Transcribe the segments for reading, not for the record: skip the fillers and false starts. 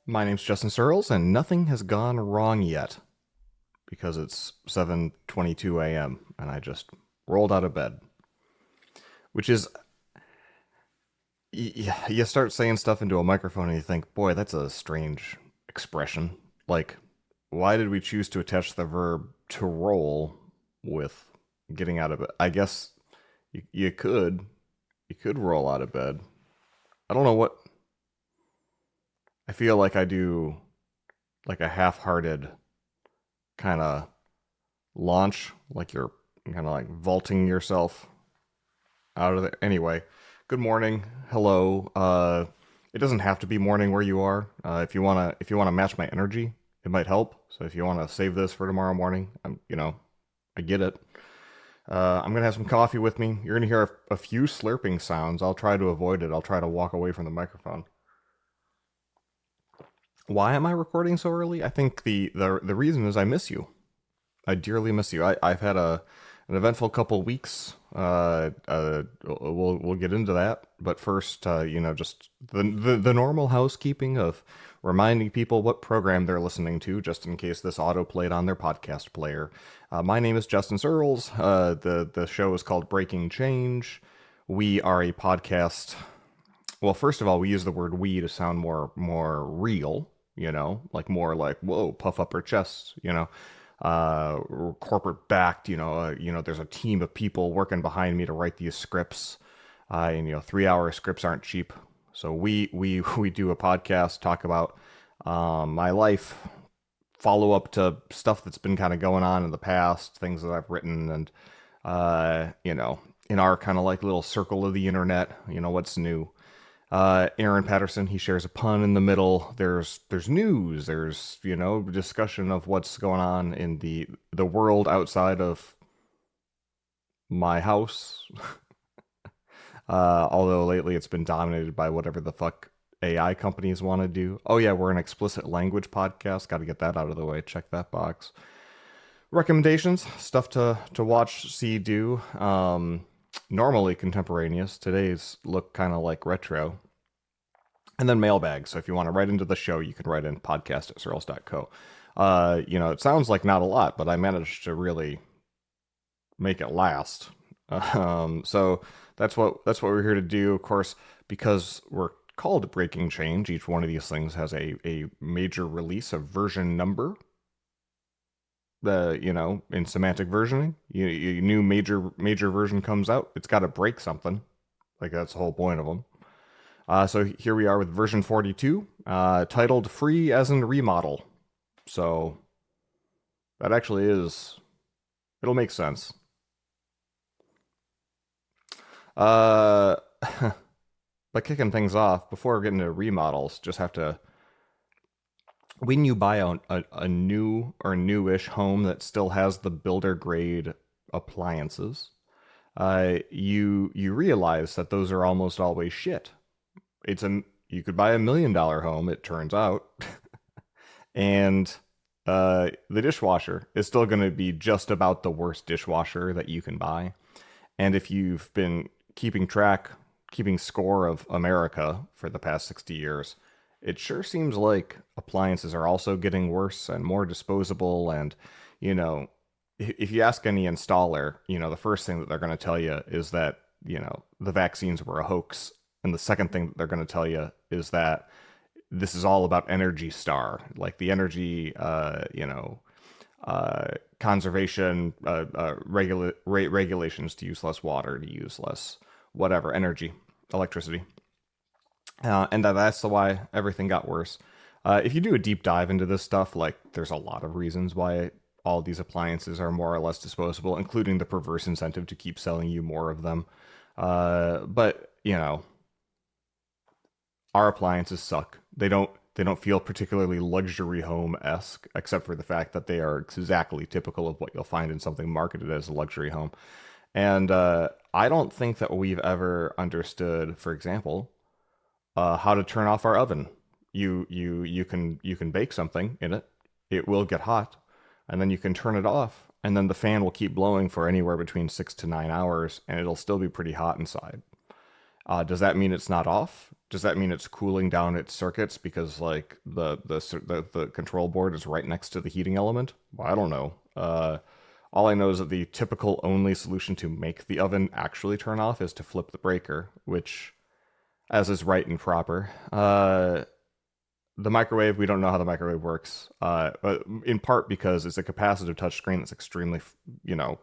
My name's Justin Searles, and nothing has gone wrong yet because it's 7:22 a.m. and I just rolled out of bed. Which is, you start saying stuff into a microphone and you think, boy, that's a strange expression. Like, why did we choose to attach the verb to roll with getting out of bed? I guess you could roll out of bed. I don't know what. I feel like I do like a half-hearted kind of launch, like you're kind of like vaulting yourself out of there. Anyway, good morning, hello. It doesn't have to be morning where you are. If you wanna match my energy, it might help. So if you wanna save this for tomorrow morning, I get it. I'm gonna have some coffee with me. You're gonna hear a few slurping sounds. I'll try to avoid it. I'll try to walk away from the microphone. Why am I recording so early? I think the reason is I miss you. I dearly miss you. I've had an eventful couple weeks. We'll get into that, but first, just the normal housekeeping of reminding people what program they're listening to, just in case this auto played on their podcast player. My name is Justin Searles. The show is called Breaking Change. We are a podcast. Well, first of all, we use the word "we" to sound more real. Like more like whoa, puff up our chests. Corporate backed. There's a team of people working behind me to write these scripts, and 3 hour scripts aren't cheap. So we do a podcast, talk about my life, follow up to stuff that's been kind of going on in the past, things that I've written, and in our kind of like little circle of the internet, what's new. Aaron Patterson, he shares a pun in the middle. There's news. There's discussion of what's going on in the world outside of my house. Although lately it's been dominated by whatever the fuck AI companies want to do. Oh yeah, we're an explicit language podcast. Got to get that out of the way. Check that box. Recommendations, stuff to watch, see, do. Normally contemporaneous. Today's look kind of like retro. And then mailbag. So if you want to write into the show, you can write in podcast@searles.co. It sounds like not a lot, but I managed to really make it last. So that's what we're here to do. Of course, because we're called Breaking Change, each one of these things has a major release, a version number. In semantic versioning, new major version comes out, it's got to break something. Like that's the whole point of them. So here we are with version 42, titled "Free as in Remodel." So that actually it'll make sense. Uh, by kicking things off, before getting to remodels, just have to, when you buy a new or newish home that still has the builder grade appliances, you realize that those are almost always shit. You could buy $1 million home, it turns out, and the dishwasher is still going to be just about the worst dishwasher that you can buy. And if you've been keeping score of America for the past 60 years, it sure seems like appliances are also getting worse and more disposable. And, if you ask any installer, the first thing that they're going to tell you is that, the vaccines were a hoax. And the second thing that they're going to tell you is that this is all about Energy Star, like the energy, conservation, regulations to use less water, to use less whatever energy, electricity, and that's why everything got worse. If you do a deep dive into this stuff, like there's a lot of reasons why all these appliances are more or less disposable, including the perverse incentive to keep selling you more of them. But our appliances suck. They don't feel particularly luxury home esque, except for the fact that they are exactly typical of what you'll find in something marketed as a luxury home. And I don't think that we've ever understood, for example, how to turn off our oven. You can bake something in it. It will get hot, and then you can turn it off, and then the fan will keep blowing for anywhere between 6 to 9 hours, and it'll still be pretty hot inside. Does that mean it's not off? Does that mean it's cooling down its circuits because like the control board is right next to the heating element? Well, I don't know. All I know is that the typical only solution to make the oven actually turn off is to flip the breaker, which, as is right and proper. The microwave, we don't know how the microwave works, but in part because it's a capacitive touchscreen that's extremely, you know,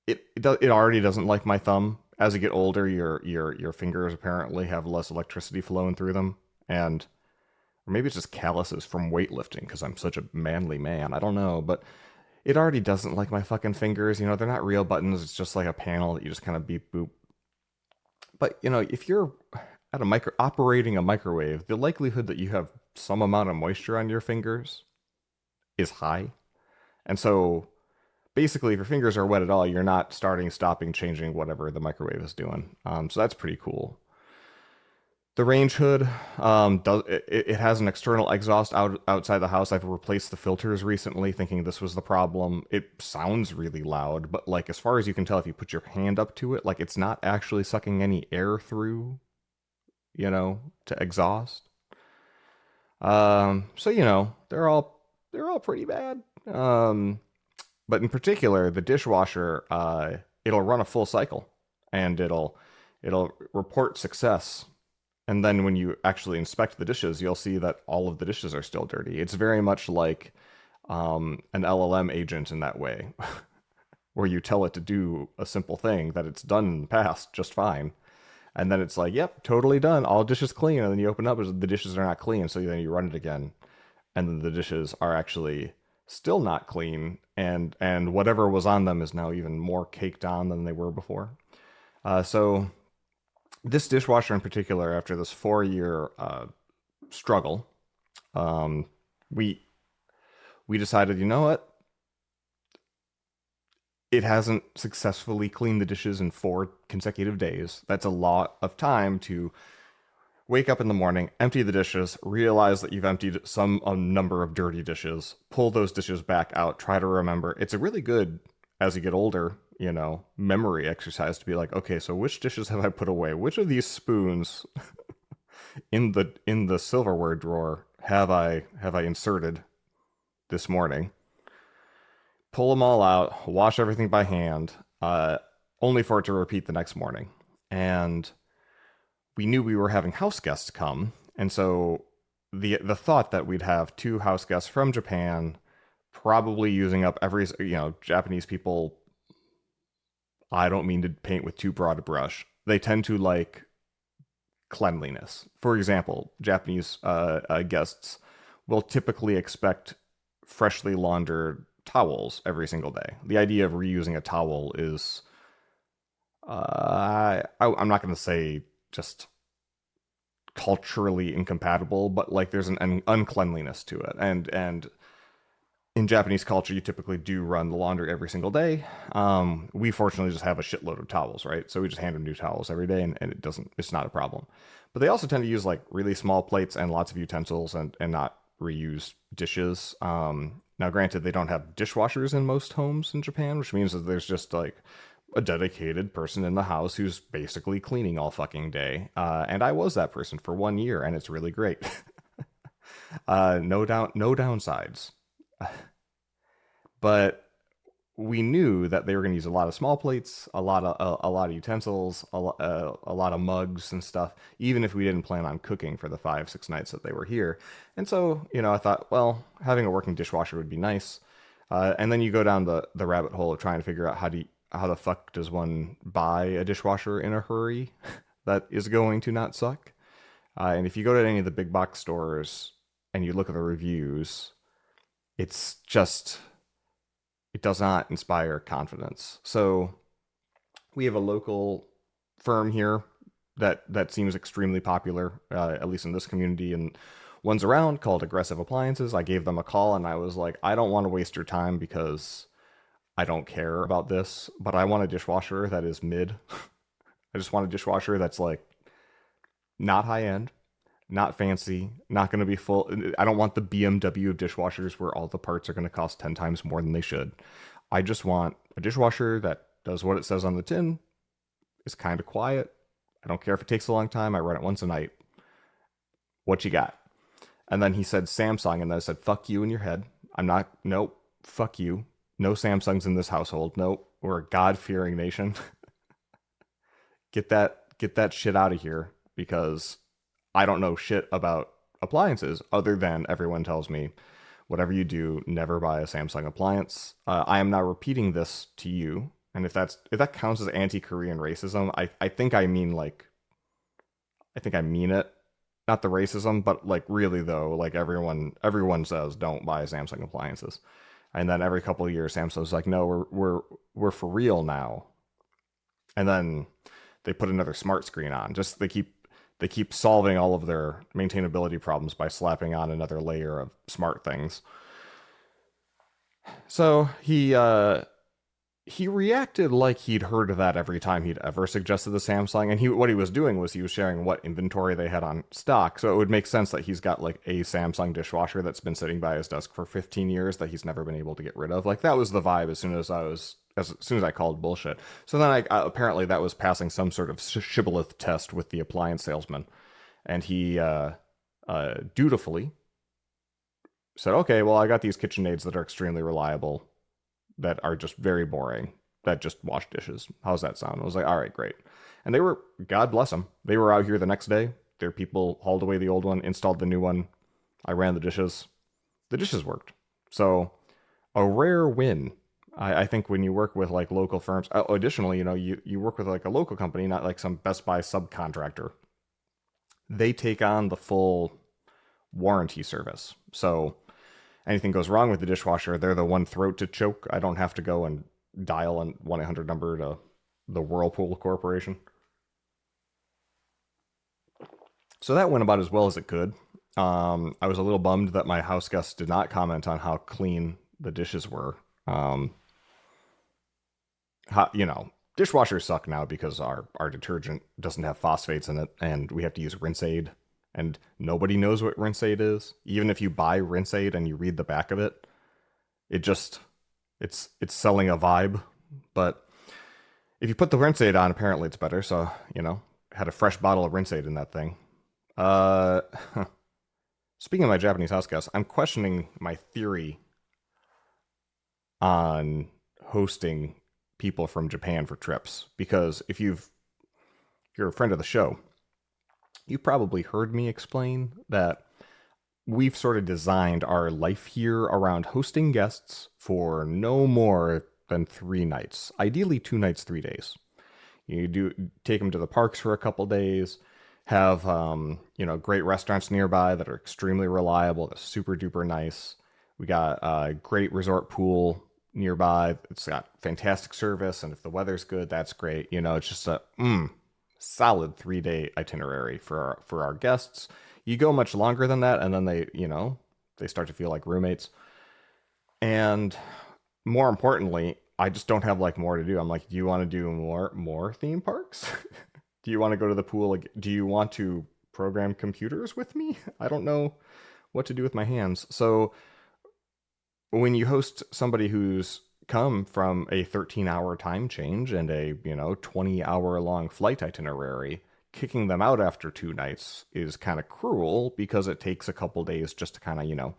it already doesn't like my thumb. As you get older, your fingers apparently have less electricity flowing through them, and or maybe it's just calluses from weightlifting because I'm such a manly man. I don't know, but it already doesn't like my fucking fingers. You know, they're not real buttons. It's just like a panel that you just kind of beep boop. But you know, if you're at a micro operating a microwave, the likelihood that you have some amount of moisture on your fingers is high. And so basically, if your fingers are wet at all, you're not starting, stopping, changing whatever the microwave is doing. So that's pretty cool. The range hood it has an external exhaust outside the house. I've replaced the filters recently, thinking this was the problem. It sounds really loud, but like as far as you can tell, if you put your hand up to it, like it's not actually sucking any air through, you know, to exhaust. So you know, they're all pretty bad. But in particular, the dishwasher, it'll run a full cycle, and it'll report success. And then when you actually inspect the dishes, you'll see that all of the dishes are still dirty. It's very much like an LLM agent in that way, where you tell it to do a simple thing that it's done in the past just fine. And then it's like, yep, totally done. All dishes clean. And then you open up, the dishes are not clean. So then you run it again. And then the dishes are actually still not clean. And whatever was on them is now even more caked on than they were before. So this dishwasher in particular, after this 4 year struggle, um, we we decided, you know what? It hasn't successfully cleaned the dishes in 4 consecutive days. That's a lot of time to wake up in the morning, empty the dishes, realize that you've emptied some a number of dirty dishes, pull those dishes back out, try to remember. It's a really good, as you get older, you know, memory exercise to be like, okay, so which dishes have I put away? Which of these spoons in the silverware drawer have I inserted this morning? Pull them all out, wash everything by hand, only for it to repeat the next morning. And we knew we were having house guests come, and so the thought that we'd have two house guests from Japan, probably using up every, you know, Japanese people. I don't mean to paint with too broad a brush. They tend to like cleanliness. For example, Japanese guests will typically expect freshly laundered towels every single day. The idea of reusing a towel is, I'm not going to say just culturally incompatible, but like there's an uncleanliness to it. And in Japanese culture, you typically do run the laundry every single day. We fortunately just have a shitload of towels, right? So we just hand them new towels every day, and it's not a problem. But they also tend to use like really small plates and lots of utensils and not reuse dishes. Now, granted, they don't have dishwashers in most homes in Japan, which means that there's just like a dedicated person in the house who's basically cleaning all fucking day. And I was that person for 1 year, and it's really great. No downsides. But we knew that they were going to use a lot of small plates, a lot of utensils, a lot of mugs and stuff, even if we didn't plan on cooking for the 5-6 nights that they were here. And so, you know, I thought, well, having a working dishwasher would be nice. And then you go down the rabbit hole of trying to figure out how the fuck does one buy a dishwasher in a hurry that is going to not suck. And if you go to any of the big box stores and you look at the reviews, it's just, it does not inspire confidence. So we have a local firm here that seems extremely popular, at least in this community, and one's around, called Aggressive Appliances. I gave them a call and I was like, I don't want to waste your time because I don't care about this, but I want a dishwasher that is mid. I just want a dishwasher that's like not high end, not fancy, not going to be full. I don't want the BMW of dishwashers where all the parts are going to cost 10 times more than they should. I just want a dishwasher that does what it says on the tin, is kind of quiet. I don't care if it takes a long time. I run it once a night. What you got? And then he said Samsung, and then I said, fuck you in your head. I'm not, nope, fuck you. No Samsungs in this household. Nope. We're a God-fearing nation. Get that shit out of here because I don't know shit about appliances other than everyone tells me whatever you do, never buy a Samsung appliance. I am now repeating this to you, and if that counts as anti-Korean racism, I think I mean like I think I mean it. Not the racism, but like really though, like everyone says don't buy Samsung appliances. And then every couple of years Samsung's like, no, we're for real now. And then they put another smart screen on. Just they keep solving all of their maintainability problems by slapping on another layer of smart things. So he reacted like he'd heard of that every time he'd ever suggested the Samsung. And what he was doing was he was sharing what inventory they had on stock. So it would make sense that he's got like a Samsung dishwasher that's been sitting by his desk for 15 years that he's never been able to get rid of. Like that was the vibe as soon as I called bullshit. So then apparently that was passing some sort of shibboleth test with the appliance salesman. And he dutifully said, okay, well, I got these KitchenAids that are extremely reliable, that are just very boring, that just wash dishes. How's that sound? I was like, all right, great. And they were, God bless them, they were out here the next day. Their people hauled away the old one, installed the new one. I ran the dishes. The dishes worked. So a rare win. I think when you work with like local firms, additionally, you work with like a local company, not like some Best Buy subcontractor. They take on the full warranty service. So anything goes wrong with the dishwasher, they're the one throat to choke. I don't have to go and dial a 1-800 number to the Whirlpool Corporation. So that went about as well as it could. I was a little bummed that my house guests did not comment on how clean the dishes were. Dishwashers suck now because our detergent doesn't have phosphates in it, and we have to use Rinse Aid. And nobody knows what Rinse Aid is. Even if you buy Rinse Aid and you read the back of it, it's selling a vibe. But if you put the Rinse Aid on, apparently it's better. So, had a fresh bottle of Rinse Aid in that thing. Speaking of my Japanese house guests, I'm questioning my theory on hosting people from Japan for trips. Because if you're a friend of the show, you probably heard me explain that we've sort of designed our life here around hosting guests for no more than 3 nights, ideally 2 nights, 3 days. You do take them to the parks for a couple days, have great restaurants nearby that are extremely reliable, that's super duper nice. We got a great resort pool nearby. It's got fantastic service, and if the weather's good, that's great. It's just a solid 3-day itinerary for our guests. You go much longer than that, and then they start to feel like roommates. And more importantly, I just don't have like more to do. I'm like, do you want to do more theme parks? Do you want to go to the pool? Do you want to program computers with me? I don't know what to do with my hands. So when you host somebody who's come from a 13-hour time change and a 20-hour long flight itinerary, kicking them out after 2 nights is kind of cruel because it takes a couple days just to kind of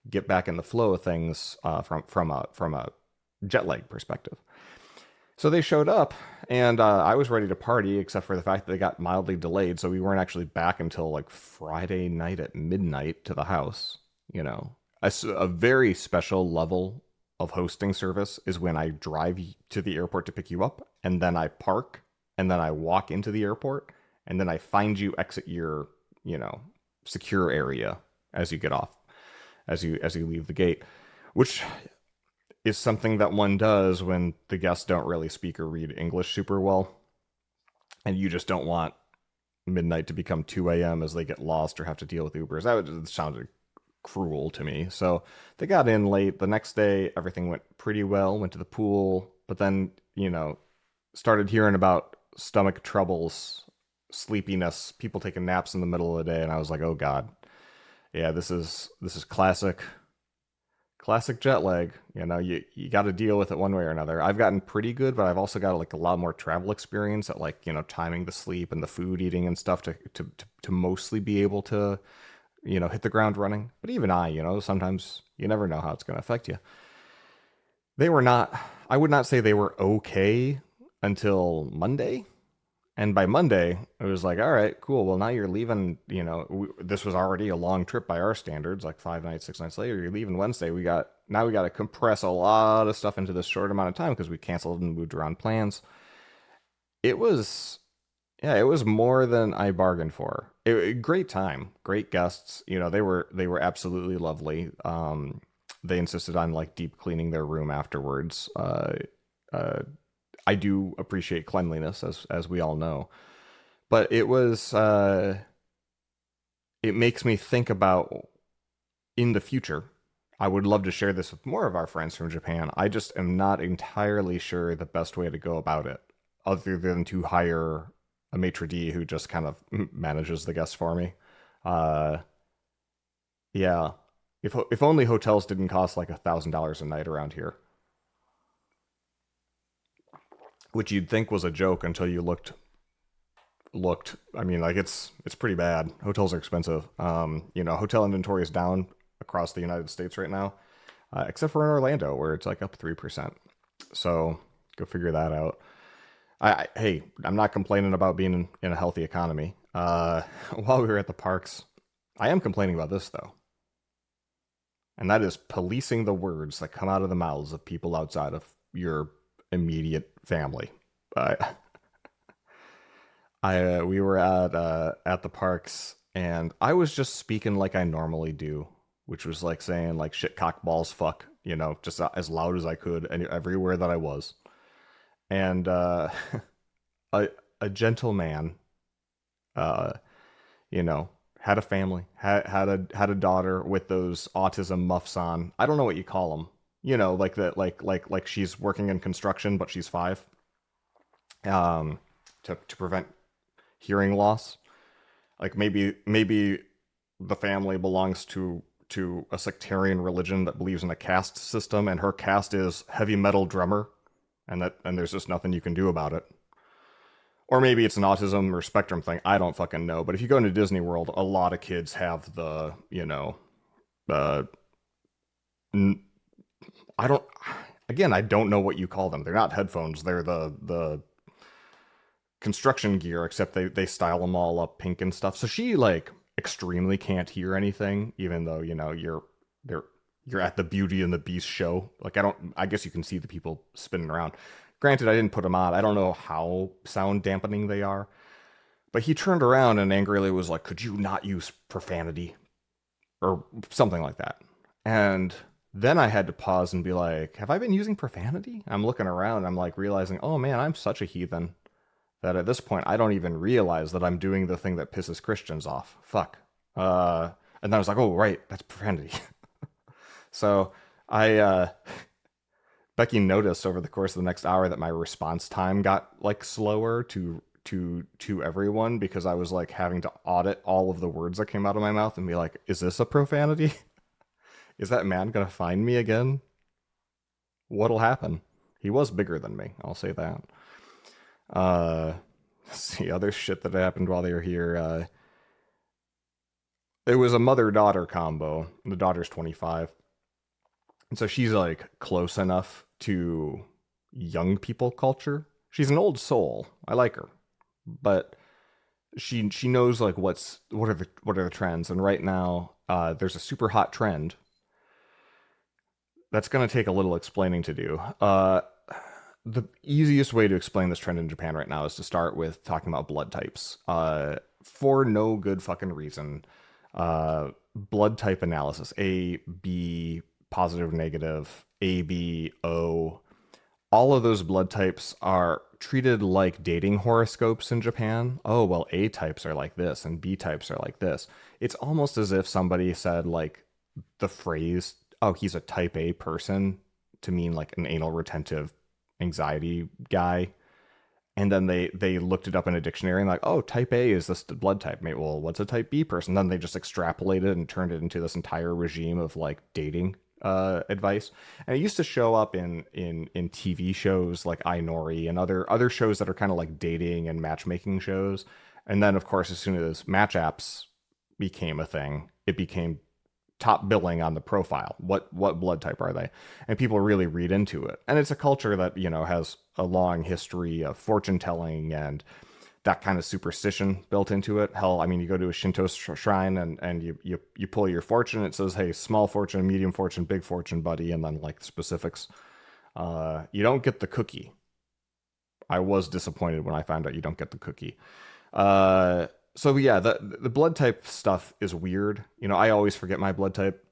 get back in the flow of things from a jet lag perspective. So they showed up, and I was ready to party, except for the fact that they got mildly delayed, so we weren't actually back until like Friday night at midnight to the house. A very special level of hosting service is when I drive to the airport to pick you up, and then I park, and then I walk into the airport, and then I find you exit your, secure area as you get off, as you leave the gate, which is something that one does when the guests don't really speak or read English super well, and you just don't want midnight to become 2 a.m. as they get lost or have to deal with Ubers. That sounded cruel to me. So they got in late. The next day, everything went pretty well. Went to the pool, but then started hearing about stomach troubles, sleepiness, people taking naps in the middle of the day, and I was like, oh god, yeah, this is classic classic jet lag. You got to deal with it one way or another. I've gotten pretty good, but I've also got like a lot more travel experience at like timing the sleep and the food eating and stuff to mostly be able to hit the ground running. But even sometimes you never know how it's going to affect you. They were not. I would not say they were okay until Monday. And by Monday, it was like, all right, cool. Well, now you're leaving. This was already a long trip by our standards, like 5 nights, 6 nights later. You're leaving Wednesday. We got to compress a lot of stuff into this short amount of time because we canceled and moved around plans. It was, yeah, it was more than I bargained for. Great time, great guests. They were absolutely lovely. They insisted on like deep cleaning their room afterwards. Uh, I do appreciate cleanliness, as we all know, but it makes me think about in the future. I would love to share this with more of our friends from Japan. I just am not entirely sure the best way to go about it, other than to hire a maitre d' who just kind of manages the guests for me. Uh, yeah, if only hotels didn't cost like $1,000 a night around here, which you'd think was a joke until you looked. I mean, like it's pretty bad. Hotels are expensive. Hotel inventory is down across the United States right now, except for in Orlando where it's like up 3%. So go figure that out. Hey, I'm not complaining about being in a healthy economy. While we were at the parks, I am complaining about this though, and that is policing the words that come out of the mouths of people outside of your immediate family. Uh, we were at the parks, and I was just speaking like I normally do, which was like saying like shit, cock, balls, fuck, just as loud as I could, and everywhere that I was. And a a gentleman, uh, you know, had a family, had a daughter with those autism muffs on. I don't know what you call them. Like that, like she's working in construction, but she's 5. Um, to prevent hearing loss. Like maybe the family belongs to a sectarian religion that believes in a caste system, and her caste is heavy metal drummer, and there's just nothing you can do about it. Or maybe it's an autism or spectrum thing. I don't fucking know. But if you go into Disney World, a lot of kids have uh, I don't. Again, I don't know what you call them. They're not headphones. They're the construction gear, except they style them all up pink and stuff. So she like extremely can't hear anything, even though they're you're at the Beauty and the Beast show. Like I guess you can see the people spinning around. Granted, I didn't put them on. I don't know how sound dampening they are. But he turned around and angrily was like, "Could you not use profanity?" Or something like that. And then I had to pause and be like, "Have I been using profanity?" I'm looking around, I'm like realizing, "Oh man, I'm such a heathen that at this point I don't even realize that I'm doing the thing that pisses Christians off. Fuck." And then I was like, "Oh right, that's profanity." So I Becky noticed over the course of the next hour that my response time got like slower to everyone, because I was like having to audit all of the words that came out of my mouth and be like, "Is this a profanity? Is that man gonna find me again? What'll happen?" He was bigger than me, I'll say that. Uh, see other shit that happened while they were here. It was a mother-daughter combo. The daughter's 25, and so she's like close enough to young people culture. She's an old soul. I like her, but she knows like what are the trends. And right now, there's a super hot trend that's going to take a little explaining to do. The easiest way to explain this trend in Japan right now is to start with talking about blood types. For no good fucking reason, blood type analysis: A, B, positive, negative, A, B, O. All of those blood types are treated like dating horoscopes in Japan. Oh, well, A types are like this and B types are like this. It's almost as if somebody said like the phrase, "Oh, he's a type A person," to mean like an anal retentive anxiety guy. And then they looked it up in a dictionary and like, "Oh, type A is this blood type." Maybe, well, what's a type B person? Then they just extrapolated and turned it into this entire regime of like dating advice, and it used to show up in TV shows like Nori and other shows that are kind of like dating and matchmaking shows. And then, of course, as soon as match apps became a thing, it became top billing on the profile. What blood type are they? And people really read into it. And it's a culture that, has a long history of fortune telling and that kind of superstition built into it. Hell, I mean, you go to a Shinto shrine and you pull your fortune. It says, hey, small fortune, medium fortune, big fortune, buddy, and then like specifics. You don't get the cookie. I was disappointed when I found out you don't get the cookie. So yeah, the blood type stuff is weird. I always forget my blood type.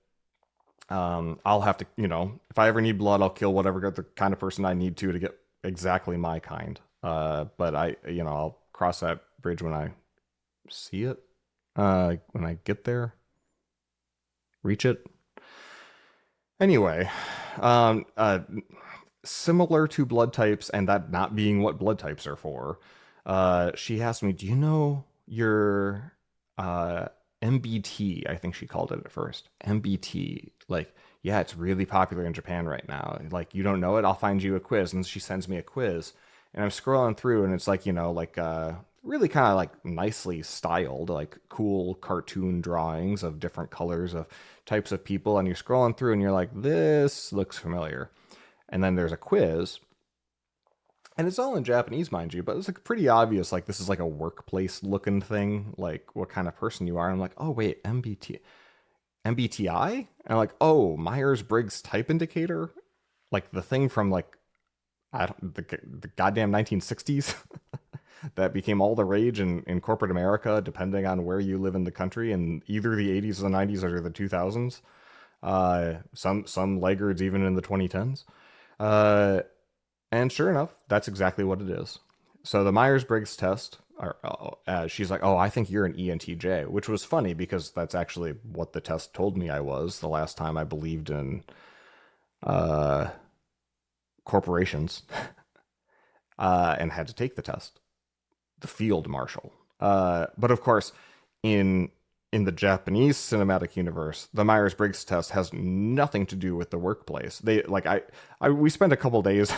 I'll have to, if I ever need blood, I'll kill whatever the kind of person I need to get exactly my kind. But I'll cross that bridge when I see it. When I get there, reach it. Anyway, similar to blood types and that not being what blood types are for, she asked me, do you know your MBT? I think she called it at first. MBT. Like, yeah, it's really popular in Japan right now. Like, you don't know it? I'll find you a quiz. And she sends me a quiz. And I'm scrolling through and it's like, really kind of like nicely styled, like cool cartoon drawings of different colors of types of people. And you're scrolling through and you're like, this looks familiar. And then there's a quiz. And it's all in Japanese, mind you, but it's like pretty obvious. Like this is like a workplace looking thing, like what kind of person you are. I'm like, oh wait, MBTI, and I'm like, oh, Myers-Briggs Type Indicator, like the thing from like the goddamn 1960s that became all the rage in corporate America, depending on where you live in the country, in either the 80s or the 90s or the 2000s. Some laggards even in the 2010s. And sure enough, that's exactly what it is. So the Myers-Briggs test, she's like, oh, I think you're an ENTJ, which was funny because that's actually what the test told me I was the last time I believed in corporations and had to take the test. The field marshal. But of course, in the Japanese cinematic universe, the Myers-Briggs test has nothing to do with the workplace. We spent a couple days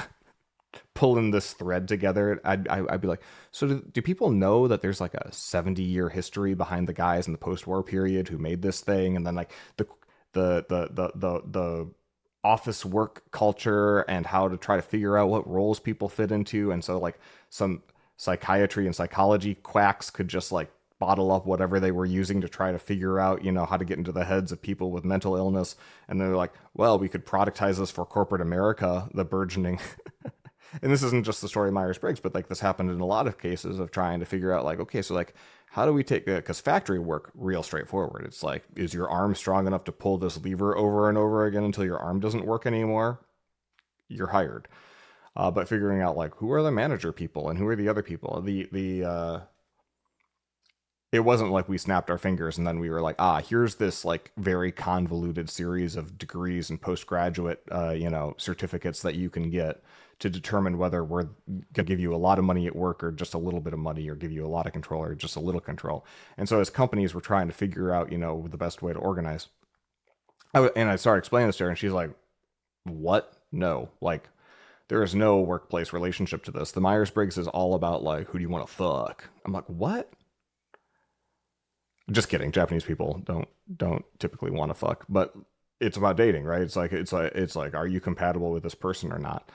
pulling this thread together. I'd be like, so do people know that there's like a 70-year history behind the guys in the post-war period who made this thing, and then like the office work culture and how to try to figure out what roles people fit into, and so like some psychiatry and psychology quacks could just like bottle up whatever they were using to try to figure out, how to get into the heads of people with mental illness. And they're like, well, we could productize this for corporate America, the burgeoning. And this isn't just the story of Myers-Briggs, but like this happened in a lot of cases of trying to figure out like, okay, so like, how do we take because factory work, real straightforward. It's like, is your arm strong enough to pull this lever over and over again until your arm doesn't work anymore? You're hired. But figuring out like who are the manager people and who are the other people, it wasn't like we snapped our fingers and then we were like, here's this like very convoluted series of degrees and postgraduate, certificates that you can get to determine whether we're going to give you a lot of money at work or just a little bit of money, or give you a lot of control or just a little control. And so as companies were trying to figure out, the best way to organize, and I started explaining this to her and she's like, what? No, like, there is no workplace relationship to this. The Myers-Briggs is all about like, who do you want to fuck? I'm like, what? Just kidding. Japanese people don't typically want to fuck, but it's about dating, right? It's like, are you compatible with this person or not?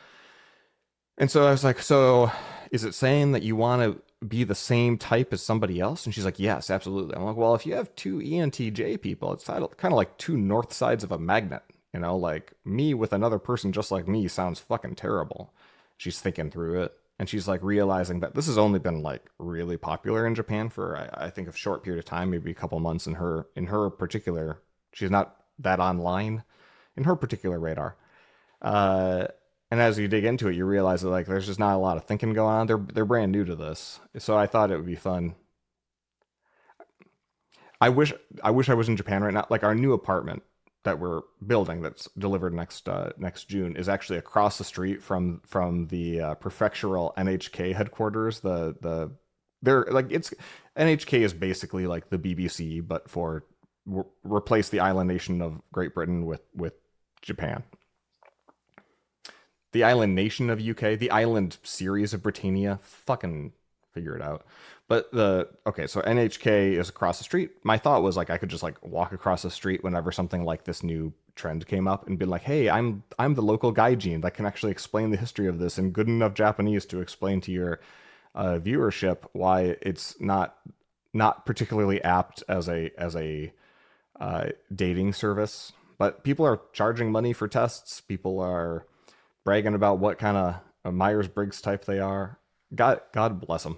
And so I was like, so is it saying that you want to be the same type as somebody else? And she's like, yes, absolutely. I'm like, well, if you have two ENTJ people, it's kind of like two north sides of a magnet. Like me with another person just like me sounds fucking terrible. She's thinking through it. And she's like realizing that this has only been like really popular in Japan for, I think, a short period of time, maybe a couple months in her particular, she's not that online in her particular radar. And as you dig into it, you realize that like there's just not a lot of thinking going on. They're brand new to this. So I thought it would be fun. I wish I was in Japan right now. Like our new apartment that we're building that's delivered next June is actually across the street from the prefectural NHK headquarters. They're like, it's NHK is basically like the BBC, but for replace the island nation of Great Britain with Japan. The island nation of UK, the island series of Britannia, fucking figure it out. But so NHK is across the street. My thought was like I could just like walk across the street whenever something like this new trend came up and be like, hey, I'm the local gaijin that can actually explain the history of this in good enough Japanese to explain to your viewership why it's not particularly apt as a dating service. But people are charging money for tests. People are bragging about what kind of Myers Briggs type they are. God bless them.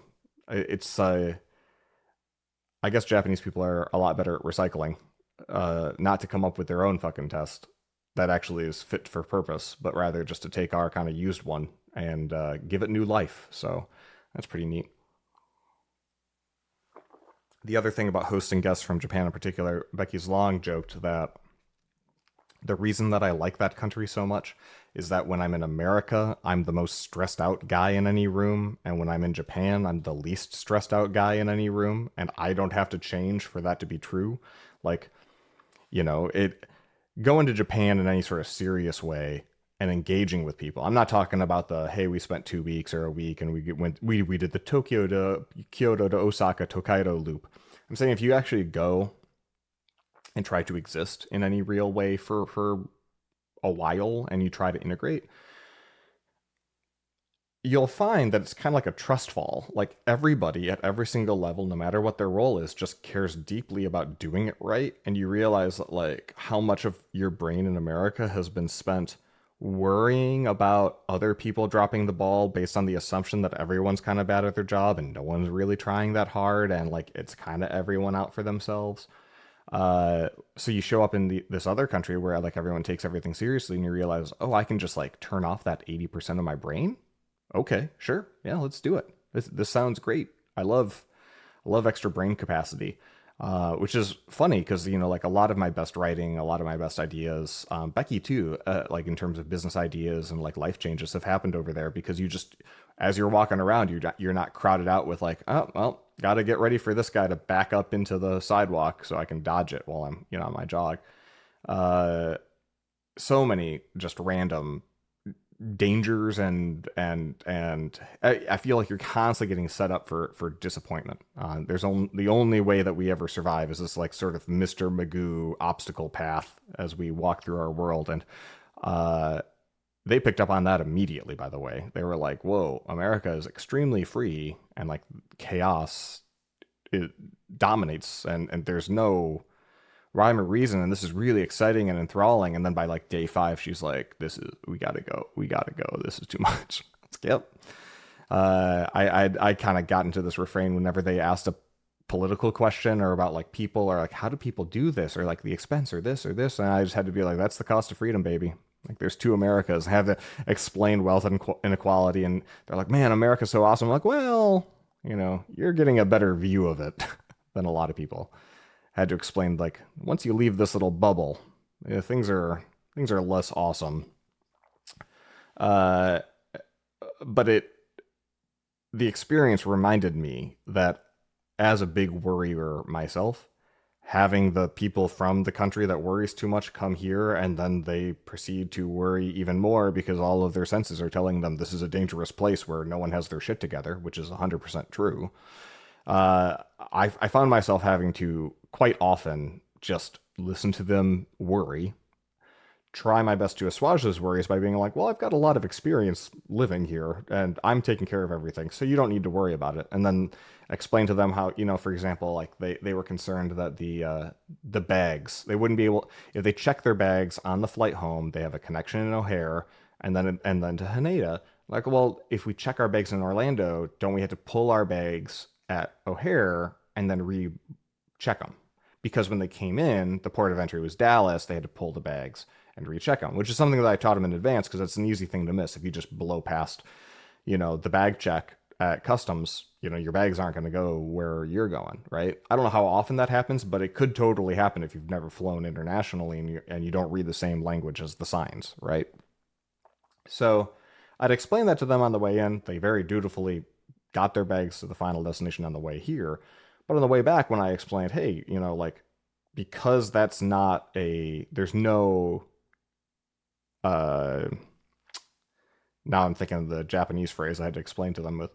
It's I guess Japanese people are a lot better at recycling, not to come up with their own fucking test that actually is fit for purpose, but rather just to take our kind of used one and give it new life. So that's pretty neat. The other thing about hosting guests from Japan in particular, Becky's long joked that the reason that I like that country so much is that when I'm in America, I'm the most stressed out guy in any room. And when I'm in Japan, I'm the least stressed out guy in any room. And I don't have to change for that to be true. Like, it going to Japan in any sort of serious way and engaging with people. I'm not talking about the, hey, we spent 2 weeks or a week and we did the Tokyo to Kyoto to Osaka Tokaido loop. I'm saying if you actually go and try to exist in any real way for a while and you try to integrate, you'll find that it's kind of like a trust fall. Like everybody at every single level, no matter what their role is, just cares deeply about doing it right. And you realize that like how much of your brain in America has been spent worrying about other people dropping the ball based on the assumption that everyone's kind of bad at their job and no one's really trying that hard and like it's kind of everyone out for themselves. So you show up in this other country where like everyone takes everything seriously and you realize, oh, I can just like turn off that 80% of my brain. Okay, sure. Yeah, let's do it. This sounds great. I love extra brain capacity. Which is funny because like a lot of my best writing, a lot of my best ideas, Becky too, like in terms of business ideas and like life changes have happened over there because you just, as you're walking around, you're not crowded out with like, oh well, got to get ready for this guy to back up into the sidewalk so I can dodge it while I'm on my jog. Uh, so many just random dangers and I feel like you're constantly getting set up for disappointment. There's only the only way that we ever survive is this like sort of Mr. Magoo obstacle path as we walk through our world, and they picked up on that immediately. By the way, they were like, "Whoa, America is extremely free, and like chaos it dominates, and there's no rhyme or reason, and this is really exciting and enthralling." And then by like day 5, she's like, we gotta go, this is too much. Yep. I kind of got into this refrain whenever they asked a political question or about like people or like how do people do this or like the expense or this, and I just had to be like, that's the cost of freedom, baby. Like there's two Americas. I have to explain wealth inequality, and they're like, man, America's so awesome. I'm like, well, you're getting a better view of it than a lot of people. Had to explain like once you leave this little bubble, things are less awesome. Uh, but the experience reminded me that as a big worrier myself, having the people from the country that worries too much come here and then they proceed to worry even more because all of their senses are telling them this is a dangerous place where no one has their shit together, which is 100% true. I found myself having to quite often just listen to them worry, try my best to assuage those worries by being like, well, I've got a lot of experience living here and I'm taking care of everything, so you don't need to worry about it. And then explain to them how, for example, like they were concerned that the bags, they wouldn't be able, if they check their bags on the flight home, they have a connection in O'Hare and then to Haneda. Like, well, if we check our bags in Orlando, don't we have to pull our bags at O'Hare and then recheck them? Because when they came in, the port of entry was Dallas. They had to pull the bags and recheck them, which is something that I taught them in advance because it's an easy thing to miss. If you just blow past, the bag check at customs, your bags aren't going to go where you're going, right? I don't know how often that happens, but it could totally happen if you've never flown internationally and you don't read the same language as the signs, right? So I'd explain that to them on the way in. They very dutifully got their bags to the final destination on the way here. But on the way back, when I explained, hey, like, because that's not there's no uh, now I'm thinking of the Japanese phrase I had to explain to them with.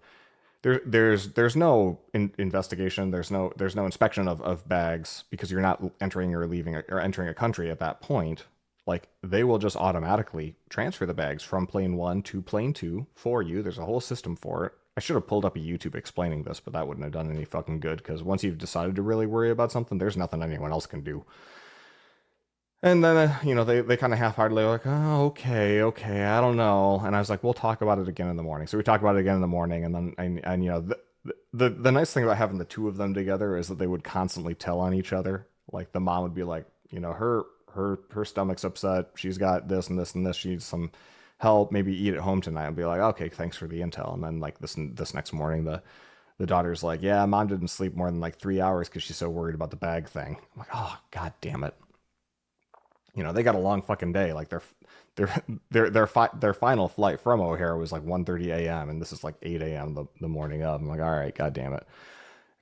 There's no investigation. There's no inspection of bags because you're not entering or leaving or entering a country at that point. Like they will just automatically transfer the bags from plane one to plane two for you. There's a whole system for it. I should have pulled up a YouTube explaining this, but that wouldn't have done any fucking good because once you've decided to really worry about something, there's nothing anyone else can do. And then, they kind of half-heartedly were like, oh, okay, I don't know. And I was like, we'll talk about it again in the morning. So we talked about it again in the morning. And then, the nice thing about having the two of them together is that they would constantly tell on each other. Like the mom would be like, her stomach's upset. She's got this and this and this. She needs some help. Maybe eat at home tonight. And be like, okay, thanks for the intel. And then like this next morning, the daughter's like, yeah, mom didn't sleep more than like 3 hours because she's so worried about the bag thing. I'm like, oh, god damn it. They got a long fucking day. Like their final flight from O'Hare was like 1:30 a.m. and this is like 8 a.m. the morning of. I'm like, all right, god damn it.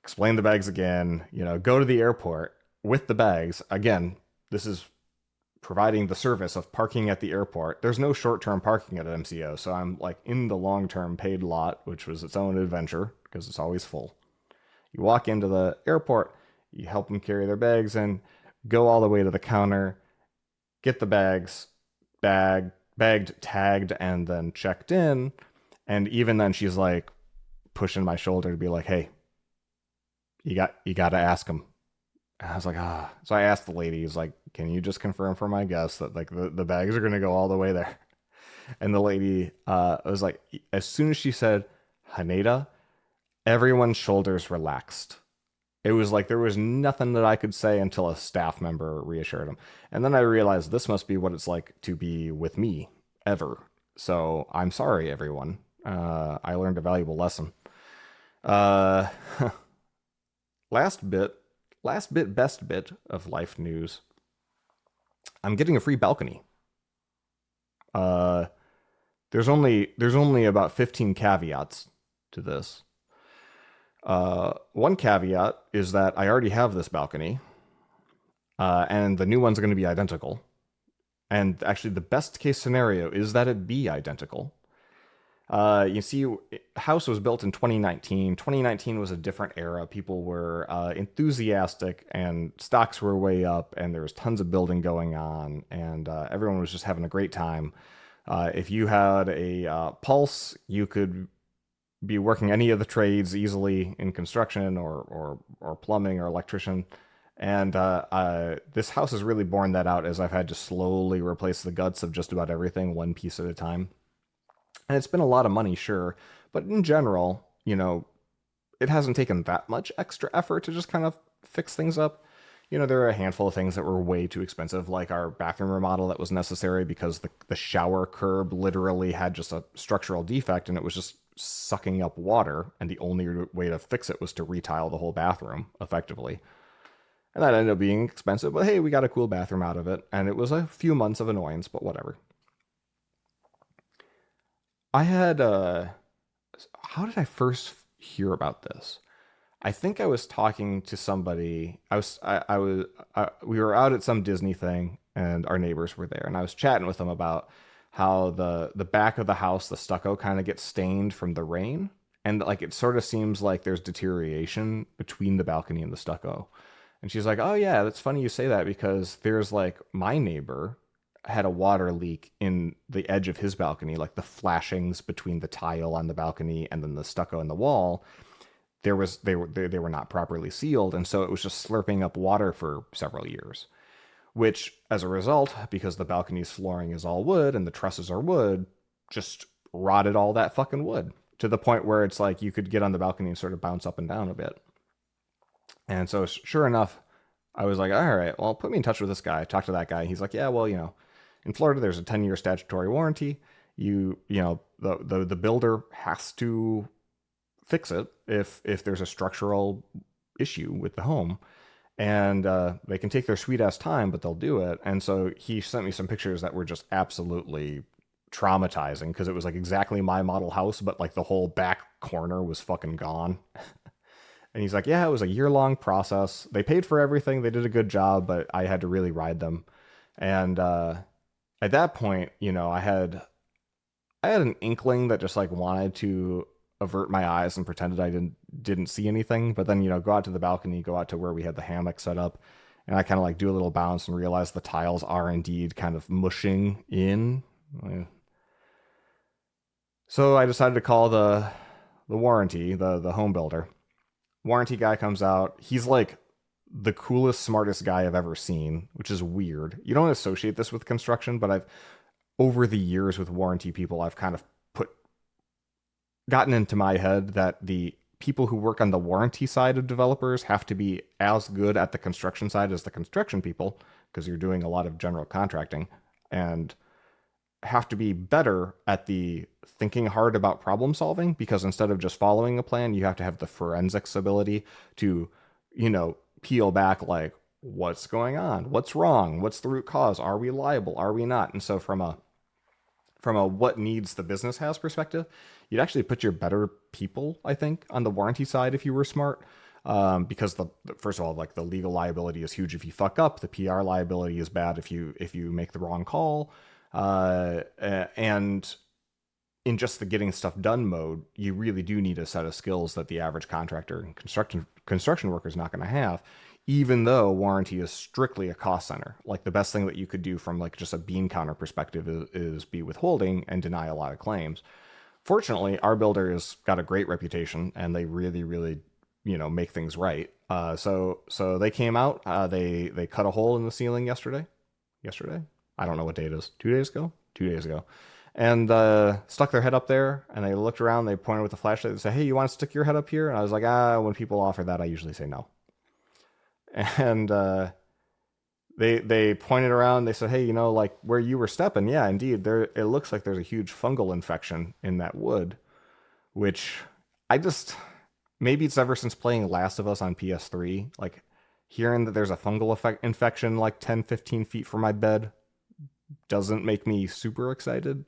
Explain the bags again. Go to the airport with the bags again. This is providing the service of parking at the airport. There's no short-term parking at MCO, so I'm like in the long-term paid lot, which was its own adventure because it's always full. You walk into the airport, you help them carry their bags in, go all the way to the counter, get the bags bagged, tagged, and then checked in. And even then she's like pushing my shoulder to be like, hey, you got to ask them. And I was like, ah. So I asked the lady, he's like, can you just confirm for my guests that like the bags are going to go all the way there? And the lady was like, as soon as she said Haneda, everyone's shoulders relaxed. It was like there was nothing that I could say until a staff member reassured him. And then I realized this must be what it's like to be with me ever. So I'm sorry, everyone. I learned a valuable lesson. Uh, last bit, best bit of life news. I'm getting a free balcony. Uh, there's only about 15 caveats to this. One caveat is that I already have this balcony, and the new one's going to be identical. And actually, the best case scenario is that it be identical. You see, house was built in 2019. 2019 was a different era. People were enthusiastic, and stocks were way up, and there was tons of building going on, and everyone was just having a great time. If you had a pulse, you could be working any of the trades easily in construction or plumbing or electrician. And this house has really borne that out as I've had to slowly replace the guts of just about everything one piece at a time. And it's been a lot of money, sure, but in general, it hasn't taken that much extra effort to just kind of fix things up. There are a handful of things that were way too expensive, like our bathroom remodel that was necessary because the shower curb literally had just a structural defect and it was just sucking up water, and the only way to fix it was to retile the whole bathroom effectively. And that ended up being expensive, but hey, we got a cool bathroom out of it, and it was a few months of annoyance, but whatever. I had how did I first hear about this? I think I was talking to somebody. We were out at some Disney thing, and our neighbors were there, and I was chatting with them about how the back of the house, the stucco, kind of gets stained from the rain, and like it sort of seems like there's deterioration between the balcony and the stucco. And she's like, "Oh yeah, that's funny you say that because there's like my neighbor had a water leak in the edge of his balcony, like the flashings between the tile on the balcony and then the stucco in the wall. They were not properly sealed, and so it was just slurping up water for several years. Which, as a result, because the balcony's flooring is all wood and the trusses are wood, just rotted all that fucking wood to the point where it's like you could get on the balcony and sort of bounce up and down a bit. And so, sure enough, I was like, all right, well, put me in touch with this guy. Talk to that guy. He's like, yeah, well, in Florida, there's a 10-year statutory warranty. The builder has to fix it if there's a structural issue with the home. And they can take their sweet ass time, but they'll do it. And so he sent me some pictures that were just absolutely traumatizing because it was like exactly my model house, but like the whole back corner was fucking gone. And he's like, yeah, it was a year-long process. They paid for everything. They did a good job, but I had to really ride them. And at that point, I had an inkling that just like wanted to avert my eyes and pretended I didn't see anything. But then, go out to the balcony, go out to where we had the hammock set up, and I kind of like do a little bounce and realize the tiles are indeed kind of mushing in. So I decided to call the warranty, the home builder. Warranty guy comes out. He's like the coolest, smartest guy I've ever seen, which is weird. You don't associate this with construction, but I've over the years with warranty people, I've kind of put gotten into my head that the people who work on the warranty side of developers have to be as good at the construction side as the construction people because you're doing a lot of general contracting and have to be better at the thinking hard about problem solving because instead of just following a plan, you have to have the forensics ability to, peel back like what's going on, what's wrong, what's the root cause, are we liable, are we not? And so from a what needs the business has perspective, you'd actually put your better people, I think, on the warranty side if you were smart. Because first of all, like the legal liability is huge if you fuck up. The PR liability is bad if you make the wrong call. And in just the getting stuff done mode, you really do need a set of skills that the average contractor and construction worker is not going to have. Even though warranty is strictly a cost center, like the best thing that you could do from like just a bean counter perspective is be withholding and deny a lot of claims. Fortunately, our builder has got a great reputation, and they really, really, make things right. So they came out. They cut a hole in the ceiling yesterday. Yesterday, I don't know what day it is. 2 days ago. 2 days ago, and stuck their head up there. And they looked around. They pointed with the flashlight. They said, "Hey, you want to stick your head up here?" And I was like, when people offer that, I usually say no. And they pointed around. They said, "Hey, like where you were stepping, yeah, indeed, there it looks like there's a huge fungal infection in that wood." Which I just maybe it's ever since playing Last of Us on PS3, like hearing that there's a fungal infection like 10, 15 feet from my bed doesn't make me super excited.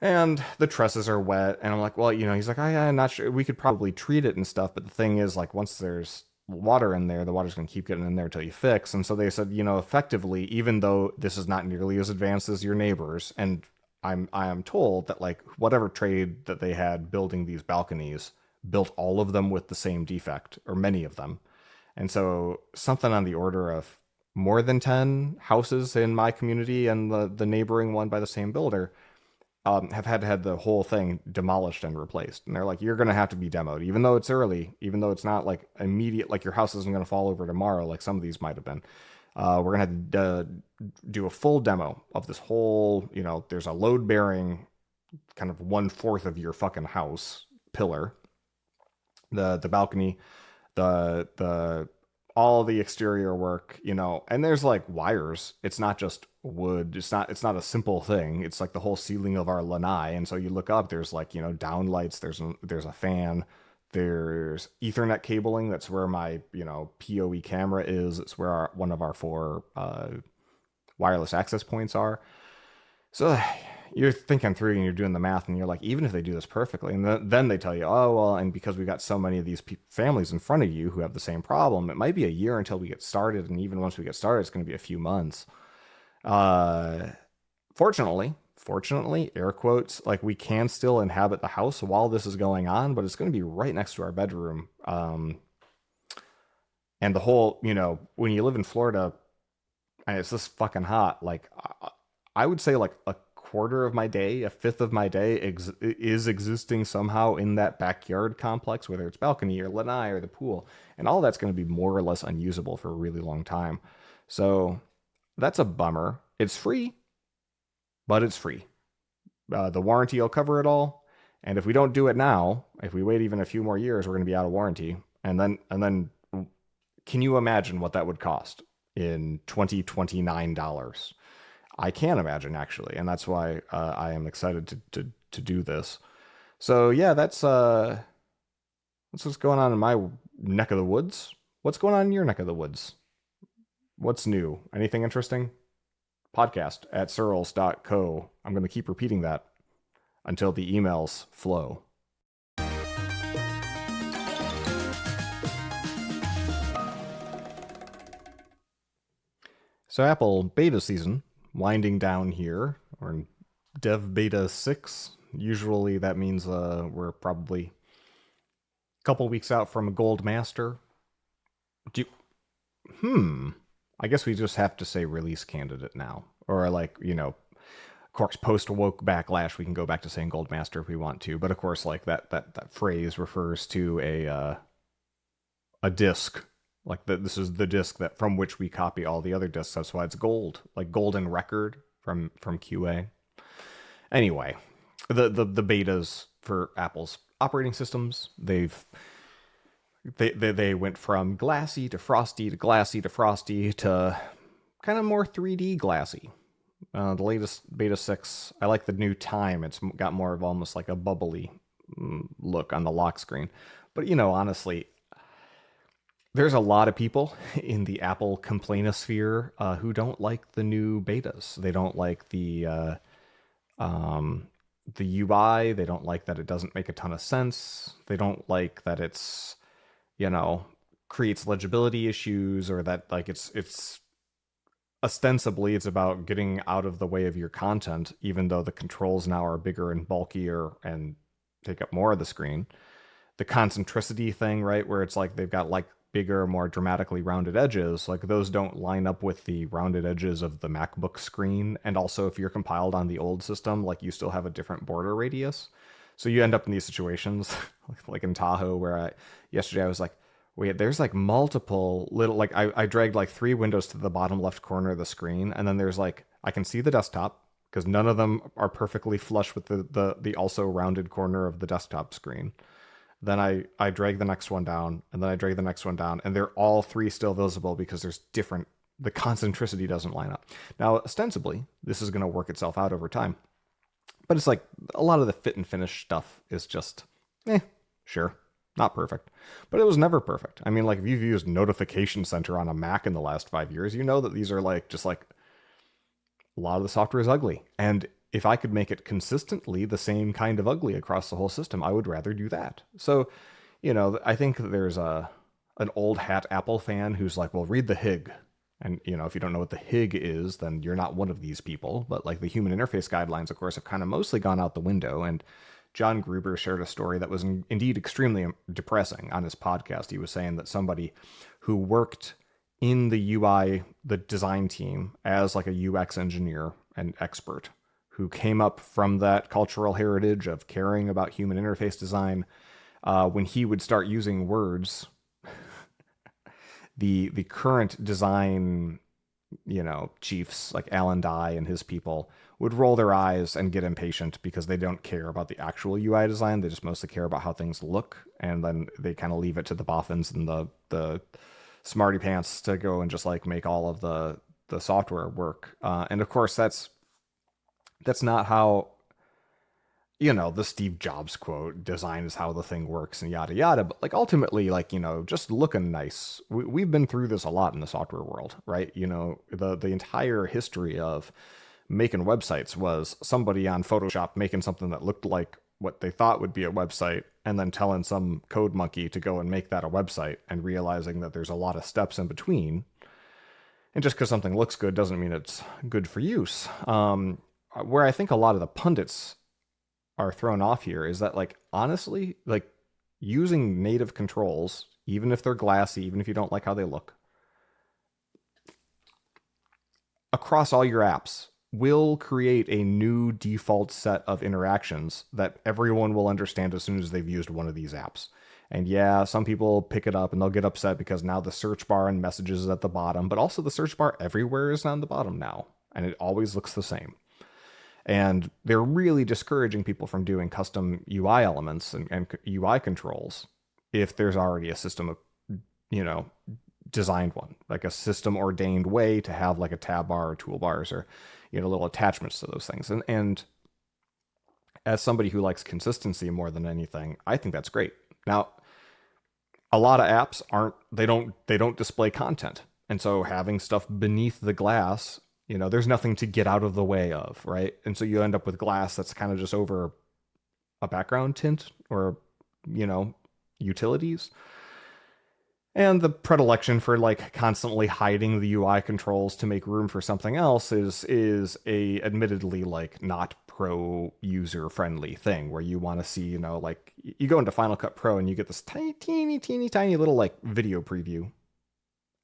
And the trusses are wet, and I'm like, well, he's like, I'm not sure. We could probably treat it and stuff, but the thing is, like, once there's water in there, the water's going to keep getting in there until you fix. And so they said, effectively, even though this is not nearly as advanced as your neighbors, and I am told that like whatever trade that they had building these balconies built all of them with the same defect, or many of them. And so something on the order of more than 10 houses in my community and the neighboring one by the same builder have had to have the whole thing demolished and replaced. And they're like, you're going to have to be demoed, even though it's early, even though it's not like immediate, like your house isn't going to fall over tomorrow, like some of these might have been. We're going to have to do a full demo of this whole, there's a load bearing kind of 1/4 of your fucking house pillar, the balcony, the all the exterior work, and there's like wires. It's not just wood. It's not a simple thing. It's like the whole ceiling of our lanai. And so you look up, there's like, down lights, there's a fan, there's Ethernet cabling. That's where my, PoE camera is. It's where one of our 4 wireless access points are. So you're thinking through and you're doing the math, and you're like, even if they do this perfectly, and then they tell you, oh, well, and because we've got so many of these families in front of you who have the same problem, it might be a year until we get started. And even once we get started, it's going to be a few months. Uh, fortunately, air quotes, like we can still inhabit the house while this is going on, but it's going to be right next to our bedroom. And the whole, when you live in Florida and it's this fucking hot, like I would say like a quarter of my day, a fifth of my day is existing somehow in that backyard complex, whether it's balcony or lanai or the pool, and all that's going to be more or less unusable for a really long time. So that's a bummer. It's free, but it's free. The warranty will cover it all, and if we don't do it now, if we wait even a few more years, we're going to be out of warranty. And then, can you imagine what that would cost in $2029? I can imagine, actually, and that's why I am excited to do this. So yeah, that's what's going on in my neck of the woods. What's going on in your neck of the woods? What's new? Anything interesting? Podcast at searles.co. I'm going to keep repeating that until the emails flow. So Apple beta season winding down here. We're in Dev Beta 6. Usually that means we're probably a couple weeks out from a Gold Master. Do I guess we just have to say release candidate now. Or like, of course, post woke backlash, we can go back to saying Gold Master if we want to. But of course, like that phrase refers to a disk. Like this is the disk that from which we copy all the other disks. That's why it's gold, like golden record from QA. Anyway, the betas for Apple's operating systems, they went from glassy to frosty to glassy to frosty to kind of more 3D glassy. The latest beta 6, I like the new time. It's got more of almost like a bubbly look on the lock screen. But honestly, there's a lot of people in the Apple complainosphere who don't like the new betas. They don't like the UI. They don't like that it doesn't make a ton of sense. They don't like that it's, creates legibility issues, or that like it's ostensibly it's about getting out of the way of your content, even though the controls now are bigger and bulkier and take up more of the screen. The concentricity thing, right, where it's like they've got like bigger, more dramatically rounded edges, like those don't line up with the rounded edges of the MacBook screen. And also, if you're compiled on the old system, like you still have a different border radius. So you end up in these situations, like in Tahoe, where yesterday I was like, wait, there's like multiple little, like I dragged like 3 windows to the bottom left corner of the screen, and then there's like, I can see the desktop, because none of them are perfectly flush with the also rounded corner of the desktop screen. Then I drag the next one down, and then I drag the next one down, and they're all 3 still visible because there's different, the concentricity doesn't line up. Now, ostensibly, this is going to work itself out over time. But it's like a lot of the fit and finish stuff is just, sure, not perfect. But it was never perfect. I mean, like if you've used Notification Center on a Mac in the last 5 years, you know that these are like, just like, a lot of the software is ugly. And if I could make it consistently the same kind of ugly across the whole system, I would rather do that. So, I think that there's an old hat Apple fan who's like, well, read the HIG. And, if you don't know what the HIG is, then you're not one of these people. But like the human interface guidelines, of course, have kind of mostly gone out the window. And John Gruber shared a story that was indeed extremely depressing on his podcast. He was saying that somebody who worked in the UI, the design team, as like a UX engineer and expert, who came up from that cultural heritage of caring about human interface design, when he would start using words, the current design, chiefs like Alan Dye and his people would roll their eyes and get impatient because they don't care about the actual UI design. They just mostly care about how things look, and then they kind of leave it to the boffins and the smarty pants to go and just like make all of the software work. And of course, that's not how, the Steve Jobs quote, design is how the thing works and yada yada. But like ultimately, like, just looking nice. We've been through this a lot in the software world, right? The entire history of making websites was somebody on Photoshop making something that looked like what they thought would be a website, and then telling some code monkey to go and make that a website, and realizing that there's a lot of steps in between. And just because something looks good doesn't mean it's good for use. Where I think a lot of the pundits are thrown off here is that, like, honestly, like, using native controls, even if they're glassy, even if you don't like how they look, across all your apps will create a new default set of interactions that everyone will understand as soon as they've used one of these apps. And yeah, some people pick it up and they'll get upset because now the search bar and messages is at the bottom, but also the search bar everywhere is on the bottom now, and it always looks the same. And they're really discouraging people from doing custom UI elements and UI controls if there's already a system of, designed one, like a system ordained way to have like a tab bar or toolbars or, little attachments to those things. And as somebody who likes consistency more than anything, I think that's great. Now, a lot of apps they don't display content. And so having stuff beneath the glass, there's nothing to get out of the way of, right? And so you end up with glass that's kind of just over a background tint or, utilities. And the predilection for like constantly hiding the UI controls to make room for something else is a admittedly like not pro user friendly thing where you want to see, like you go into Final Cut Pro and you get this tiny little like video preview,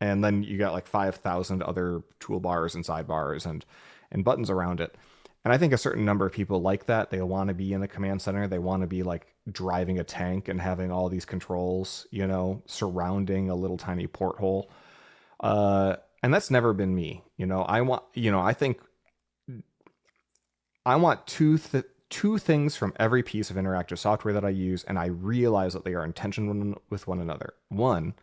and then you got like 5,000 other toolbars and sidebars and buttons around it. And I think a certain number of people like that. They want to be in the command center. They want to be like driving a tank and having all these controls, surrounding a little tiny porthole. And that's never been me. I think I want two things from every piece of interactive software that I use, and I realize that they are in tension with one another. One,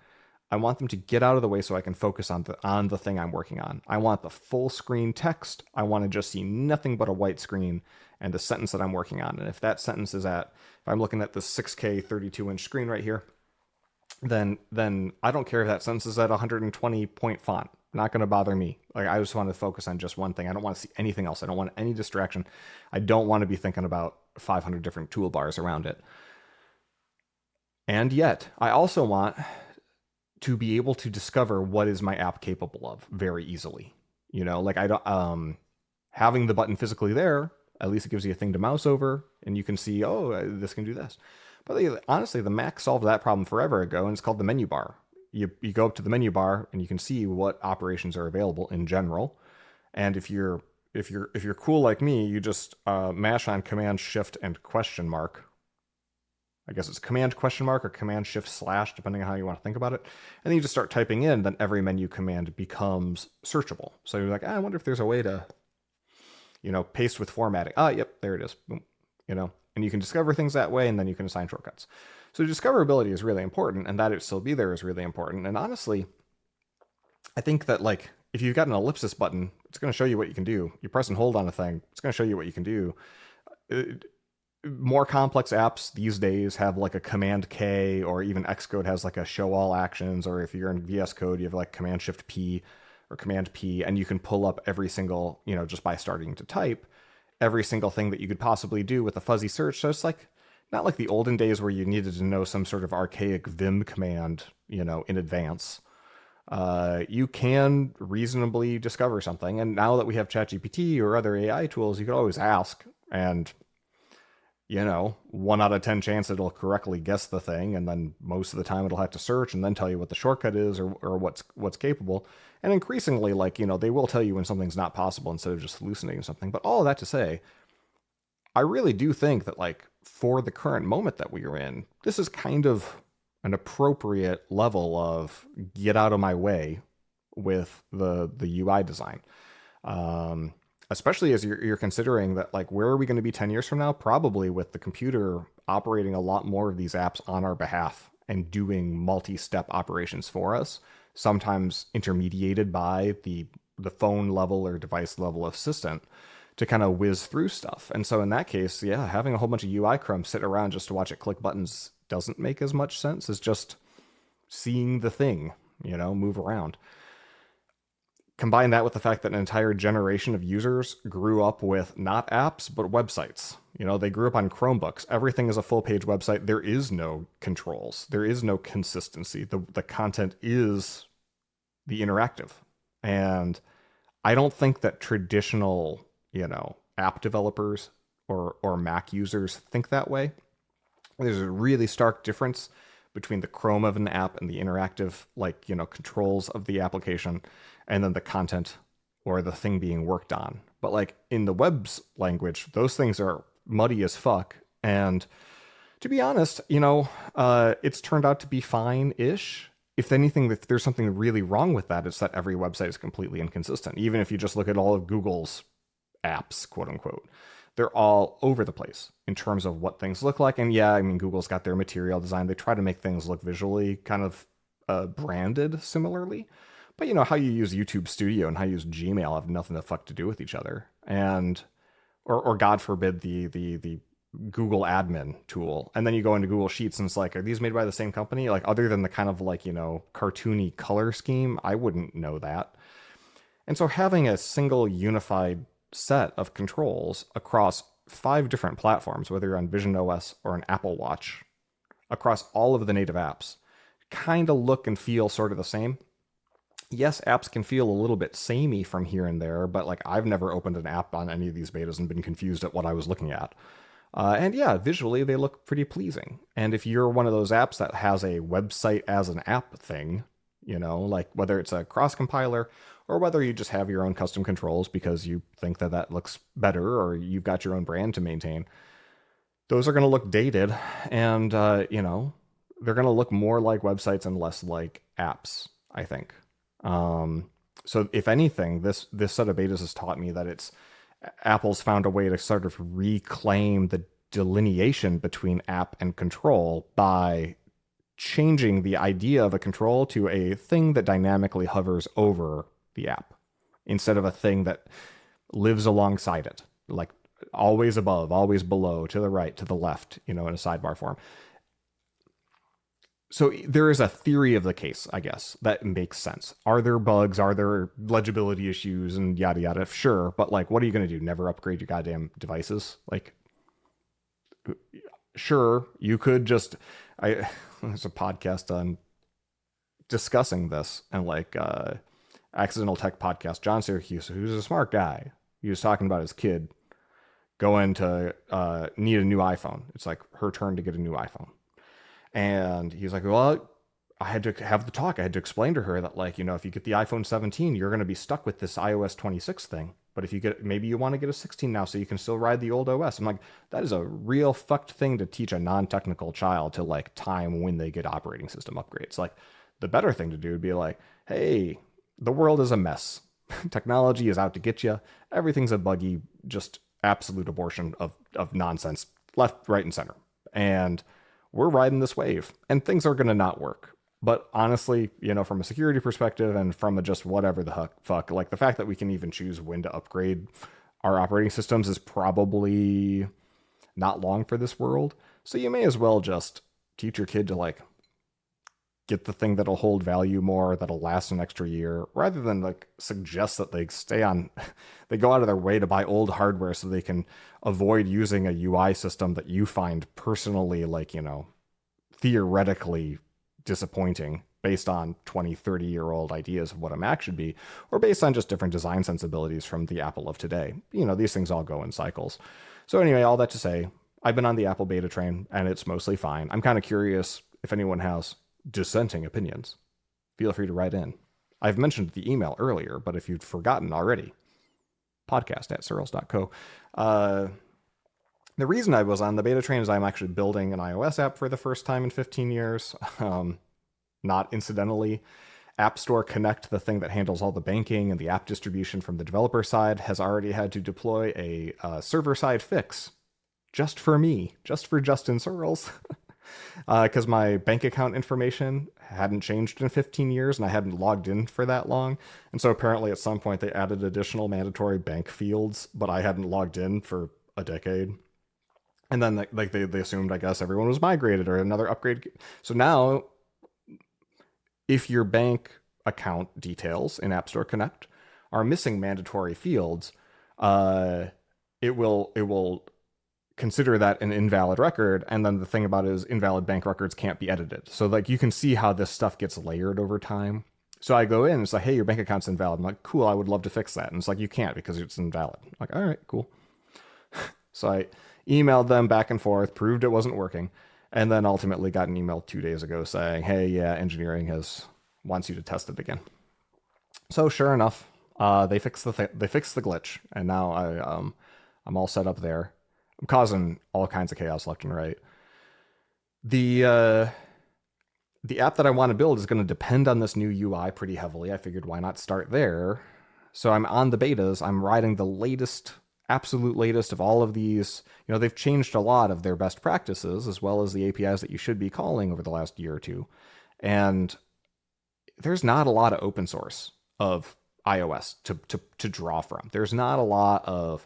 I want them to get out of the way so I can focus on the thing I'm working on. I want the full screen text. I want to just see nothing but a white screen and the sentence that I'm working on. And if that sentence is if I'm looking at the 6K 32-inch screen right here, then I don't care if that sentence is at 120 point font. Not going to bother me. Like, I just want to focus on just one thing. I don't want to see anything else. I don't want any distraction. I don't want to be thinking about 500 different toolbars around it. And yet, I also want to be able to discover what is my app capable of very easily. Like I don't having the button physically there, at least it gives you a thing to mouse over and you can see, oh, this can do this. But honestly, the Mac solved that problem forever ago, and it's called the menu bar. You go up to the menu bar and you can see what operations are available in general. And if you're cool like me, you just mash on Command Shift and question mark. I guess it's Command question mark or Command Shift / depending on how you want to think about it. And then you just start typing in, then every menu command becomes searchable. So you're like, I wonder if there's a way to, paste with formatting. Yep, there it is. Boom. And you can discover things that way, and then you can assign shortcuts. So discoverability is really important, and that it still be there is really important. And honestly, I think that like if you've got an ellipsis button, it's going to show you what you can do. You press and hold on a thing, it's going to show you what you can do. More complex apps these days have like a Command K, or even Xcode has like a show all actions, or if you're in VS Code, you have like Command Shift P or Command P, and you can pull up every single, just by starting to type, every single thing that you could possibly do with a fuzzy search. So it's like not like the olden days where you needed to know some sort of archaic Vim command, in advance. You can reasonably discover something. And now that we have ChatGPT or other AI tools, you can always ask, and 1 out of 10 chance it'll correctly guess the thing, and then most of the time it'll have to search and then tell you what the shortcut is or what's capable. And increasingly, like, they will tell you when something's not possible instead of just hallucinating something. But all of that to say, I really do think that, like, for the current moment that we are in, this is kind of an appropriate level of get out of my way with the UI design. Especially as you're considering that, like, where are we going to be 10 years from now? Probably with the computer operating a lot more of these apps on our behalf and doing multi-step operations for us, sometimes intermediated by the phone level or device level assistant to kind of whiz through stuff. And so in that case, yeah, having a whole bunch of UI crumbs sit around just to watch it click buttons doesn't make as much sense as just seeing the thing, move around. Combine that with the fact that an entire generation of users grew up with not apps, but websites. They grew up on Chromebooks. Everything is a full-page website. There is no controls. There is no consistency. The content is the interactive. And I don't think that traditional, app developers or Mac users think that way. There's a really stark difference between the Chrome of an app and the interactive, like, controls of the application, and then the content or the thing being worked on. But like in the web's language, those things are muddy as fuck. And to be honest, it's turned out to be fine-ish. If anything, if there's something really wrong with that, it's that every website is completely inconsistent. Even if you just look at all of Google's apps, quote unquote, they're all over the place in terms of what things look like. And yeah, I mean, Google's got their material design. They try to make things look visually kind of branded similarly. But how you use YouTube Studio and how you use Gmail have nothing to fuck to do with each other. And or God forbid the Google admin tool. And then you go into Google Sheets and it's like, are these made by the same company? Like, other than the kind of like, cartoony color scheme, I wouldn't know that. And so having a single unified set of controls across 5 different platforms, whether you're on Vision OS or an Apple Watch, across all of the native apps, kind of look and feel sort of the same. Yes, apps can feel a little bit samey from here and there, but like I've never opened an app on any of these betas and been confused at what I was looking at. And yeah, visually they look pretty pleasing. And if you're one of those apps that has a website as an app thing, like whether it's a cross compiler or whether you just have your own custom controls because you think that that looks better or you've got your own brand to maintain, those are going to look dated and, they're going to look more like websites and less like apps, I think. So if anything, this set of betas has taught me that Apple's found a way to sort of reclaim the delineation between app and control by changing the idea of a control to a thing that dynamically hovers over the app instead of a thing that lives alongside it, like always above, always below, to the right, to the left, in a sidebar form. So there is a theory of the case, I guess, that makes sense. Are there bugs? Are there legibility issues and yada yada? Sure, but like, what are you going to do? Never upgrade your goddamn devices? Like, sure, you could just. There's a podcast on discussing this, and like Accidental Tech Podcast, John Syracuse, who's a smart guy, he was talking about his kid going to need a new iPhone. It's like her turn to get a new iPhone. And he's like, well, I had to have the talk. I had to explain to her that, like, if you get the iPhone 17, you're going to be stuck with this iOS 26 thing. But if maybe you want to get a 16 now so you can still ride the old OS. I'm like, that is a real fucked thing to teach a non-technical child to like time when they get operating system upgrades. Like, the better thing to do would be like, hey, the world is a mess. Technology is out to get you. Everything's a buggy, just absolute abortion of nonsense, left, right, and center. And we're riding this wave, and things are going to not work. But honestly, from a security perspective and from a just whatever the fuck, like the fact that we can even choose when to upgrade our operating systems is probably not long for this world. So you may as well just teach your kid to like get the thing that'll hold value more, that'll last an extra year, rather than like suggest that they they go out of their way to buy old hardware so they can avoid using a UI system that you find personally like, theoretically disappointing based on 20, 30-year-old ideas of what a Mac should be, or based on just different design sensibilities from the Apple of today. These things all go in cycles. So anyway, all that to say, I've been on the Apple beta train and it's mostly fine. I'm kind of curious if anyone has dissenting opinions. Feel free to write in. I've mentioned the email earlier, but if you'd forgotten already, podcast@searls.co. The reason I was on the beta train is I'm actually building an iOS app for the first time in 15 years. Not incidentally, App Store Connect, the thing that handles all the banking and the app distribution from the developer side, has already had to deploy a server-side fix just for me, just for Justin Searls. Because my bank account information hadn't changed in 15 years and I hadn't logged in for that long. And so apparently at some point they added additional mandatory bank fields, but I hadn't logged in for a decade. And then they assumed, I guess, everyone was migrated or another upgrade. So now, if your bank account details in App Store Connect are missing mandatory fields, it will consider that an invalid record. And then the thing about it is invalid bank records can't be edited. So like you can see how this stuff gets layered over time. So I go in and it's like, hey, your bank account's invalid. I'm like, cool, I would love to fix that. And it's like, you can't because it's invalid. I'm like, all right, cool. So I emailed them back and forth, proved it wasn't working, and then ultimately got an email 2 days ago saying, hey, yeah, engineering wants you to test it again. So sure enough, they fixed the glitch, and now I'm all set up there. I'm causing all kinds of chaos left and right. The app that I want to build is going to depend on this new UI pretty heavily. I figured why not start there? So I'm on the betas. I'm riding the absolute latest of all of these. They've changed a lot of their best practices as well as the APIs that you should be calling over the last year or two. And there's not a lot of open source of iOS to draw from. There's not a lot of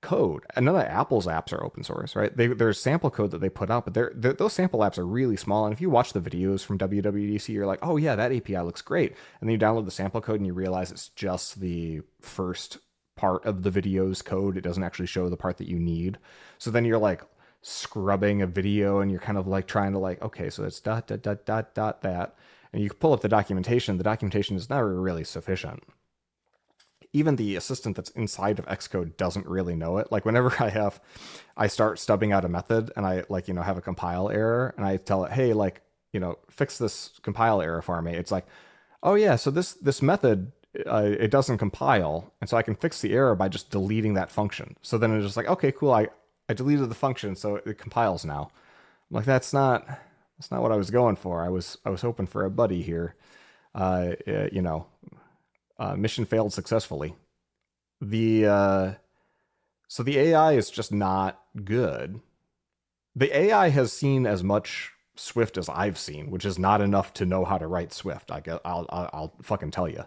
code. And none of Apple's apps are open source, right? There's sample code that they put out, but those sample apps are really small. And if you watch the videos from WWDC, you're like, oh yeah, that API looks great. And then you download the sample code and you realize it's just the first part of the video's code. It doesn't actually show the part that you need. So then you're like scrubbing a video and you're kind of like trying to like, okay, so it's dot, dot, dot, dot, dot, that. And you pull up the documentation is never really sufficient. Even the assistant that's inside of Xcode doesn't really know it. Like whenever I start stubbing out a method and I like, have a compile error and I tell it, hey, like, fix this compile error for me. It's like, oh yeah, so this method, it doesn't compile. And so I can fix the error by just deleting that function. So then it's just like, okay, cool. I deleted the function. So it compiles now. I'm like, that's not what I was going for. I was hoping for a buddy here. Uh, you know, mission failed successfully. The so the AI is just not good. The AI has seen as much Swift as I've seen, which is not enough to know how to write Swift. I'll fucking tell you.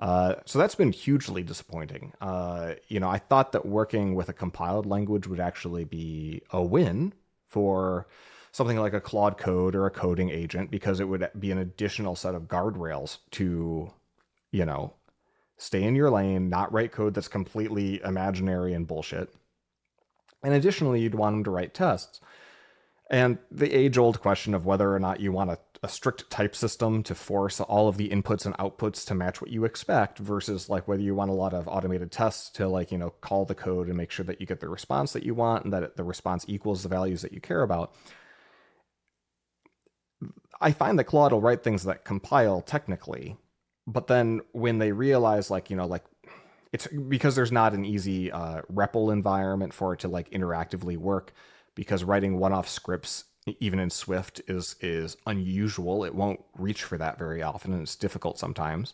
So that's been hugely disappointing. I thought that working with a compiled language would actually be a win for something like a Claude Code or a coding agent because it would be an additional set of guardrails to, you know, stay in your lane, not write code that's completely imaginary and bullshit. And additionally, you'd want them to write tests. And the age-old question of whether or not you want a strict type system to force all of the inputs and outputs to match what you expect versus like whether you want a lot of automated tests to like, call the code and make sure that you get the response that you want and that the response equals the values that you care about. I find that Claude will write things that compile technically, but then when they realize like, like it's because there's not an easy REPL environment for it to like interactively work because writing one-off scripts even in Swift is unusual. It won't reach for that very often and it's difficult sometimes.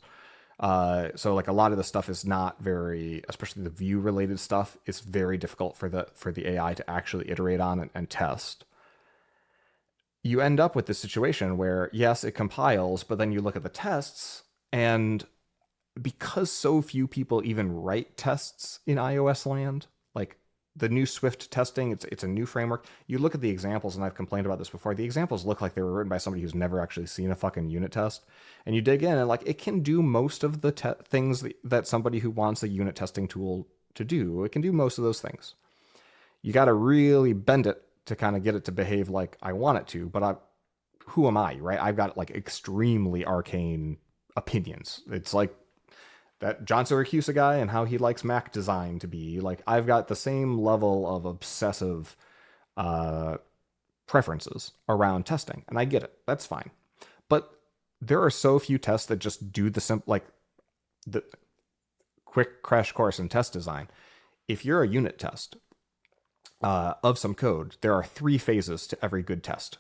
So like a lot of the stuff is not very, especially the view related stuff, it's very difficult for the AI to actually iterate on and test. You end up with this situation where yes, it compiles, but then you look at the tests and because so few people even write tests in iOS land, like the new Swift testing, it's a new framework. You look at the examples, and I've complained about this before. The examples look like they were written by somebody who's never actually seen a fucking unit test. And you dig in, and like it can do most of the things that somebody who wants a unit testing tool to do. It can do most of those things. You got to really bend it to kind of get it to behave like I want it to. But who am I, right? I've got like extremely arcane opinions. It's like that John Syracuse guy and how he likes Mac design to be. Like I've got the same level of obsessive preferences around testing, and I get it. That's fine. But there are so few tests that just do like the quick crash course in test design. If you're a unit test of some code, there are 3 phases to every good test.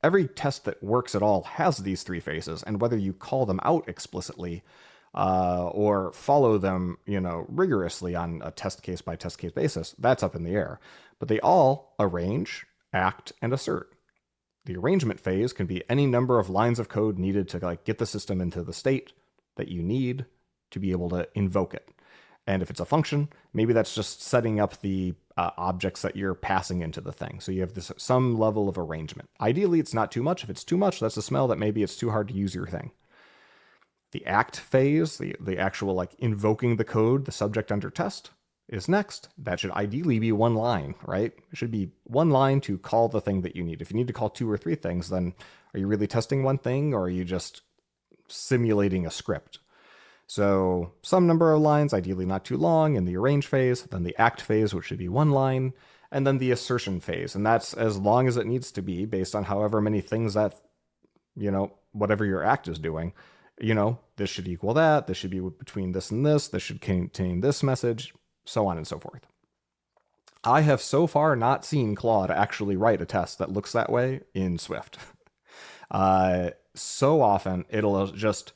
Every test that works at all has these 3 phases, and whether you call them out explicitly or follow them, rigorously on a test case by test case basis, that's up in the air. But they all arrange, act, and assert. The arrangement phase can be any number of lines of code needed to like get the system into the state that you need to be able to invoke it. And if it's a function, maybe that's just setting up the objects that you're passing into the thing. So you have some level of arrangement. Ideally, it's not too much. If it's too much, that's a smell that maybe it's too hard to use your thing. The act phase, the actual like invoking the code, the subject under test, is next. That should ideally be 1 line, right? It should be 1 line to call the thing that you need. If you need to call 2 or 3 things, then are you really testing one thing or are you just simulating a script? So some number of lines, ideally not too long, in the arrange phase, then the act phase, which should be 1 line, and then the assertion phase. And that's as long as it needs to be based on however many things that, whatever your act is doing. This should equal that, this should be between this and this should contain this message, so on and so forth. I have so far not seen Claude actually write a test that looks that way in Swift. So often it'll just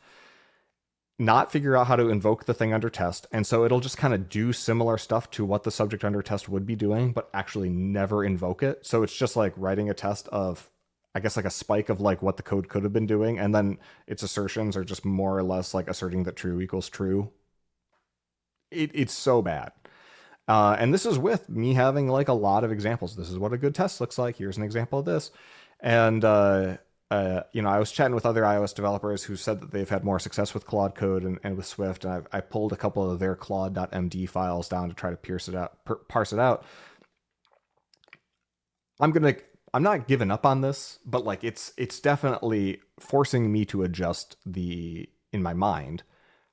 not figure out how to invoke the thing under test, and so it'll just kind of do similar stuff to what the subject under test would be doing, but actually never invoke it. So it's just like writing a test of, I guess, like a spike of like what the code could have been doing, and then its assertions are just more or less like asserting that true equals true. It's so bad. And this is with me having like a lot of examples. This is what a good test looks like. Here's an example of this. And, I was chatting with other iOS developers who said that they've had more success with Claude Code and with Swift. And I pulled a couple of their Claude.md files down to try to parse it out. I'm gonna I'm not giving up on this, but like it's definitely forcing me to adjust the in my mind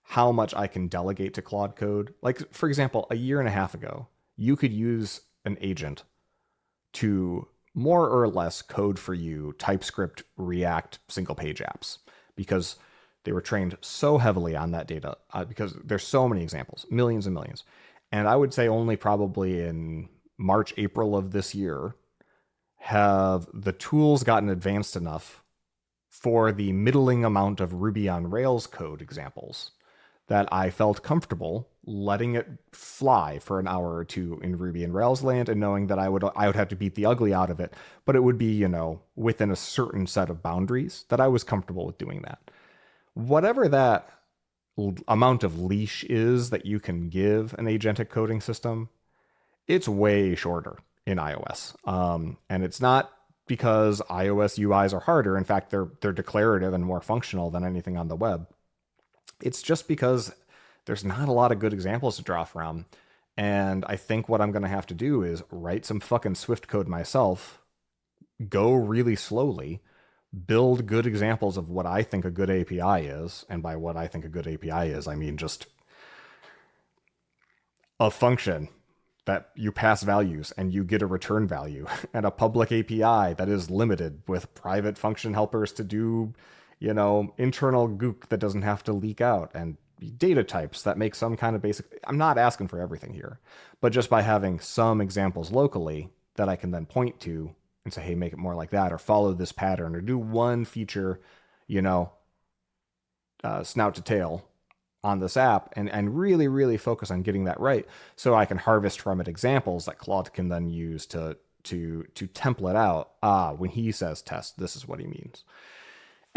how much I can delegate to Claude Code. Like for example, a year and a half ago, you could use an agent to more or less code for you TypeScript, React, single page apps because they were trained so heavily on that data because there's so many examples, millions and millions. And I would say only probably in March, April of this year have the tools gotten advanced enough for the middling amount of Ruby on Rails code examples that I felt comfortable letting it fly for an hour or two in Ruby and Rails land and knowing that I would have to beat the ugly out of it, but it would be, within a certain set of boundaries that I was comfortable with doing that. Whatever that amount of leash is that you can give an agentic coding system, it's way shorter in iOS. And it's not because iOS UIs are harder. In fact, they're declarative and more functional than anything on the web. It's just because there's not a lot of good examples to draw from. And I think what I'm going to have to do is write some fucking Swift code myself, go really slowly, build good examples of what I think a good API is. And by what I think a good API is, I mean just a function that you pass values and you get a return value, and a public API that is limited with private function helpers to do, internal gook that doesn't have to leak out, and data types that make some kind of basic. I'm not asking for everything here, but just by having some examples locally that I can then point to and say, hey, make it more like that, or follow this pattern, or do one feature, snout to tail on this app, and really, really focus on getting that right so I can harvest from it examples that Claude can then use to template out, when he says test, this is what he means.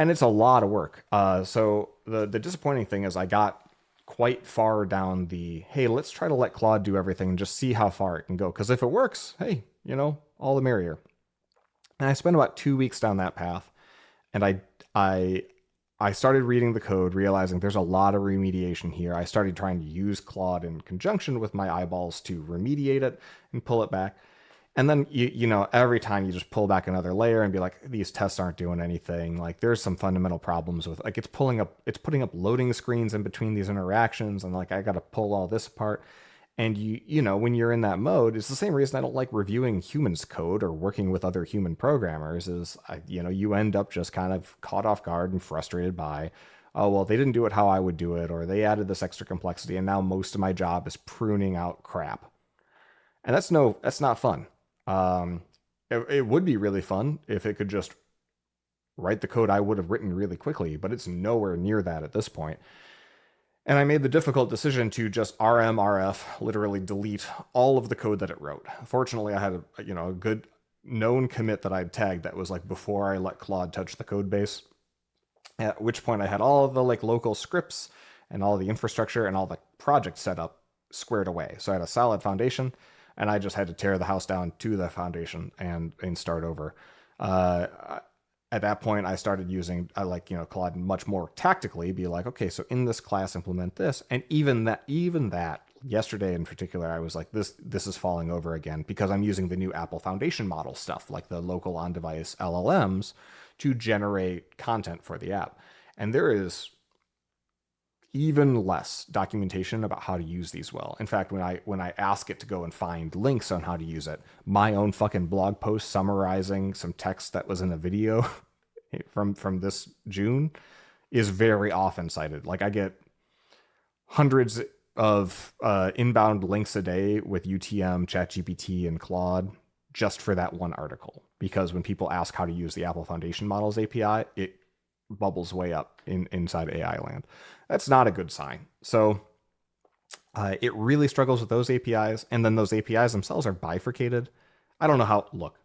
And it's a lot of work. So the disappointing thing is I got quite far down the, hey, let's try to let Claude do everything and just see how far it can go. Because if it works, hey, all the merrier. And I spent about 2 weeks down that path, and I started reading the code, realizing there's a lot of remediation here. I started trying to use Claude in conjunction with my eyeballs to remediate it and pull it back. And then, every time you just pull back another layer and be like, these tests aren't doing anything. Like there's some fundamental problems with, like, it's putting up loading screens in between these interactions. And like, I got to pull all this apart. And when you're in that mode, it's the same reason I don't like reviewing humans code or working with other human programmers is, you end up just kind of caught off guard and frustrated by, oh, well, they didn't do it how I would do it, or they added this extra complexity. And now most of my job is pruning out crap. And that's not fun. It would be really fun if it could just write the code I would have written really quickly, but it's nowhere near that at this point. And I made the difficult decision to just RMRF, literally delete all of the code that it wrote. Fortunately, I had a good known commit that I'd tagged that was like before I let Claude touch the code base. At which point I had all of the like local scripts and all the infrastructure and all the project setup squared away. So I had a solid foundation, and I just had to tear the house down to the foundation and start over. At that point, I started using Claude much more tactically. Be like, okay, so in this class, implement this, and even that. Yesterday in particular, I was like, this is falling over again because I'm using the new Apple Foundation model stuff, like the local on-device LLMs, to generate content for the app, and there is even less documentation about how to use these well. In fact, when I ask it to go and find links on how to use it, my own fucking blog post summarizing some text that was in a video from this June is very often cited. Like I get hundreds of inbound links a day with UTM, ChatGPT, and Claude just for that one article. Because when people ask how to use the Apple Foundation Models API, it bubbles way up inside AI land. That's not a good sign. So it really struggles with those APIs, and then those APIs themselves are bifurcated. I don't know how. Look,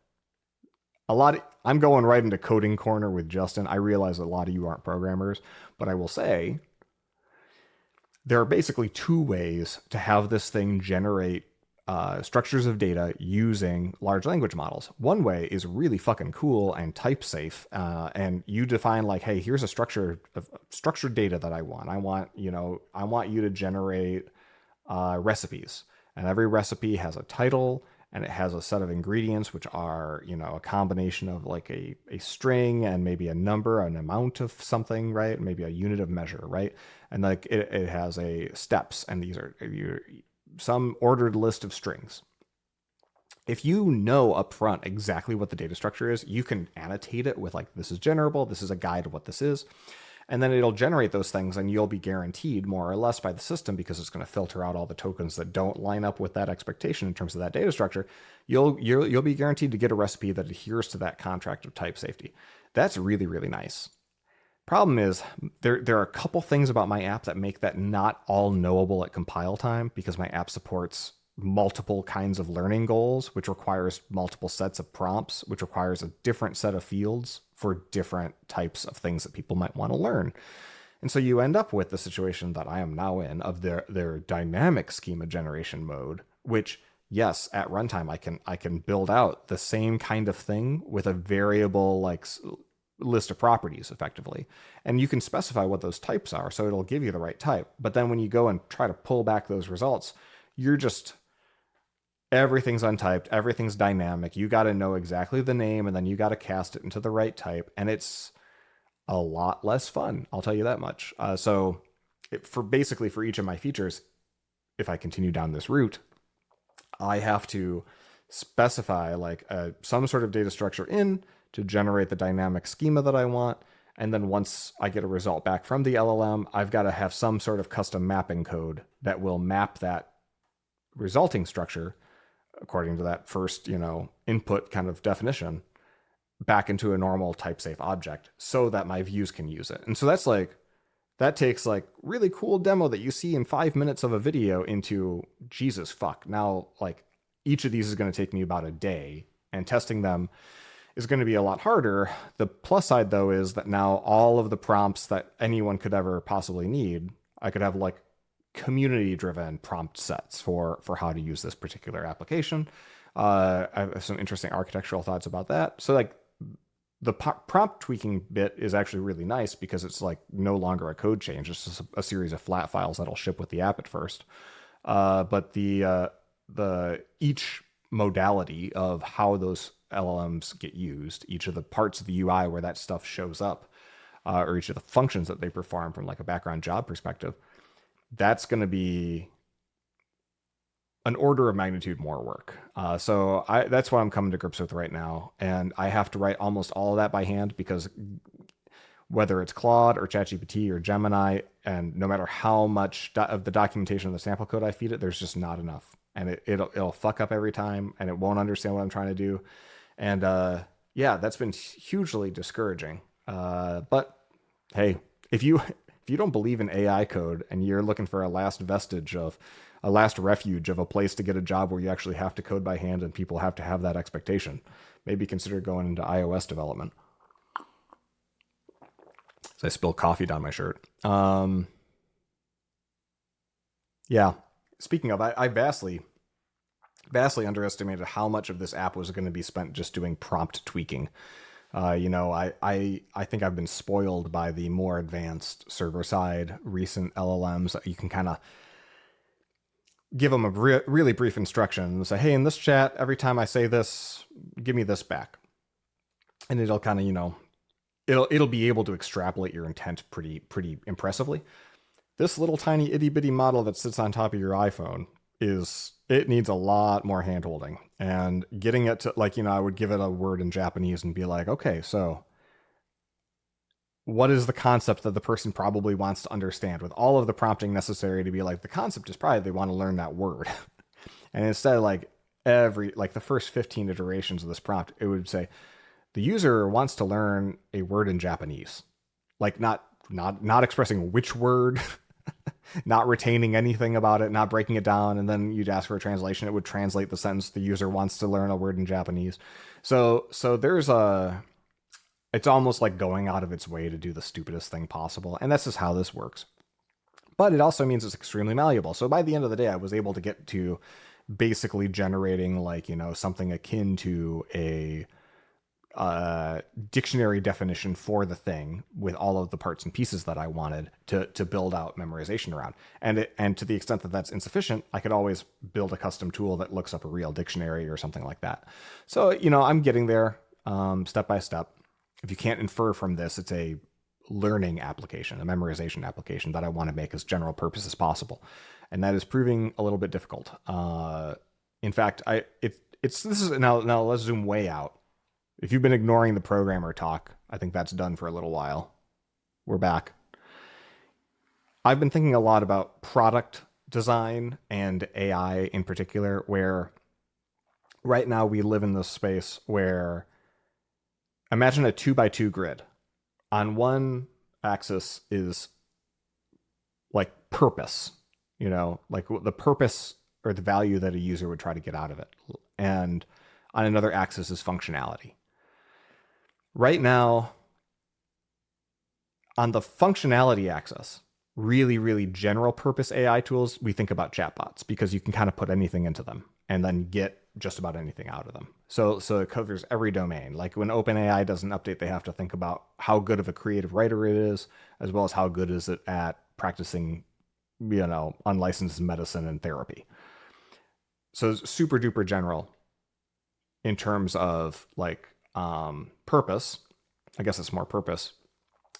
I'm going right into coding corner with Justin. I realize a lot of you aren't programmers, but I will say there are basically two ways to have this thing generate structures of data using large language models. One way is really fucking cool and type safe, and you define like, hey, here's a structured data that I want. I want you to generate recipes, and every recipe has a title and it has a set of ingredients which are, a combination of like a string and maybe a number, an amount of something, right? Maybe a unit of measure, right? And like it has a steps, and these are some ordered list of strings. If you know up front exactly what the data structure is, you can annotate it with like, this is generable, this is a guide of what this is. And then it'll generate those things, and you'll be guaranteed more or less by the system, because it's going to filter out all the tokens that don't line up with that expectation in terms of that data structure. You'll be guaranteed to get a recipe that adheres to that contract of type safety. That's really, really nice. Problem is, there are a couple things about my app that make that not all knowable at compile time, because my app supports multiple kinds of learning goals, which requires multiple sets of prompts, which requires a different set of fields for different types of things that people might want to learn. And so you end up with the situation that I am now in, of their dynamic schema generation mode, which, yes, at runtime I can build out the same kind of thing with a variable like list of properties effectively. And you can specify what those types are, so it'll give you the right type. But then when you go and try to pull back those results, you're just, everything's untyped, everything's dynamic. You got to know exactly the name, and then you got to cast it into the right type, and it's a lot less fun, I'll tell you that much. For each of my features, if I continue down this route, I have to specify like some sort of data structure in to generate the dynamic schema that I want. And then once I get a result back from the LLM, I've got to have some sort of custom mapping code that will map that resulting structure according to that first, input kind of definition back into a normal type safe object, so that my views can use it. And so that takes like really cool demo that you see in 5 minutes of a video into, Jesus fuck. Now, like, each of these is going to take me about a day, and testing them is going to be a lot harder. The plus side, though, is that now all of the prompts that anyone could ever possibly need, I could have like community-driven prompt sets for how to use this particular application. I have some interesting architectural thoughts about that. So like the prompt tweaking bit is actually really nice, because it's like no longer a code change. It's just a series of flat files that'll ship with the app at first. But the each modality of how those LLMs get used, each of the parts of the UI where that stuff shows up, or each of the functions that they perform from like a background job perspective, that's going to be an order of magnitude more work. So that's what I'm coming to grips with right now. And I have to write almost all of that by hand, because whether it's Claude or ChatGPT or Gemini, and no matter how much of the documentation of the sample code I feed it, there's just not enough. And it'll fuck up every time, and it won't understand what I'm trying to do. And that's been hugely discouraging. But hey, if you don't believe in AI code, and you're looking for a last refuge of a place to get a job where you actually have to code by hand and people have to have that expectation, maybe consider going into iOS development. So I spilled coffee down my shirt. Yeah. Speaking of, I vastly underestimated how much of this app was going to be spent just doing prompt tweaking. I think I've been spoiled by the more advanced server-side recent LLMs that you can kind of give them a really brief instruction and say, hey, in this chat, every time I say this, give me this back. And it'll kind of, it'll be able to extrapolate your intent pretty impressively. This little tiny itty bitty model that sits on top of your iPhone it needs a lot more handholding, and getting it to I would give it a word in Japanese and be like, okay, so what is the concept that the person probably wants to understand, with all of the prompting necessary to be like, the concept is probably they want to learn that word. And instead of the first 15 iterations of this prompt, it would say the user wants to learn a word in Japanese, like not expressing which word, not retaining anything about it, not breaking it down. And then you'd ask for a translation. It would translate the sentence, the user wants to learn a word in Japanese. So there's it's almost like going out of its way to do the stupidest thing possible. And that's just how this works. But it also means it's extremely malleable. So by the end of the day, I was able to get to basically generating something akin to dictionary definition for the thing with all of the parts and pieces that I wanted to build out memorization around. And to the extent that that's insufficient, I could always build a custom tool that looks up a real dictionary or something like that. So, I'm getting there step by step. If you can't infer from this, it's a learning application, a memorization application that I want to make as general purpose as possible. And that is proving a little bit difficult. In fact, this is now let's zoom way out. If you've been ignoring the programmer talk, I think that's done for a little while. We're back. I've been thinking a lot about product design and AI in particular, where right now we live in this space where imagine a 2x2 grid. On one axis is like purpose, like the purpose or the value that a user would try to get out of it. And on another axis is functionality. Right now, on the functionality axis, really, really general purpose AI tools, we think about chatbots because you can kind of put anything into them and then get just about anything out of them. So it covers every domain. Like when OpenAI does an update, they have to think about how good of a creative writer it is, as well as how good is it at practicing, unlicensed medicine and therapy. So it's super duper general in terms of like purpose. I guess it's more purpose.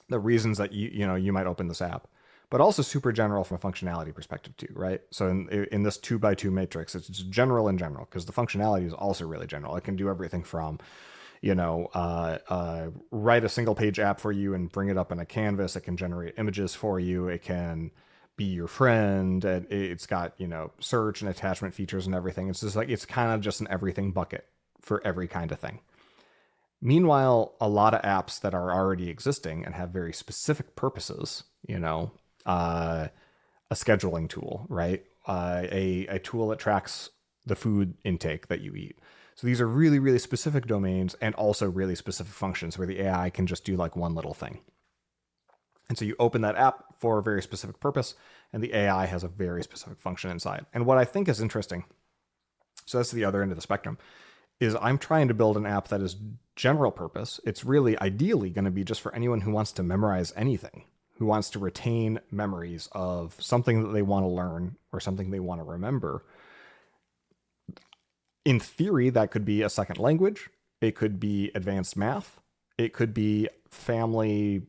The reasons that you might open this app, but also super general from a functionality perspective too, right? So in this 2x2 matrix, it's general in general because the functionality is also really general. It can do everything from, write a single page app for you and bring it up in a canvas. It can generate images for you. It can be your friend. And it's got, search and attachment features and everything. It's just like, it's kind of just an everything bucket for every kind of thing. Meanwhile, a lot of apps that are already existing and have very specific purposes, a scheduling tool, right? A tool that tracks the food intake that you eat. So these are really, really specific domains and also really specific functions where the AI can just do like one little thing. And so you open that app for a very specific purpose, and the AI has a very specific function inside. And what I think is interesting, so that's the other end of the spectrum, is I'm trying to build an app that is general purpose. It's really ideally going to be just for anyone who wants to memorize anything, who wants to retain memories of something that they want to learn or something they want to remember. In theory, that could be a second language. It could be advanced math. It could be family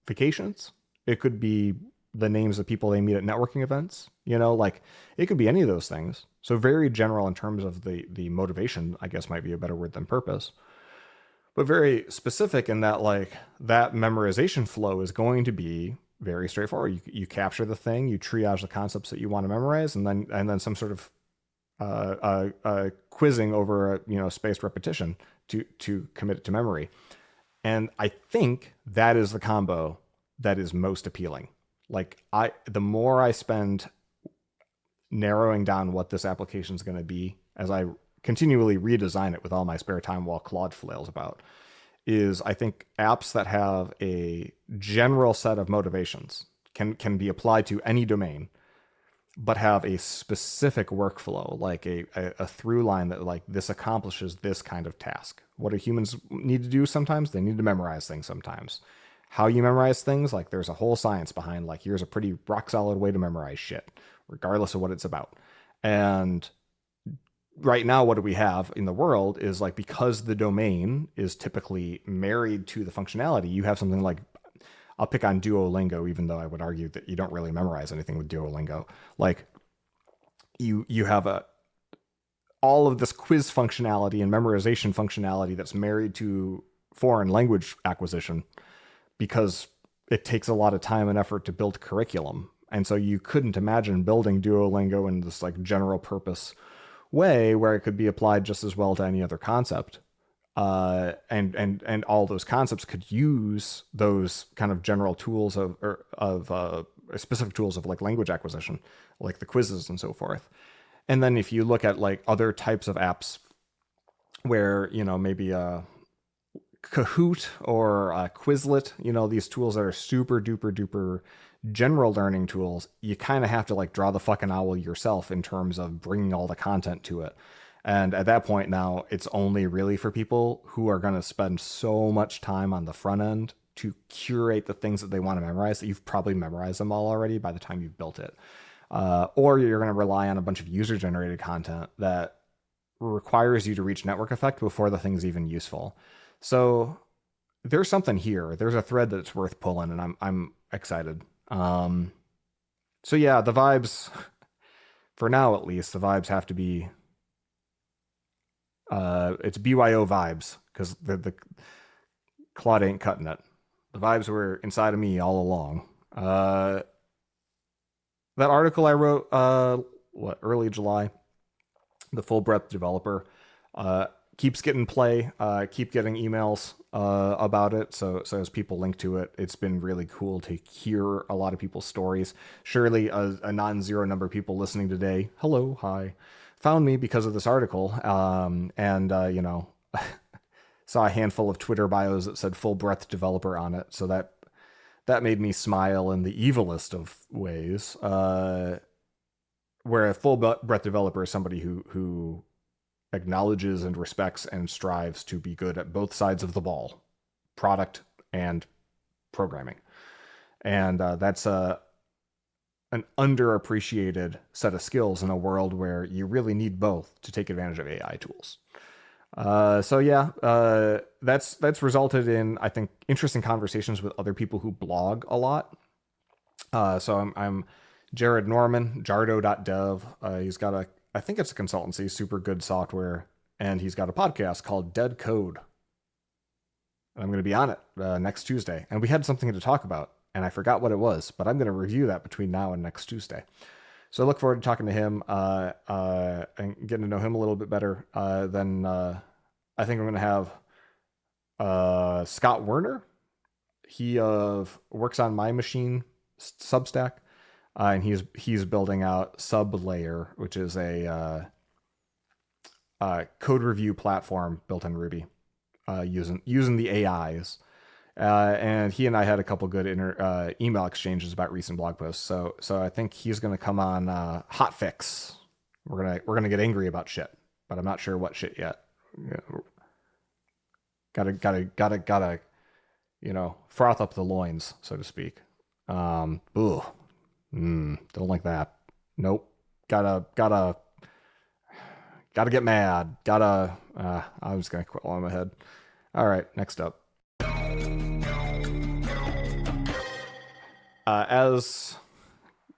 vacations. It could be the names of people they meet at networking events. It could be any of those things. So very general in terms of the motivation, I guess might be a better word than purpose. But very specific in that that memorization flow is going to be very straightforward. You capture the thing, you triage the concepts that you want to memorize, and then some sort of quizzing over a spaced repetition to commit it to memory. And I think that is the combo that is most appealing. The more I spend narrowing down what this application is going to be, as I continually redesign it with all my spare time while Claude flails about, is I think apps that have a general set of motivations can be applied to any domain, but have a specific workflow, like a through line that like this accomplishes this kind of task. What do humans need to do sometimes? They need to memorize things sometimes. How you memorize things, like there's a whole science behind like here's a pretty rock solid way to memorize shit, regardless of what it's about. And right now, what do we have in the world is like, because the domain is typically married to the functionality, you have something like, I'll pick on Duolingo, even though I would argue that you don't really memorize anything with Duolingo. Like you have all of this quiz functionality and memorization functionality that's married to foreign language acquisition because it takes a lot of time and effort to build curriculum. And so you couldn't imagine building Duolingo in this like general purpose way where it could be applied just as well to any other concept. And all those concepts could use those kind of general tools of specific tools of like language acquisition, like the quizzes and so forth. And then if you look at like other types of apps where, maybe a Kahoot or a Quizlet, these tools that are super duper duper general learning tools, you kind of have to like draw the fucking owl yourself in terms of bringing all the content to it. And at that point now, it's only really for people who are going to spend so much time on the front end to curate the things that they want to memorize that you've probably memorized them all already by the time you've built it. Or you're going to rely on a bunch of user generated content that requires you to reach network effect before the thing's even useful. So there's something here. There's a thread that's worth pulling, and I'm excited. So yeah, the vibes, for now at least, the vibes have to be it's BYO vibes, because the Claude ain't cutting it. The vibes were inside of me all along. That article I wrote, early July, the full breadth developer, keeps getting play, keep getting emails about it. So as people link to it, it's been really cool to hear a lot of people's stories. Surely a non-zero number of people listening today, hello, hi, found me because of this article. And saw a handful of Twitter bios that said full breadth developer on it. So that made me smile in the evilest of ways. Where a full breadth developer is somebody who acknowledges and respects and strives to be good at both sides of the ball, product and programming. And that's an underappreciated set of skills in a world where you really need both to take advantage of AI tools. That's resulted in, I think, interesting conversations with other people who blog a lot. So I'm Jared Norman, jardo.dev. He's got I think it's a consultancy, super good software, and he's got a podcast called Dead Code. And I'm going to be on it next Tuesday. And we had something to talk about, and I forgot what it was, but I'm going to review that between now and next Tuesday. So I look forward to talking to him and getting to know him a little bit better. Then I think I'm going to have Scott Werner. He works on My Machine Substack, and he's building out Sublayer, which is a code review platform built in Ruby, using the AIs. And he and I had a couple good email exchanges about recent blog posts. So I think he's going to come on hot fix. We're gonna get angry about shit, but I'm not sure what shit yet. Gotta froth up the loins, so to speak. Don't like that. Nope. Gotta get mad. I was gonna quit while I'm ahead. All right, next up. As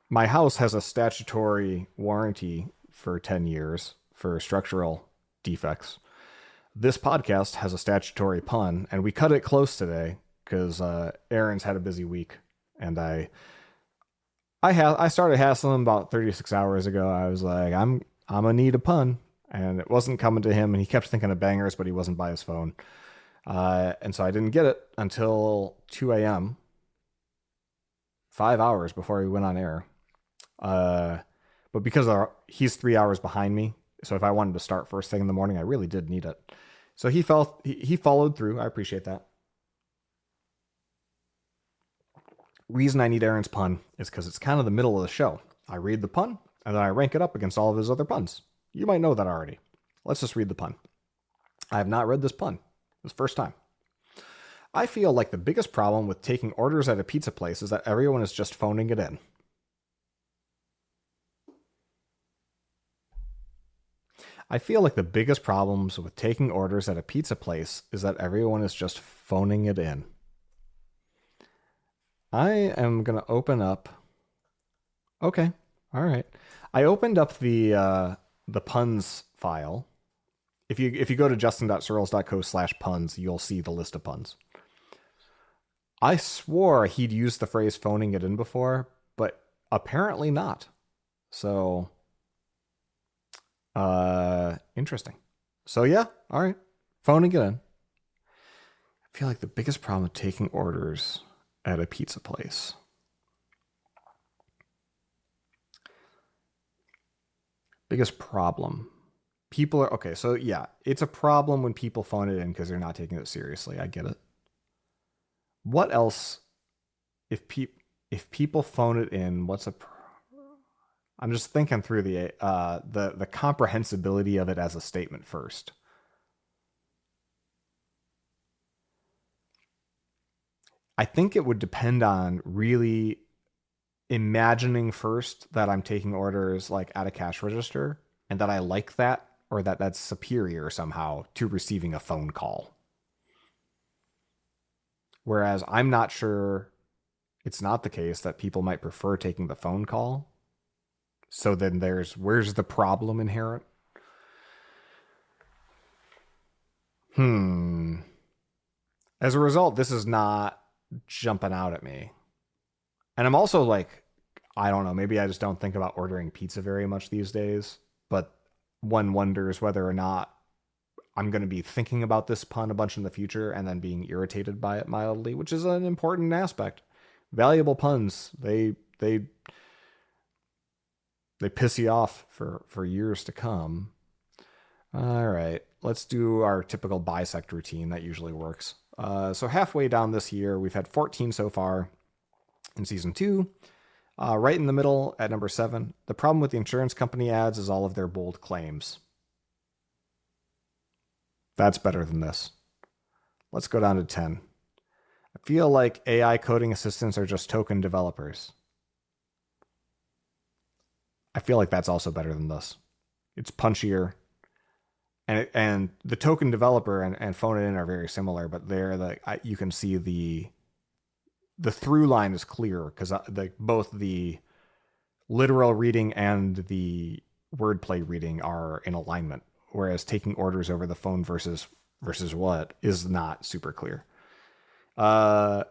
my house has a statutory warranty for 10 years for structural defects, this podcast has a statutory pun, and we cut it close today because Aaron's had a busy week, and I started hassling him about 36 hours ago. I was like, I'm gonna need a pun, and it wasn't coming to him, and he kept thinking of bangers, but he wasn't by his phone, and so I didn't get it until 2 a.m. 5 hours before we went on air. But because he's 3 hours behind me, so if I wanted to start first thing in the morning, I really did need it. So he followed through. I appreciate that. Reason I need Aaron's pun is because it's kind of the middle of the show. I read the pun, and then I rank it up against all of his other puns. You might know that already. Let's just read the pun. I have not read this pun. It's the first time. I feel like the biggest problem with taking orders at a pizza place is that everyone is just phoning it in. I feel like the biggest problems with taking orders at a pizza place is that everyone is just phoning it in. I am going to open up. Okay. All right. I opened up the puns file. If you go to justin.searles.co/puns, you'll see the list of puns. I swore he'd used the phrase phoning it in before, but apparently not. So, interesting. So yeah, all right. Phoning it in. I feel like the biggest problem with taking orders at a pizza place. Biggest problem. People are, okay, so yeah, it's a problem when people phone it in because they're not taking it seriously. I get it. What else? If people phone it in, I'm just thinking through the comprehensibility of it as a statement first. I think it would depend on really imagining first that I'm taking orders like at a cash register and that I like that or that that's superior somehow to receiving a phone call. Whereas I'm not sure it's not the case that people might prefer taking the phone call. So then where's the problem inherent? Hmm. As a result, this is not jumping out at me. And I'm also like, I don't know, maybe I just don't think about ordering pizza very much these days, but one wonders whether or not I'm going to be thinking about this pun a bunch in the future and then being irritated by it mildly, which is an important aspect. Valuable puns, they piss you off for years to come. All right, let's do our typical bisect routine that usually works. So halfway down this year, we've had 14 so far in season 2. Right in the middle at number 7, the problem with the insurance company ads is all of their bold claims. That's better than this. Let's go down to 10. I feel like AI coding assistants are just token developers. I feel like that's also better than this. It's punchier. And the token developer and phone it in are very similar, but you can see the through line is clear because both the literal reading and the wordplay reading are in alignment, whereas taking orders over the phone versus what is not super clear. I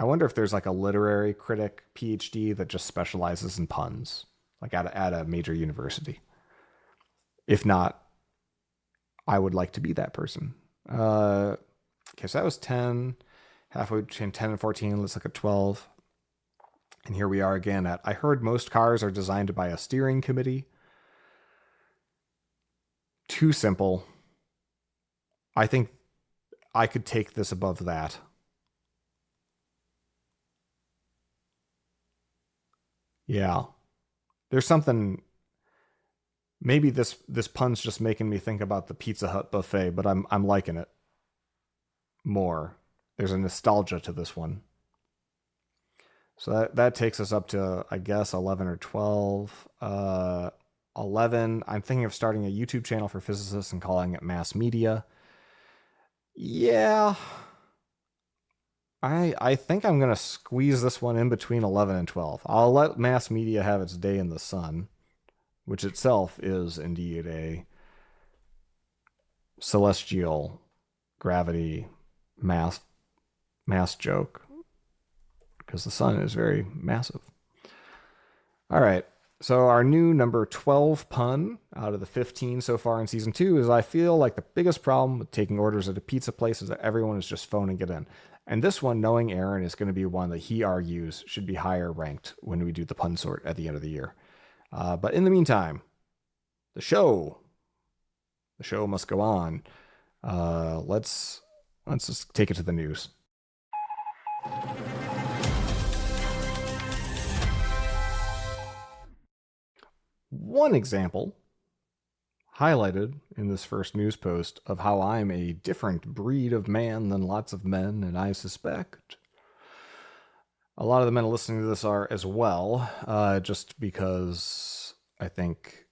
wonder if there's like a literary critic PhD that just specializes in puns, like at a major university. If not, I would like to be that person. Okay, so that was 10. Halfway between 10 and 14, let's look at 12. And here we are again at, I heard most cars are designed by a steering committee. Too simple. I think I could take this above that. Yeah. There's something, maybe this pun's just making me think about the Pizza Hut buffet, but I'm liking it more. There's a nostalgia to this one. So that takes us up to, I guess, 11 or 12. 11, I'm thinking of starting a YouTube channel for physicists and calling it Mass Media. Yeah. I think I'm going to squeeze this one in between 11 and 12. I'll let Mass Media have its day in the sun, which itself is indeed a celestial gravity mass joke because the sun is very massive. All right. So our new number 12 pun out of the 15 so far in season 2 is I feel like the biggest problem with taking orders at a pizza place is that everyone is just phoning it in. And this one, knowing Aaron, is going to be one that he argues should be higher ranked when we do the pun sort at the end of the year. But in the meantime, the show must go on. Let's just take it to the news. One example highlighted in this first news post of how I'm a different breed of man than lots of men, and I suspect a lot of the men listening to this are as well, just because I think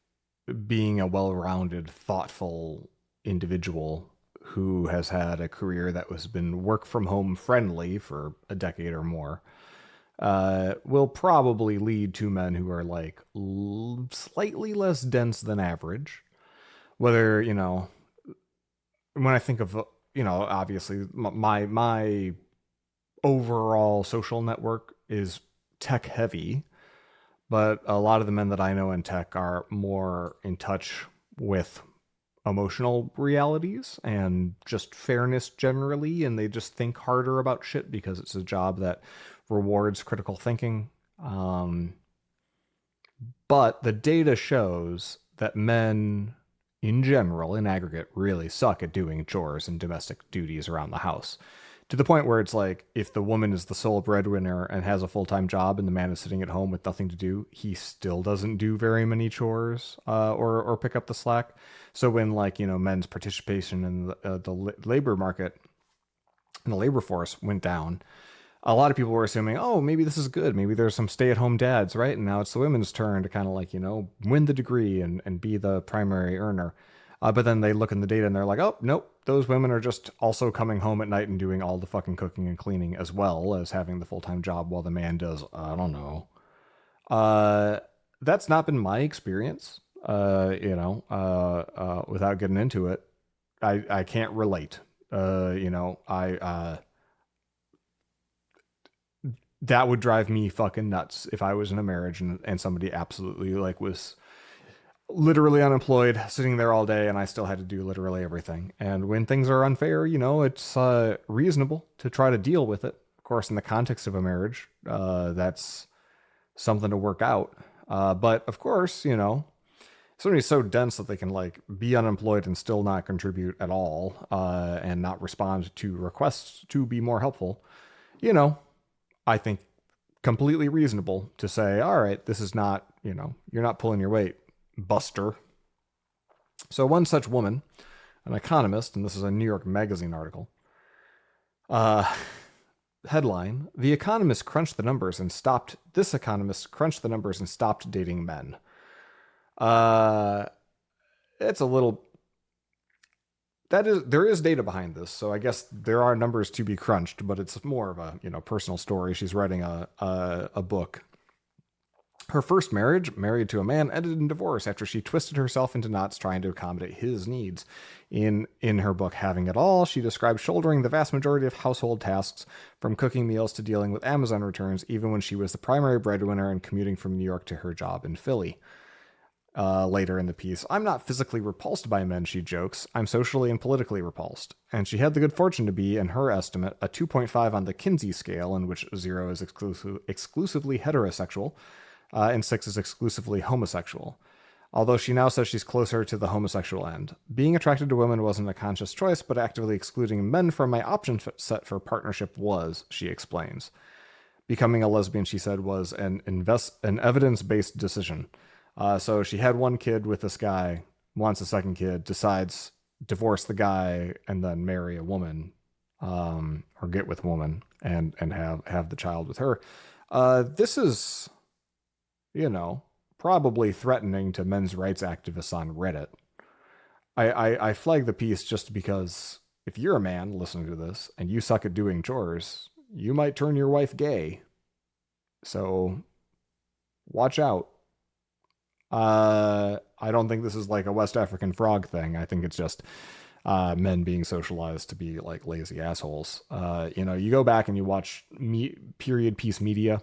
being a well-rounded, thoughtful individual who has had a career that has been work from home friendly for a decade or more will probably lead to men who are like slightly less dense than average. Whether, when I think of, obviously my overall social network is tech heavy, but a lot of the men that I know in tech are more in touch with emotional realities and just fairness generally, and they just think harder about shit because it's a job that rewards critical thinking. But the data shows that men in general, in aggregate, really suck at doing chores and domestic duties around the house. to the point where it's like if the woman is the sole breadwinner and has a full-time job and the man is sitting at home with nothing to do, he still doesn't do very many chores or pick up the slack. So when like men's participation in the labor market and the labor force went down, a lot of people were assuming, oh, maybe this is good. Maybe there's some stay-at-home dads, right? And now it's the women's turn to kind of like, win the degree and be the primary earner. But then they look in the data and they're like, oh, nope, those women are just also coming home at night and doing all the fucking cooking and cleaning as well as having the full-time job while the man does, I don't know. Uh, that's not been my experience, without getting into it. I can't relate. That would drive me fucking nuts if I was in a marriage and somebody absolutely like was literally unemployed, sitting there all day, and I still had to do literally everything. And when things are unfair, it's reasonable to try to deal with it. Of course, in the context of a marriage, that's something to work out. But of course, somebody's so dense that they can like be unemployed and still not contribute at all, and not respond to requests to be more helpful. I think completely reasonable to say, all right, this is not, you're not pulling your weight, Buster. So one such woman, an economist, and this is a New York Magazine article, uh, headline, The Economist crunched the numbers and stopped, this economist crunched the numbers and stopped dating men. Uh, it's a little, there is data behind this, so I guess there are numbers to be crunched, but it's more of a personal story. She's writing a book. Her first marriage, married to a man, ended in divorce after she twisted herself into knots trying to accommodate his needs. In her book, Having It All, she described shouldering the vast majority of household tasks, from cooking meals to dealing with Amazon returns, even when she was the primary breadwinner and commuting from New York to her job in Philly. Later in the piece, I'm not physically repulsed by men, she jokes. I'm socially and politically repulsed. And she had the good fortune to be, in her estimate, a 2.5 on the Kinsey scale, in which 0 is exclusively heterosexual, and 6 is exclusively homosexual. Although she now says she's closer to the homosexual end. Being attracted to women wasn't a conscious choice, but actively excluding men from my option set for partnership was, she explains. Becoming a lesbian, she said, was an evidence-based decision. So she had one kid with this guy, wants a second kid, decides divorce the guy and then marry a woman, or get with a woman and have the child with her. This is, probably threatening to men's rights activists on Reddit. I flag the piece just because if you're a man listening to this and you suck at doing chores, you might turn your wife gay. So watch out. I don't think this is like a West African frog thing. I think it's just men being socialized to be like lazy assholes. You go back and you watch period piece media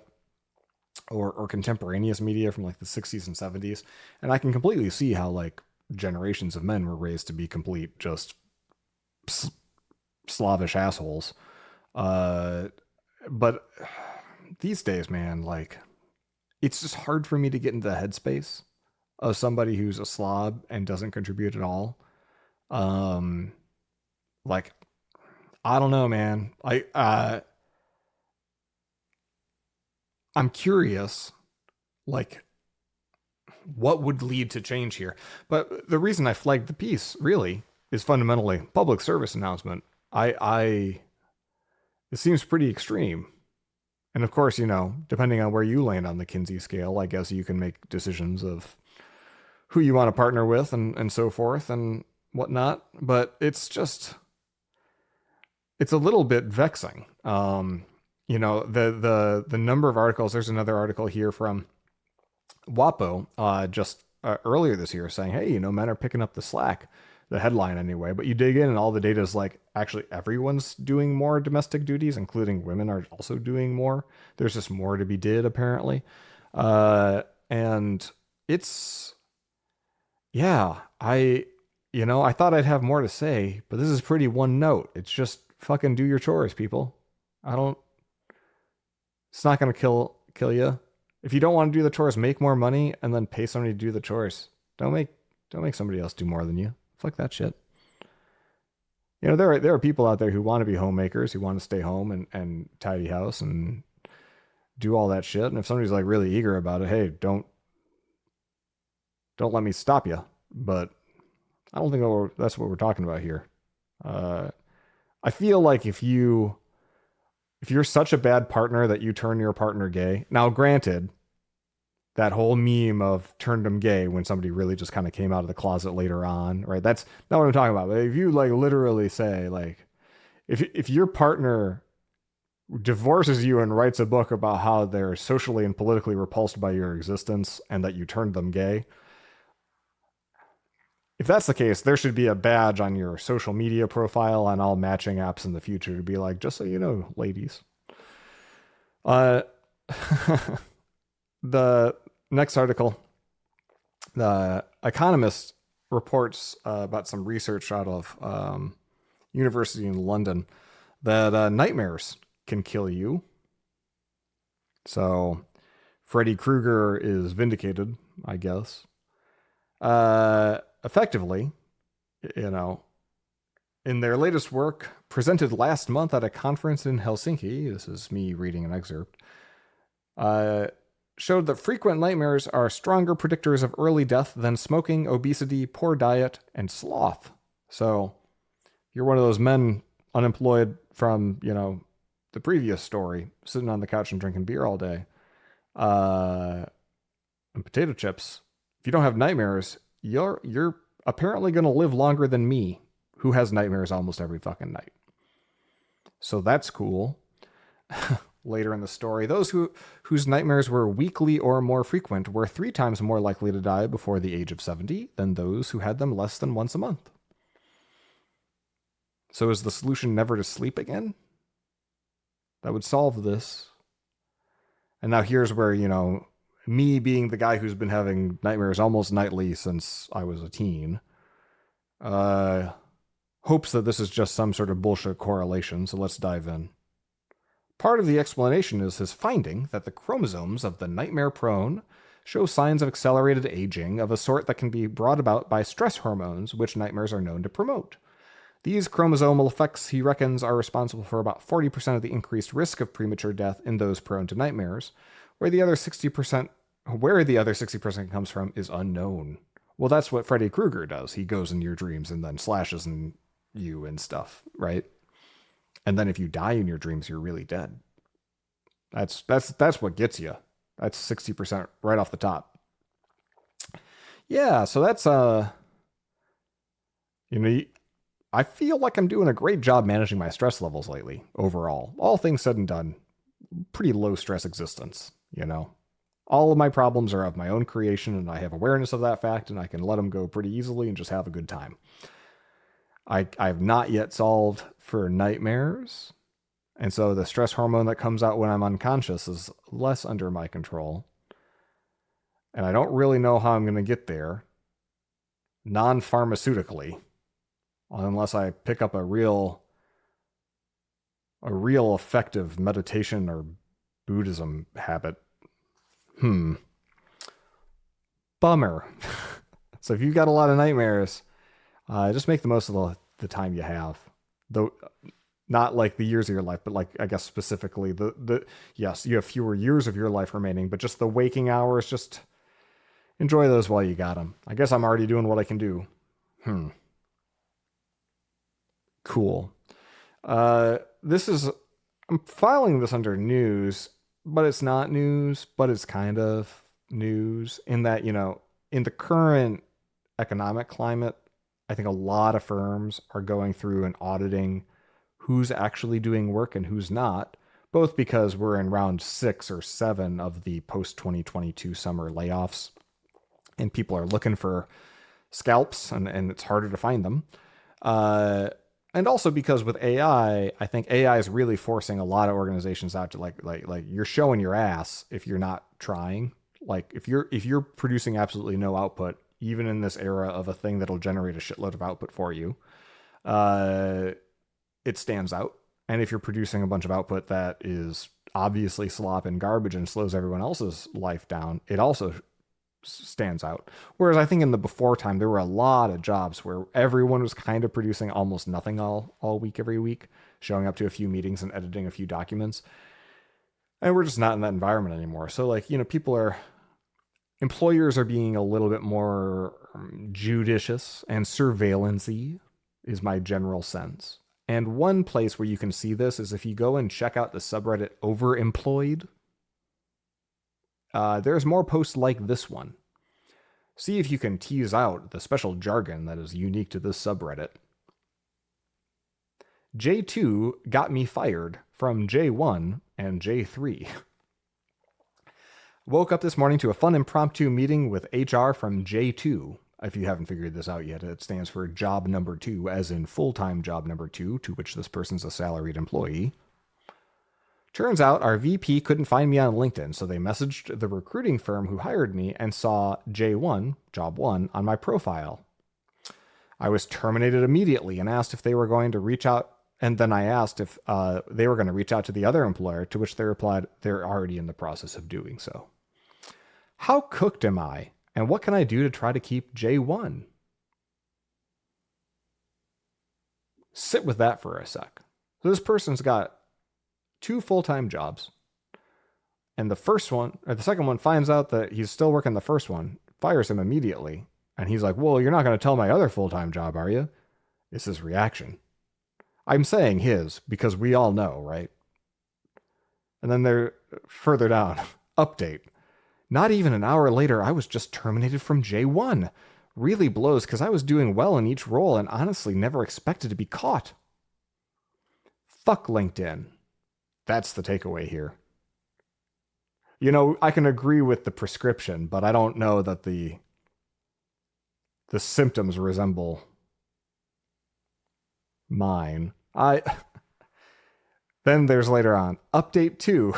or contemporaneous media from like the 60s and 70s, and I can completely see how like generations of men were raised to be complete just slavish assholes. But these days, man, like it's just hard for me to get into the headspace of somebody who's a slob and doesn't contribute at all. Like I don't know, man. I'm curious, like what would lead to change here. But the reason I flagged the piece really is fundamentally public service announcement. I it seems pretty extreme. And of course, depending on where you land on the Kinsey scale, I guess you can make decisions of who you want to partner with and so forth and whatnot. But it's a little bit vexing. The number of articles, there's another article here from WAPO just earlier this year saying, hey, men are picking up the slack, the headline anyway, but you dig in and all the data is like, actually everyone's doing more domestic duties, including women are also doing more. There's just more to be did apparently. And it's, yeah, I thought I'd have more to say, but this is pretty one note. It's just fucking do your chores, people. It's not going to kill you. If you don't want to do the chores, make more money and then pay somebody to do the chores. Don't make somebody else do more than you. Fuck that shit. There are people out there who want to be homemakers, who want to stay home and tidy house and do all that shit. And if somebody's like really eager about it, hey, don't let me stop you. But I don't think that's what we're talking about here. Uh, I feel like if you're such a bad partner that you turn your partner gay. Now, granted, that whole meme of turned them gay when somebody really just kind of came out of the closet later on, right? That's not what I'm talking about. But if you like literally say like if your partner divorces you and writes a book about how they're socially and politically repulsed by your existence and that you turned them gay, if that's the case, there should be a badge on your social media profile on all matching apps in the future to be like, just so you know, ladies. Uh, the next article, the Economist reports about some research out of university in London that nightmares can kill you. So Freddy Krueger is vindicated, I guess. Effectively, you know, in their latest work presented last month at a conference in Helsinki, this is me reading an excerpt, showed that frequent nightmares are stronger predictors of early death than smoking, obesity, poor diet, and sloth. So you're one of those men unemployed from, the previous story, sitting on the couch and drinking beer all day, and potato chips. If you don't have nightmares, you're apparently going to live longer than me, who has nightmares almost every fucking night. So that's cool. Later in the story, those whose nightmares were weekly or more frequent were 3 times more likely to die before the age of 70 than those who had them less than once a month. So is the solution never to sleep again? That would solve this. And now here's where, me being the guy who's been having nightmares almost nightly since I was a teen, hopes that this is just some sort of bullshit correlation, so let's dive in. Part of the explanation is his finding that the chromosomes of the nightmare-prone show signs of accelerated aging of a sort that can be brought about by stress hormones, which nightmares are known to promote. These chromosomal effects, he reckons, are responsible for about 40% of the increased risk of premature death in those prone to nightmares, where the other 60% comes from is unknown. Well, that's what Freddy Krueger does. He goes in your dreams and then slashes in you and stuff, right? And then if you die in your dreams, you're really dead. That's what gets you. That's 60% right off the top. Yeah, so that's I feel like I'm doing a great job managing my stress levels lately, overall. All things said and done, pretty low stress existence, All of my problems are of my own creation, and I have awareness of that fact, and I can let them go pretty easily and just have a good time. I've not yet solved for nightmares, and so the stress hormone that comes out when I'm unconscious is less under my control. And I don't really know how I'm going to get there non-pharmaceutically, unless I pick up a real effective meditation or Buddhism habit. Bummer. So if you've got a lot of nightmares, just make the most of the time you have. Though not like the years of your life, but like I guess specifically yes, you have fewer years of your life remaining, but just the waking hours, just enjoy those while you got them. I guess I'm already doing what I can do. Cool. I'm filing this under news, but it's not news, but it's kind of news in that, in the current economic climate, I think a lot of firms are going through and auditing who's actually doing work and who's not, both because we're in round 6 or 7 of the post-2022 summer layoffs, and people are looking for scalps, and it's harder to find them. And also because with AI, I think AI is really forcing a lot of organizations out to like you're showing your ass if you're not trying. Like if you're producing absolutely no output, even in this era of a thing that'll generate a shitload of output for you, it stands out. And if you're producing a bunch of output that is obviously slop and garbage and slows everyone else's life down, it also stands out. Whereas I think in the before time, there were a lot of jobs where everyone was kind of producing almost nothing all week, every week, showing up to a few meetings and editing a few documents. And we're just not in that environment anymore. So like, employers are being a little bit more judicious and surveillance-y is my general sense. And one place where you can see this is if you go and check out the subreddit Overemployed. There's more posts like this one. See if you can tease out the special jargon that is unique to this subreddit. J2 got me fired from J1 and J3. Woke up this morning to a fun impromptu meeting with HR from J2. If you haven't figured this out yet, it stands for job number 2, as in full-time job number 2, to which this person's a salaried employee. Turns out our VP couldn't find me on LinkedIn, so they messaged the recruiting firm who hired me and saw J1, job 1, on my profile. I was terminated immediately and asked if they were going to reach out, and then I asked if they were going to reach out to the other employer, to which they replied they're already in the process of doing so. How cooked am I, and what can I do to try to keep J1? Sit with that for a sec. So this person's got 2 full-time jobs, and the second one finds out that he's still working the first one, fires him immediately, and he's like, well, you're not going to tell my other full-time job, are you? It's his reaction. I'm saying his, because we all know, right? And then they're further down. Update. Not even an hour later, I was just terminated from J1. Really blows because I was doing well in each role and honestly never expected to be caught. Fuck LinkedIn. That's the takeaway here. I can agree with the prescription, but I don't know that the symptoms resemble mine. Then there's later on. Update 2.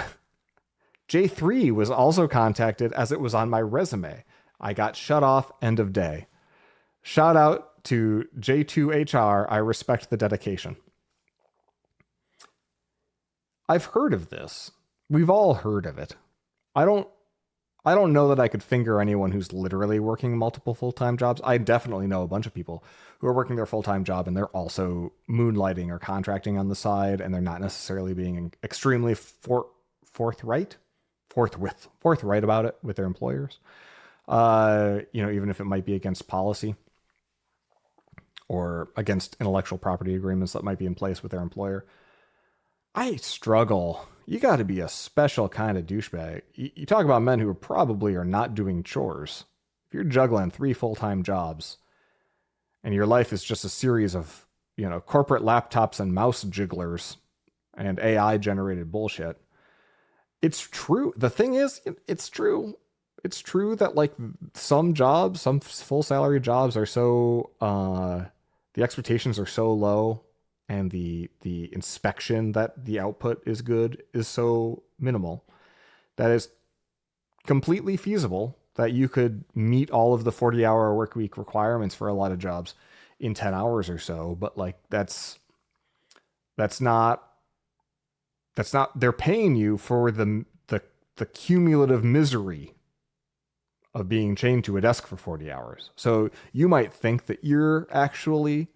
J3 was also contacted as it was on my resume. I got shut off, end of day. Shout out to J2HR. I respect the dedication. I've heard of this. We've all heard of it. I don't know that I could finger anyone who's literally working multiple full-time jobs. I definitely know a bunch of people who are working their full-time job and they're also moonlighting or contracting on the side, and they're not necessarily being extremely forthright about it with their employers. Even if it might be against policy or against intellectual property agreements that might be in place with their employer. I struggle. You got to be a special kind of douchebag. You talk about men who probably are not doing chores. If you're juggling 3 full-time jobs and your life is just a series of, corporate laptops and mouse jigglers and AI generated bullshit, it's true. The thing is, it's true. It's true that like some jobs, some full salary jobs are so, the expectations are so low, and the inspection that the output is good is so minimal that is completely feasible that you could meet all of the 40-hour work week requirements for a lot of jobs in 10 hours or so. But like, that's not, they're paying you for the cumulative misery of being chained to a desk for 40 hours. So you might think that you're actually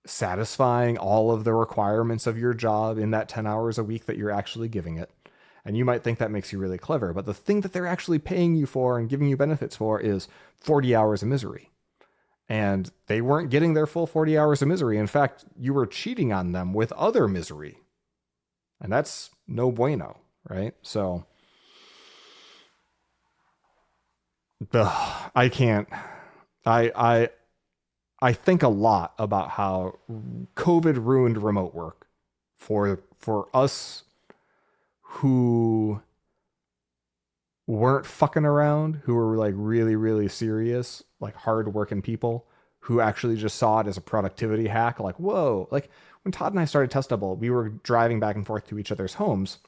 satisfying all of the requirements of your job in that 10 hours a week that you're actually giving it. And you might think that makes you really clever, but the thing that they're actually paying you for and giving you benefits for is 40 hours of misery. And they weren't getting their full 40 hours of misery. In fact, you were cheating on them with other misery. And that's no bueno, right? So I can't. I think a lot about how COVID ruined remote work for us who weren't fucking around, who were like really, really serious, like hard-working people who actually just saw it as a productivity hack. Like, whoa, like when Todd and I started Testable, we were driving back and forth to each other's homes,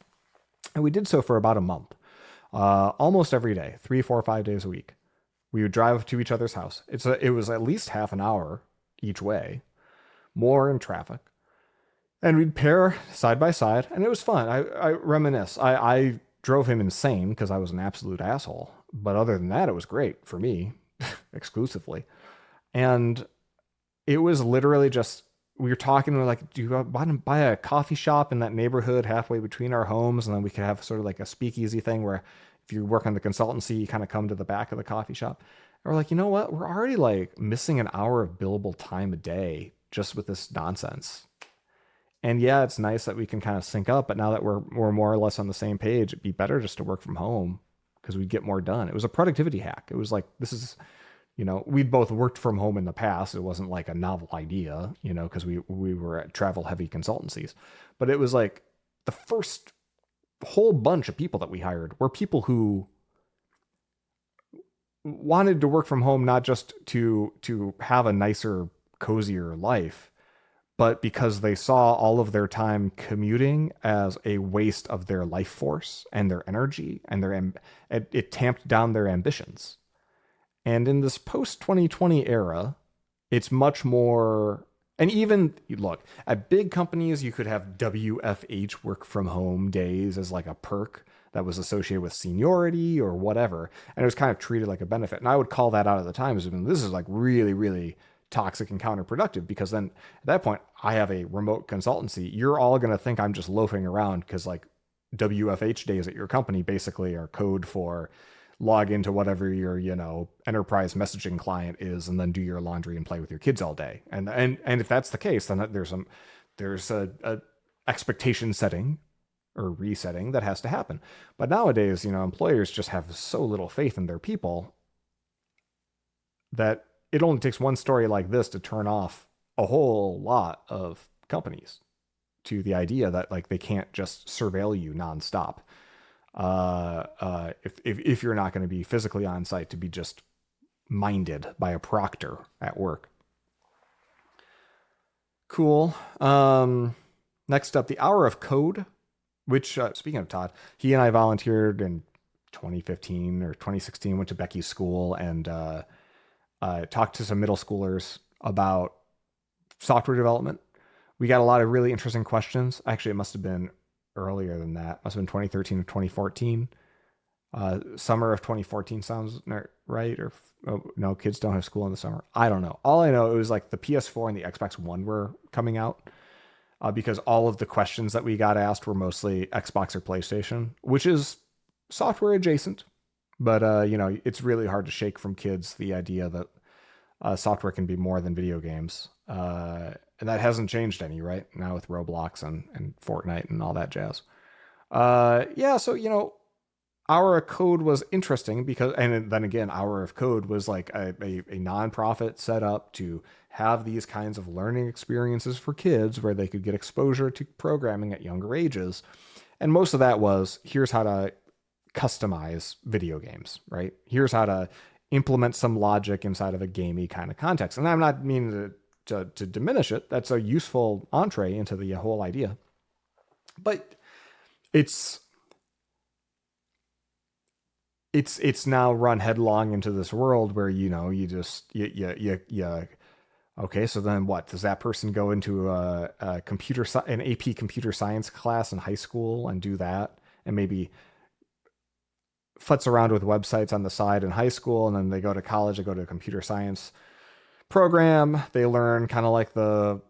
and we did so for about a month, almost every day, 3, 4, 5 days a week. We would drive to each other's house. It was at least half an hour each way, more in traffic. And we'd pair side by side, and it was fun. I reminisce. I drove him insane because I was an absolute asshole. But other than that, it was great for me exclusively. And it was literally just, we were talking, we were like, do you want to buy a coffee shop in that neighborhood halfway between our homes? And then we could have sort of like a speakeasy thing where if you work on the consultancy, you kind of come to the back of the coffee shop. And we're like, you know what? We're already like missing an hour of billable time a day just with this nonsense. And yeah, it's nice that we can kind of sync up, but now that we're more or less on the same page, it'd be better just to work from home because we'd get more done. It was a productivity hack. It was like, this is, we'd both worked from home in the past. It wasn't like a novel idea, because we were at travel heavy consultancies. But it was like the first whole bunch of people that we hired were people who wanted to work from home, not just to have a nicer, cozier life, but because they saw all of their time commuting as a waste of their life force and their energy, and it tamped down their ambitions. And in this post 2020 era, it's much more. And even look at big companies, you could have WFH work from home days as like a perk that was associated with seniority or whatever. And it was kind of treated like a benefit. And I would call that out at the time as this is like really, really toxic and counterproductive, because then at that point I have a remote consultancy. You're all going to think I'm just loafing around because like WFH days at your company basically are code for log into whatever your enterprise messaging client is and then do your laundry and play with your kids all day. And if that's the case, then there's a expectation setting or resetting that has to happen. But nowadays, employers just have so little faith in their people that it only takes one story like this to turn off a whole lot of companies to the idea that like they can't just surveil you nonstop. If you're not going to be physically on site, to be just minded by a proctor at work. Cool. Next up, the Hour of Code, which, speaking of Todd, he and I volunteered in 2015 or 2016, went to Becky's school and talked to some middle schoolers about software development. We got a lot of really interesting questions. Actually, it must have been earlier than that. Must have been 2013 or 2014. Summer of 2014 sounds right. Or no, kids don't have school in the summer. I don't know. All I know, it was like the PS4 and the Xbox One were coming out, because all of the questions that we got asked were mostly Xbox or PlayStation, which is software adjacent. But it's really hard to shake from kids the idea that software can be more than video games. And that hasn't changed any, right? Now with Roblox and Fortnite and all that jazz. So, Hour of Code was interesting because, and then again, Hour of Code was like a nonprofit set up to have these kinds of learning experiences for kids where they could get exposure to programming at younger ages. And most of that was, here's how to customize video games, right? Here's how to implement some logic inside of a gamey kind of context. And I'm not meaning to diminish it. That's a useful entree into the whole idea. But it's now run headlong into this world where, okay, so then what? Does that person go into an AP computer science class in high school and do that? And maybe futz around with websites on the side in high school, and then they go to college, they go to a computer science program. They learn kind of like the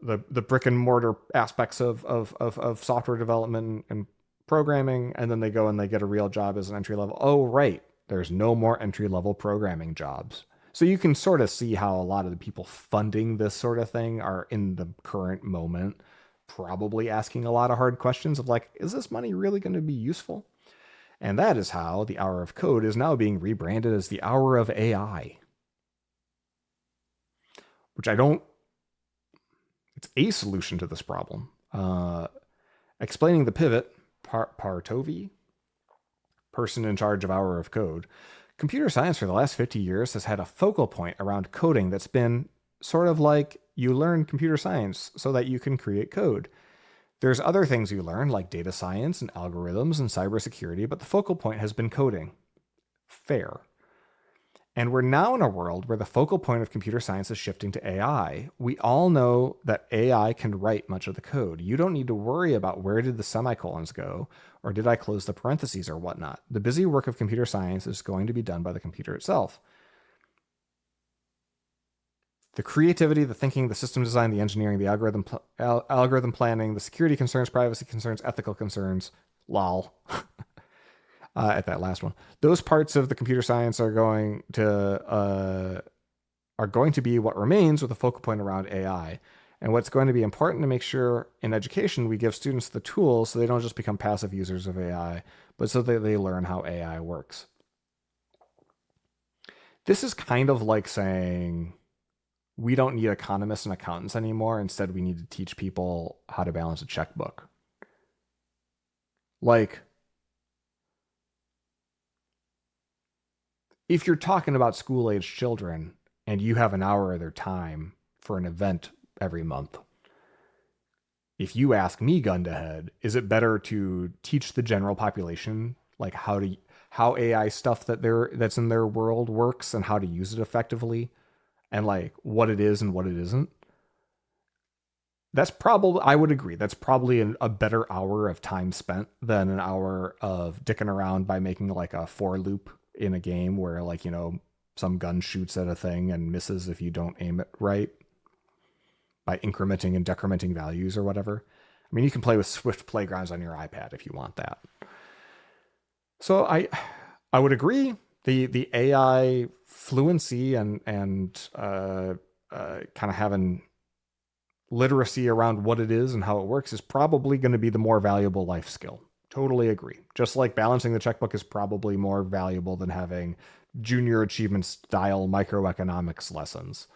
brick and mortar aspects of software development and programming, and then they go and they get a real job as an entry level. Oh, right. There's no more entry level programming jobs. So you can sort of see how a lot of the people funding this sort of thing are in the current moment probably asking a lot of hard questions of like, is this money really going to be useful? And that is how the Hour of Code is now being rebranded as the Hour of AI. Which it's a solution to this problem. Explaining the pivot, Partovi, person in charge of Hour of Code, computer science for the last 50 years has had a focal point around coding that's been sort of like you learn computer science so that you can create code. There's other things you learn like data science and algorithms and cybersecurity, but the focal point has been coding. Fair. And we're now in a world where the focal point of computer science is shifting to AI. We all know that AI can write much of the code. You don't need to worry about where did the semicolons go or did I close the parentheses or whatnot. The busy work of computer science is going to be done by the computer itself. The creativity, the thinking, the system design, the engineering, the algorithm planning, the security concerns, privacy concerns, ethical concerns, lol. At that last one, those parts of the computer science are going to be what remains with a focal point around AI. And what's going to be important to make sure in education we give students the tools so they don't just become passive users of AI, but so that they learn how AI works. This is kind of like saying we don't need economists and accountants anymore. Instead, we need to teach people how to balance a checkbook. Like, if you're talking about school-aged children and you have an hour of their time for an event every month, if you ask me, gun to head, is it better to teach the general population like how AI stuff that's in their world works and how to use it effectively and like what it is and what it isn't? That's probably, I would agree, that's probably a better hour of time spent than an hour of dicking around by making like a for loop in a game where, like, you know, some gun shoots at a thing and misses if you don't aim it right by incrementing and decrementing values or whatever. I mean, you can play with Swift playgrounds on your iPad if you want that. So I would agree. The AI fluency and kind of having literacy around what it is and how it works is probably going to be the more valuable life skill. Totally agree. Just like balancing the checkbook is probably more valuable than having junior achievement style microeconomics lessons,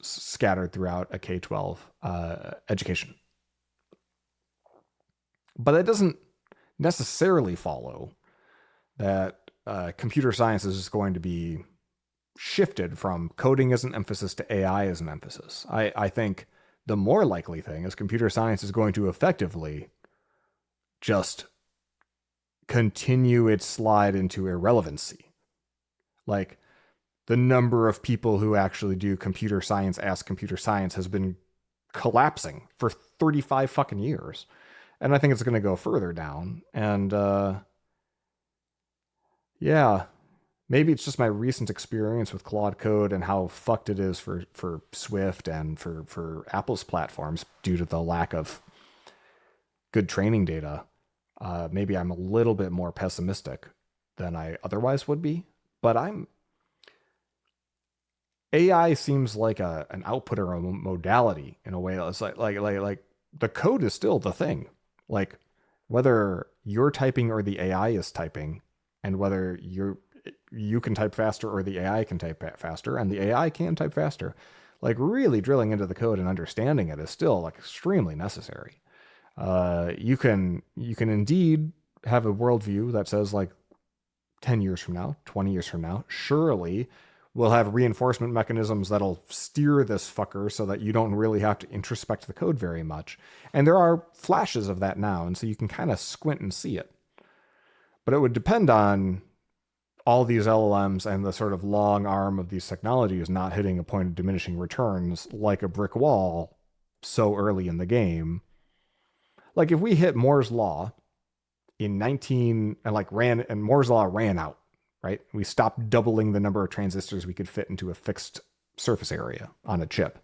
scattered throughout a K-12 education. But it doesn't necessarily follow that computer science is just going to be shifted from coding as an emphasis to AI as an emphasis. I think the more likely thing is computer science is going to effectively just continue its slide into irrelevancy. Like, the number of people who actually do computer science as computer science has been collapsing for 35 fucking years. And I think it's going to go further down. And yeah, maybe it's just my recent experience with Claude Code and how fucked it is for Swift and for Apple's platforms due to the lack of good training data. Maybe I'm a little bit more pessimistic than I otherwise would be, but AI seems like an output or a modality in a way that's like the code is still the thing. Like, whether you're typing or the AI is typing, and whether you can type faster or the AI can type faster, and the AI can type faster, like, really drilling into the code and understanding it is still like extremely necessary. You can indeed have a worldview that says, like, 10 years from now, 20 years from now, surely we'll have reinforcement mechanisms that'll steer this fucker so that you don't really have to introspect the code very much. And there are flashes of that now, and so you can kind of squint and see it. But it would depend on all these LLMs and the sort of long arm of these technologies not hitting a point of diminishing returns like a brick wall so early in the game. Like, if we hit Moore's Law in Moore's Law ran out, right? We stopped doubling the number of transistors we could fit into a fixed surface area on a chip.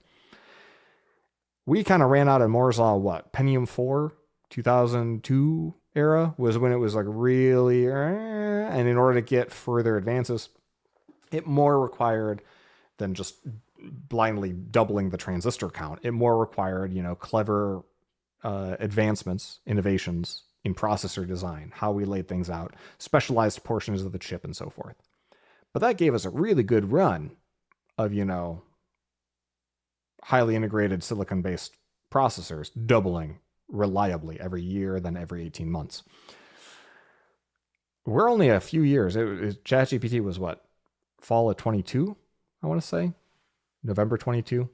We kind of ran out of Moore's Law, Pentium 4, 2002 era was when it was like really, and in order to get further advances, it more required than just blindly doubling the transistor count. It more required, clever advancements, innovations in processor design, how we laid things out, specialized portions of the chip, and so forth. But that gave us a really good run of, highly integrated silicon-based processors doubling reliably every year, then every 18 months. We're only a few years. ChatGPT was fall of 22, I want to say, November 22.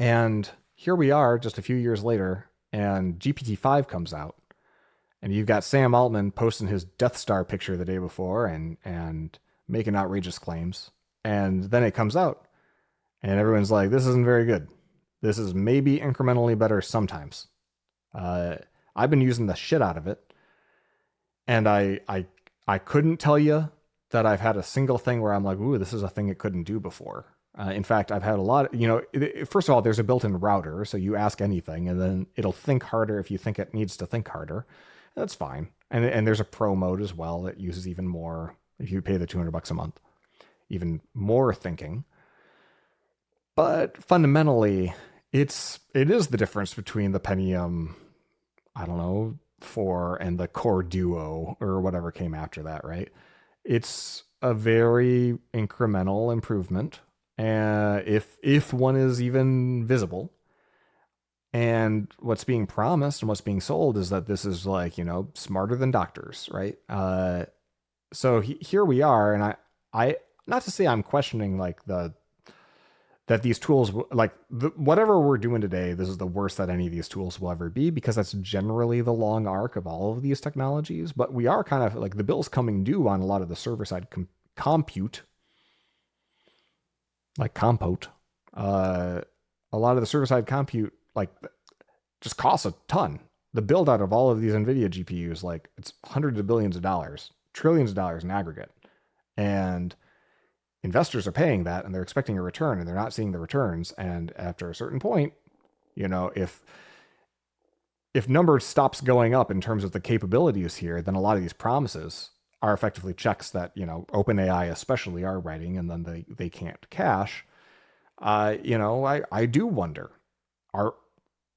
And here we are just a few years later, and GPT-5 comes out, and you've got Sam Altman posting his Death Star picture the day before, and making outrageous claims. And then it comes out, and everyone's like, this isn't very good. This is maybe incrementally better sometimes. Uh, I've been using the shit out of it, and I couldn't tell you that I've had a single thing where I'm like, ooh, this is a thing it couldn't do before. In fact, I've had a lot. First of all, there's a built-in router, so you ask anything, and then it'll think harder if you think it needs to think harder. That's fine. And there's a pro mode as well that uses even more if you pay the $200 a month, even more thinking. But fundamentally, it is the difference between the Pentium, I don't know, 4 and the Core Duo or whatever came after that, right? It's a very incremental improvement, if one is even visible. And what's being promised and what's being sold is that this is like, smarter than doctors, right? So here we are, and I not to say I'm questioning like that these tools like whatever we're doing today, this is the worst that any of these tools will ever be, because that's generally the long arc of all of these technologies. But we are kind of like the bill's coming due on a lot of the server side compute, like compote. A lot of the server side compute like just costs a ton. The build out of all of these NVIDIA GPUs, like it's hundreds of billions of dollars, trillions of dollars in aggregate. And investors are paying that, and they're expecting a return, and they're not seeing the returns. And after a certain point, if numbers stops going up in terms of the capabilities here, then a lot of these promises are effectively checks that, OpenAI especially are writing, and then they can't cash. I do wonder,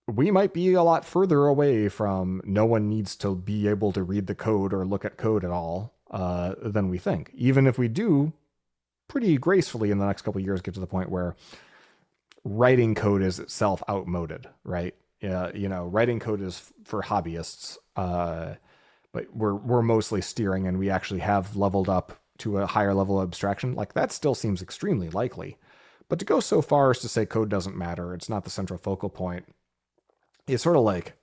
we might be a lot further away from no one needs to be able to read the code or look at code at all than we think. Even if we do pretty gracefully in the next couple of years get to the point where writing code is itself outmoded, right? Yeah, writing code is for hobbyists, but we're mostly steering, and we actually have leveled up to a higher level of abstraction. Like that still seems extremely likely. But to go so far as to say code doesn't matter, it's not the central focal point, it's sort of like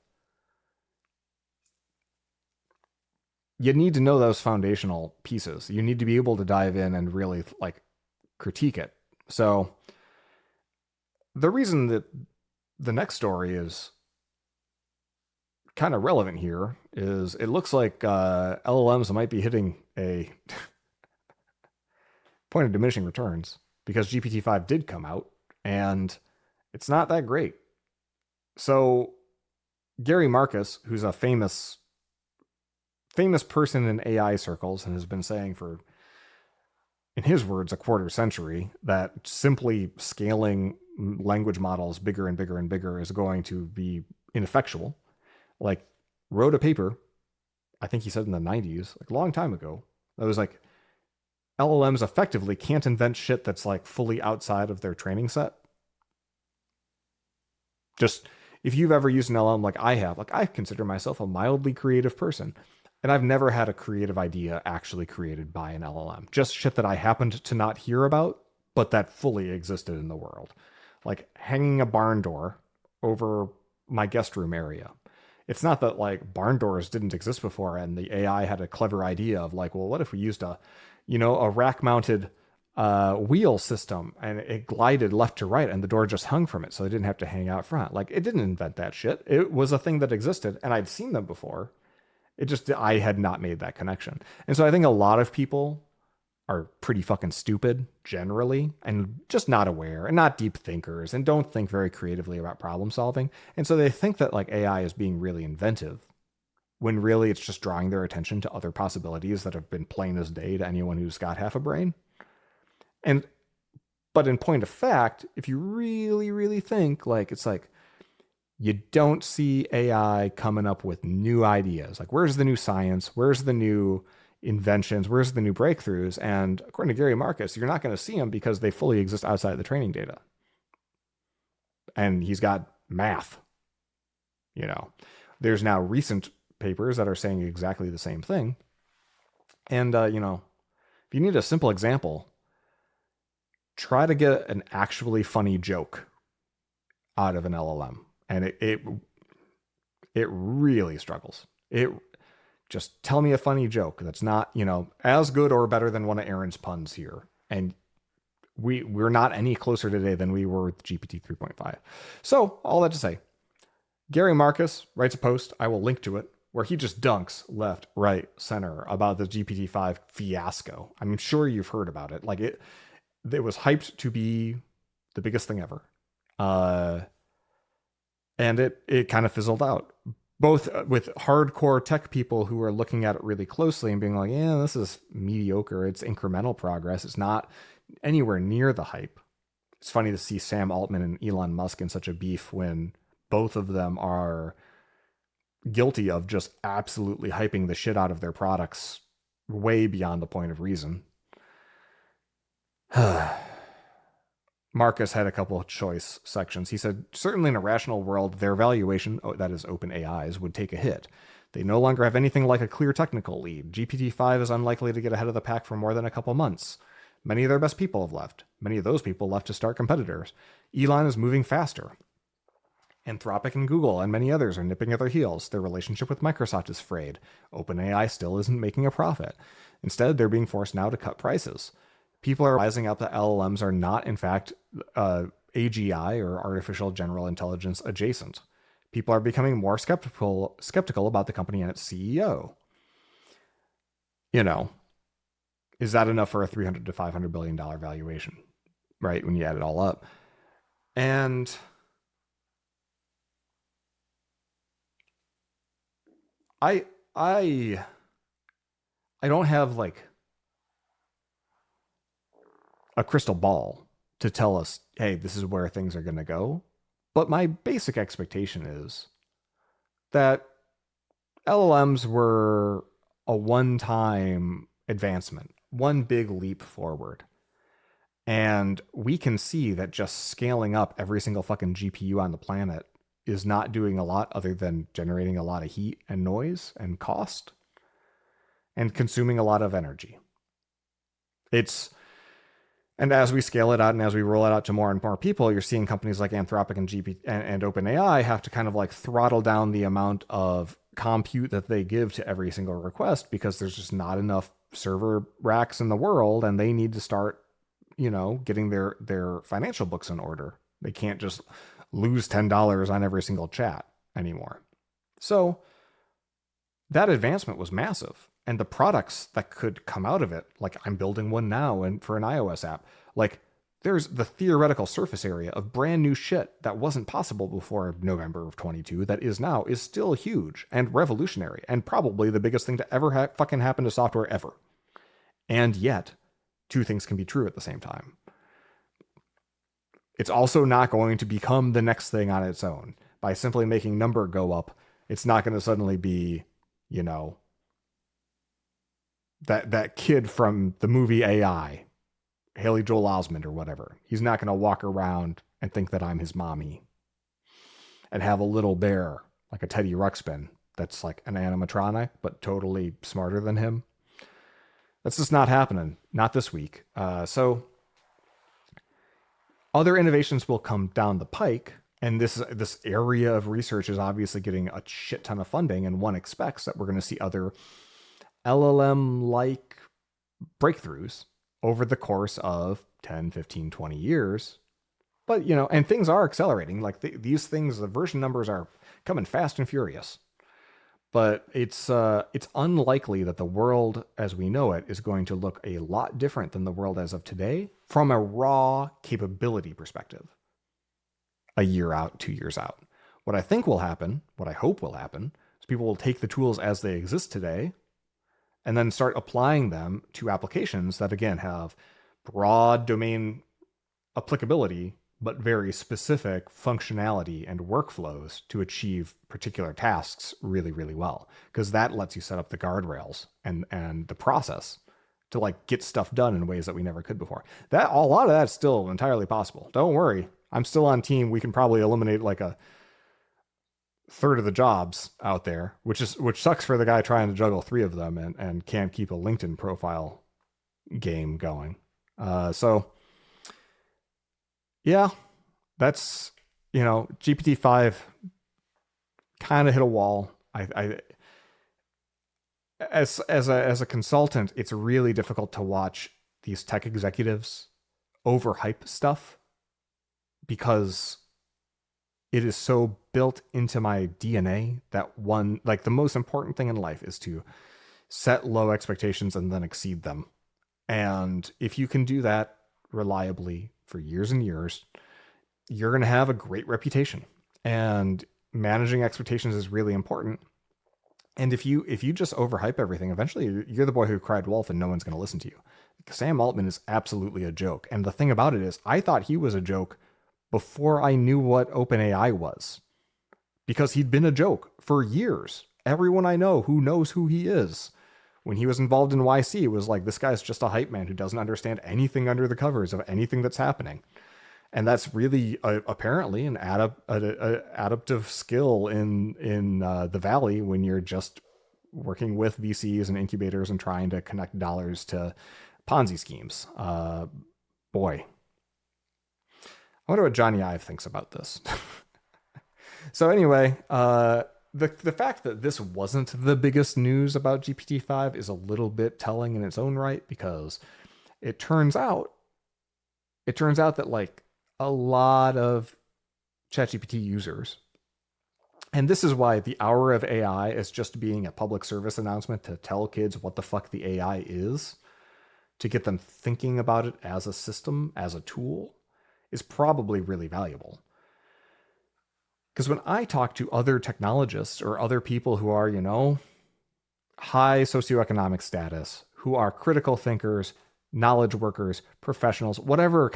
you need to know those foundational pieces. You need to be able to dive in and really like critique it. So the reason that the next story is kind of relevant here is it looks like LLMs might be hitting a point of diminishing returns, because GPT-5 did come out and it's not that great. So Gary Marcus, who's a famous person in AI circles and has been saying for, in his words, a quarter century, that simply scaling language models bigger and bigger and bigger is going to be ineffectual. Like, wrote a paper, I think he said in the 90s, like a long time ago, that was like, LLMs effectively can't invent shit that's like fully outside of their training set. Just, if you've ever used an LLM like I have, like I consider myself a mildly creative person, and I've never had a creative idea actually created by an LLM. Just shit that I happened to not hear about, but that fully existed in the world. Like hanging a barn door over my guest room area. It's not that like barn doors didn't exist before and the AI had a clever idea of like, well, what if we used a rack mounted wheel system and it glided left to right and the door just hung from it, so they didn't have to hang out front. Like, it didn't invent that shit. It was a thing that existed, and I'd seen them before. I had not made that connection. And so I think a lot of people are pretty fucking stupid generally, and just not aware and not deep thinkers and don't think very creatively about problem solving. And so they think that like AI is being really inventive, when really it's just drawing their attention to other possibilities that have been plain as day to anyone who's got half a brain. But in point of fact, if you really, really think, like, it's like, you don't see AI coming up with new ideas. Like, where's the new science? Where's the new inventions? Where's the new breakthroughs? And according to Gary Marcus, you're not going to see them because they fully exist outside of the training data. And he's got math. There's now recent papers that are saying exactly the same thing. And, if you need a simple example, try to get an actually funny joke out of an LLM. And it really struggles. Just tell me a funny joke that's not, as good or better than one of Aaron's puns here. And we're not any closer today than we were with GPT 3.5. So all that to say, Gary Marcus writes a post, I will link to it, where he just dunks left, right, center about the GPT-5 fiasco. I'm sure you've heard about it. Like it was hyped to be the biggest thing ever. And it kind of fizzled out. Both with hardcore tech people who are looking at it really closely and being like, yeah, this is mediocre. It's incremental progress. It's not anywhere near the hype. It's funny to see Sam Altman and Elon Musk in such a beef when both of them are guilty of just absolutely hyping the shit out of their products way beyond the point of reason. Marcus had a couple of choice sections. He said, certainly in a rational world, their valuation, that is OpenAI's, would take a hit. They no longer have anything like a clear technical lead. GPT-5 is unlikely to get ahead of the pack for more than a couple months. Many of their best people have left. Many of those people left to start competitors. Elon is moving faster. Anthropic and Google and many others are nipping at their heels. Their relationship with Microsoft is frayed. OpenAI still isn't making a profit. Instead, they're being forced now to cut prices. People are rising up that LLMs are not, in fact, AGI or artificial general intelligence adjacent. People are becoming more skeptical about the company and its CEO. Is that enough for a $300 to $500 billion valuation? Right, when you add it all up. And I don't have like a crystal ball to tell us, hey, this is where things are going to go. But my basic expectation is that LLMs were a one-time advancement, one big leap forward. And we can see that just scaling up every single fucking GPU on the planet is not doing a lot other than generating a lot of heat and noise and cost and consuming a lot of energy. And as we scale it out and as we roll it out to more and more people, you're seeing companies like Anthropic and OpenAI have to kind of like throttle down the amount of compute that they give to every single request because there's just not enough server racks in the world, and they need to start, getting their financial books in order. They can't just lose $10 on every single chat anymore. So that advancement was massive. And the products that could come out of it, like I'm building one now and for an iOS app, like there's the theoretical surface area of brand new shit that wasn't possible before November of 22 that is now is still huge and revolutionary and probably the biggest thing to ever fucking happen to software ever. And yet, two things can be true at the same time. It's also not going to become the next thing on its own. By simply making number go up, it's not going to suddenly be, that kid from the movie AI, Haley Joel Osment or whatever. He's not going to walk around and think that I'm his mommy and have a little bear like a Teddy Ruxpin that's like an animatronic, but totally smarter than him. That's just not happening. Not this week. So other innovations will come down the pike. And this area of research is obviously getting a shit ton of funding. And one expects that we're going to see other LLM-like breakthroughs over the course of 10, 15, 20 years. But, and things are accelerating. Like these things, the version numbers are coming fast and furious. But it's unlikely that the world as we know it is going to look a lot different than the world as of today from a raw capability perspective. A year out, 2 years out. What I think will happen, what I hope will happen, is people will take the tools as they exist today and then start applying them to applications that, again, have broad domain applicability, but very specific functionality and workflows to achieve particular tasks really, really well. Because that lets you set up the guardrails and the process to like get stuff done in ways that we never could before. That a lot of that's still entirely possible. Don't worry. I'm still on team. We can probably eliminate like a third of the jobs out there, which sucks for the guy trying to juggle three of them and can't keep a LinkedIn profile game going. So yeah, that's, GPT-5 kind of hit a wall. as a consultant, it's really difficult to watch these tech executives overhype stuff because it is so built into my DNA that one, like, the most important thing in life is to set low expectations and then exceed them. And if you can do that reliably for years and years, you're going to have a great reputation. And managing expectations is really important. And if you just overhype everything, eventually you're the boy who cried wolf and no one's going to listen to you. Sam Altman is absolutely a joke. And the thing about it is, I thought he was a joke before I knew what OpenAI was, because he'd been a joke for years. Everyone I know who knows who he is, when he was involved in YC, it was like, this guy's just a hype man who doesn't understand anything under the covers of anything that's happening. And that's really apparently an adaptive skill in the Valley when you're just working with VCs and incubators and trying to connect dollars to Ponzi schemes. Boy, I wonder what Johnny Ive thinks about this. So anyway, the fact that this wasn't the biggest news about GPT-5 is a little bit telling in its own right, because it turns out that, like, a lot of ChatGPT users, and this is why the Hour of AI is just being a public service announcement to tell kids what the fuck the AI is, to get them thinking about it as a system, as a tool, is probably really valuable. Because when I talk to other technologists or other people who are, high socioeconomic status, who are critical thinkers, knowledge workers, professionals, whatever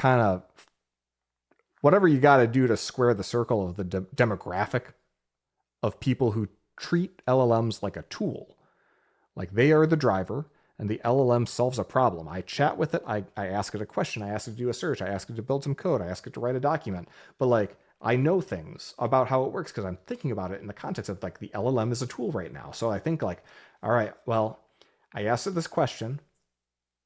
you got to do to square the circle of the demographic of people who treat LLMs like a tool, like they are the driver and the LLM solves a problem. I chat with it. I ask it a question. I ask it to do a search. I ask it to build some code. I ask it to write a document. But, like, I know things about how it works because I'm thinking about it in the context of, like, the LLM is a tool right now. So I think, like, all right, well, I asked it this question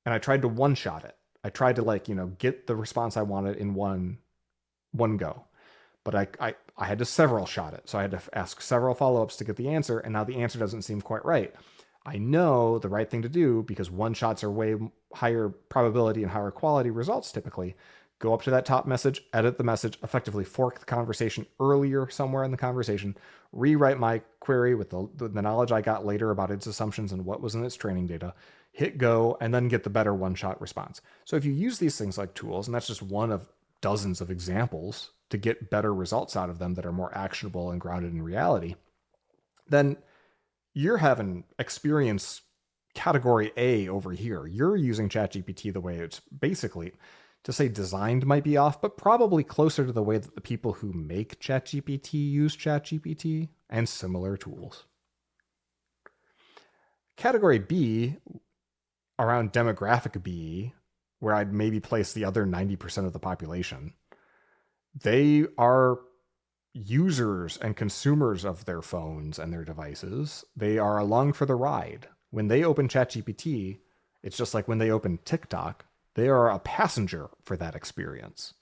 and I tried to one-shot it. I tried to, like, get the response I wanted in one go. But I had to several shot it. So I had to ask several follow-ups to get the answer. And now the answer doesn't seem quite right. I know the right thing to do, because one-shots are way higher probability and higher quality results typically. Go up to that top message, edit the message, effectively fork the conversation earlier somewhere in the conversation, rewrite my query with the knowledge I got later about its assumptions and what was in its training data, hit go, and then get the better one-shot response. So if you use these things like tools, and that's just one of dozens of examples to get better results out of them that are more actionable and grounded in reality, then you're having experience category A over here. You're using ChatGPT the way it's basically, to say designed might be off, but probably closer to the way that the people who make ChatGPT use ChatGPT and similar tools. Category B, around demographic B, where I'd maybe place the other 90% of the population, they are users and consumers of their phones and their devices. They are along for the ride. When they open ChatGPT, it's just like when they open TikTok, they are a passenger for that experience.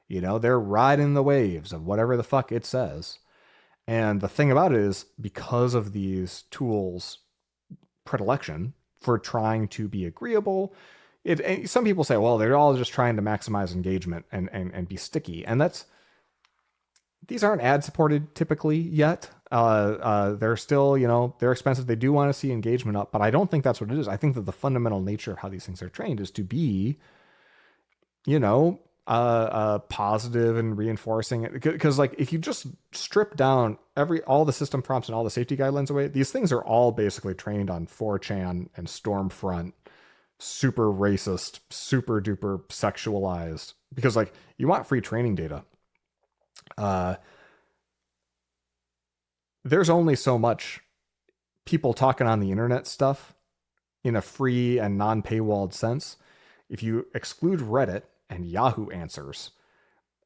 They're riding the waves of whatever the fuck it says. And the thing about it is, because of these tools' predilection for trying to be agreeable, some people say, well, they're all just trying to maximize engagement and be sticky. And these aren't ad supported typically yet. They're still, they're expensive. They do want to see engagement up, but I don't think that's what it is. I think that the fundamental nature of how these things are trained is to be, positive and reinforcing it. Because, like, if you just strip down all the system prompts and all the safety guidelines away, these things are all basically trained on 4chan and Stormfront, super racist, super duper sexualized. Because, like, you want free training data. There's only so much people talking on the internet stuff in a free and non-paywalled sense. If you exclude Reddit and Yahoo Answers,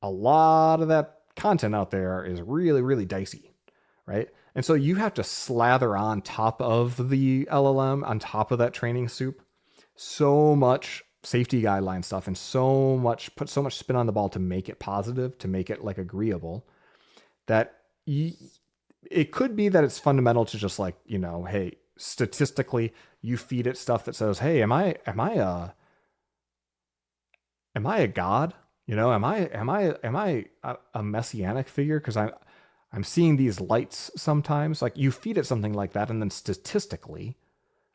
a lot of that content out there is really, really dicey, right? And so you have to slather on top of the LLM, on top of that training soup, so much safety guideline stuff and put so much spin on the ball to make it positive, to make it, like, agreeable, that it could be that it's fundamental to just, like, hey, statistically, you feed it stuff that says, "Hey, am I a god? You know, am I a messianic figure? Because I'm seeing these lights sometimes." Like you feed it something like that, and then statistically,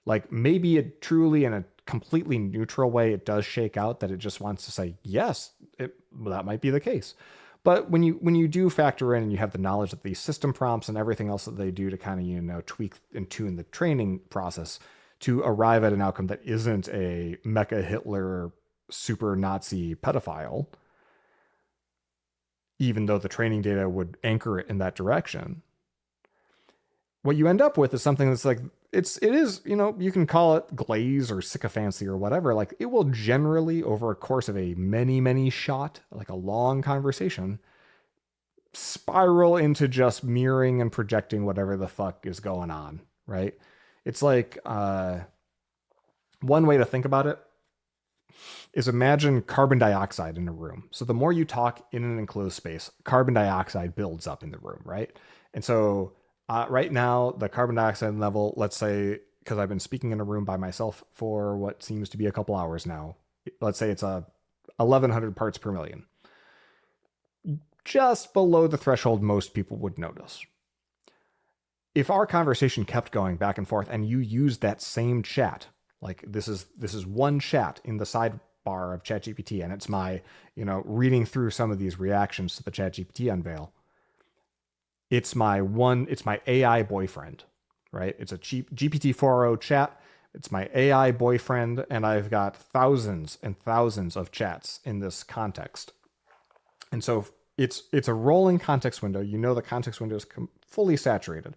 like maybe it truly in a completely neutral way, it does shake out that it just wants to say yes, that might be the case. But when you do factor in and you have the knowledge that these system prompts and everything else that they do to kind of tweak and tune the training process to arrive at an outcome that isn't a mecha Hitler super Nazi pedophile, even though the training data would anchor it in that direction, what you end up with is something that's like it is, you can call it glaze or sycophancy or whatever. Like it will generally, over a course of a many shot, like a long conversation, spiral into just mirroring and projecting whatever the fuck is going on, right? It's like one way to think about it is imagine carbon dioxide in a room. So the more you talk in an enclosed space, carbon dioxide builds up in the room, right? And so right now, the carbon dioxide level, let's say, because I've been speaking in a room by myself for what seems to be a couple hours now, let's say it's 1,100 parts per million. Just below the threshold most people would notice. If our conversation kept going back and forth and you used that same chat, like this is one chat in the sidebar of ChatGPT, and it's my, reading through some of these reactions to the ChatGPT unveil. It's my AI boyfriend, right? It's a cheap GPT-4o chat. It's my AI boyfriend, and I've got thousands and thousands of chats in this context. And so it's a rolling context window. The context window is fully saturated.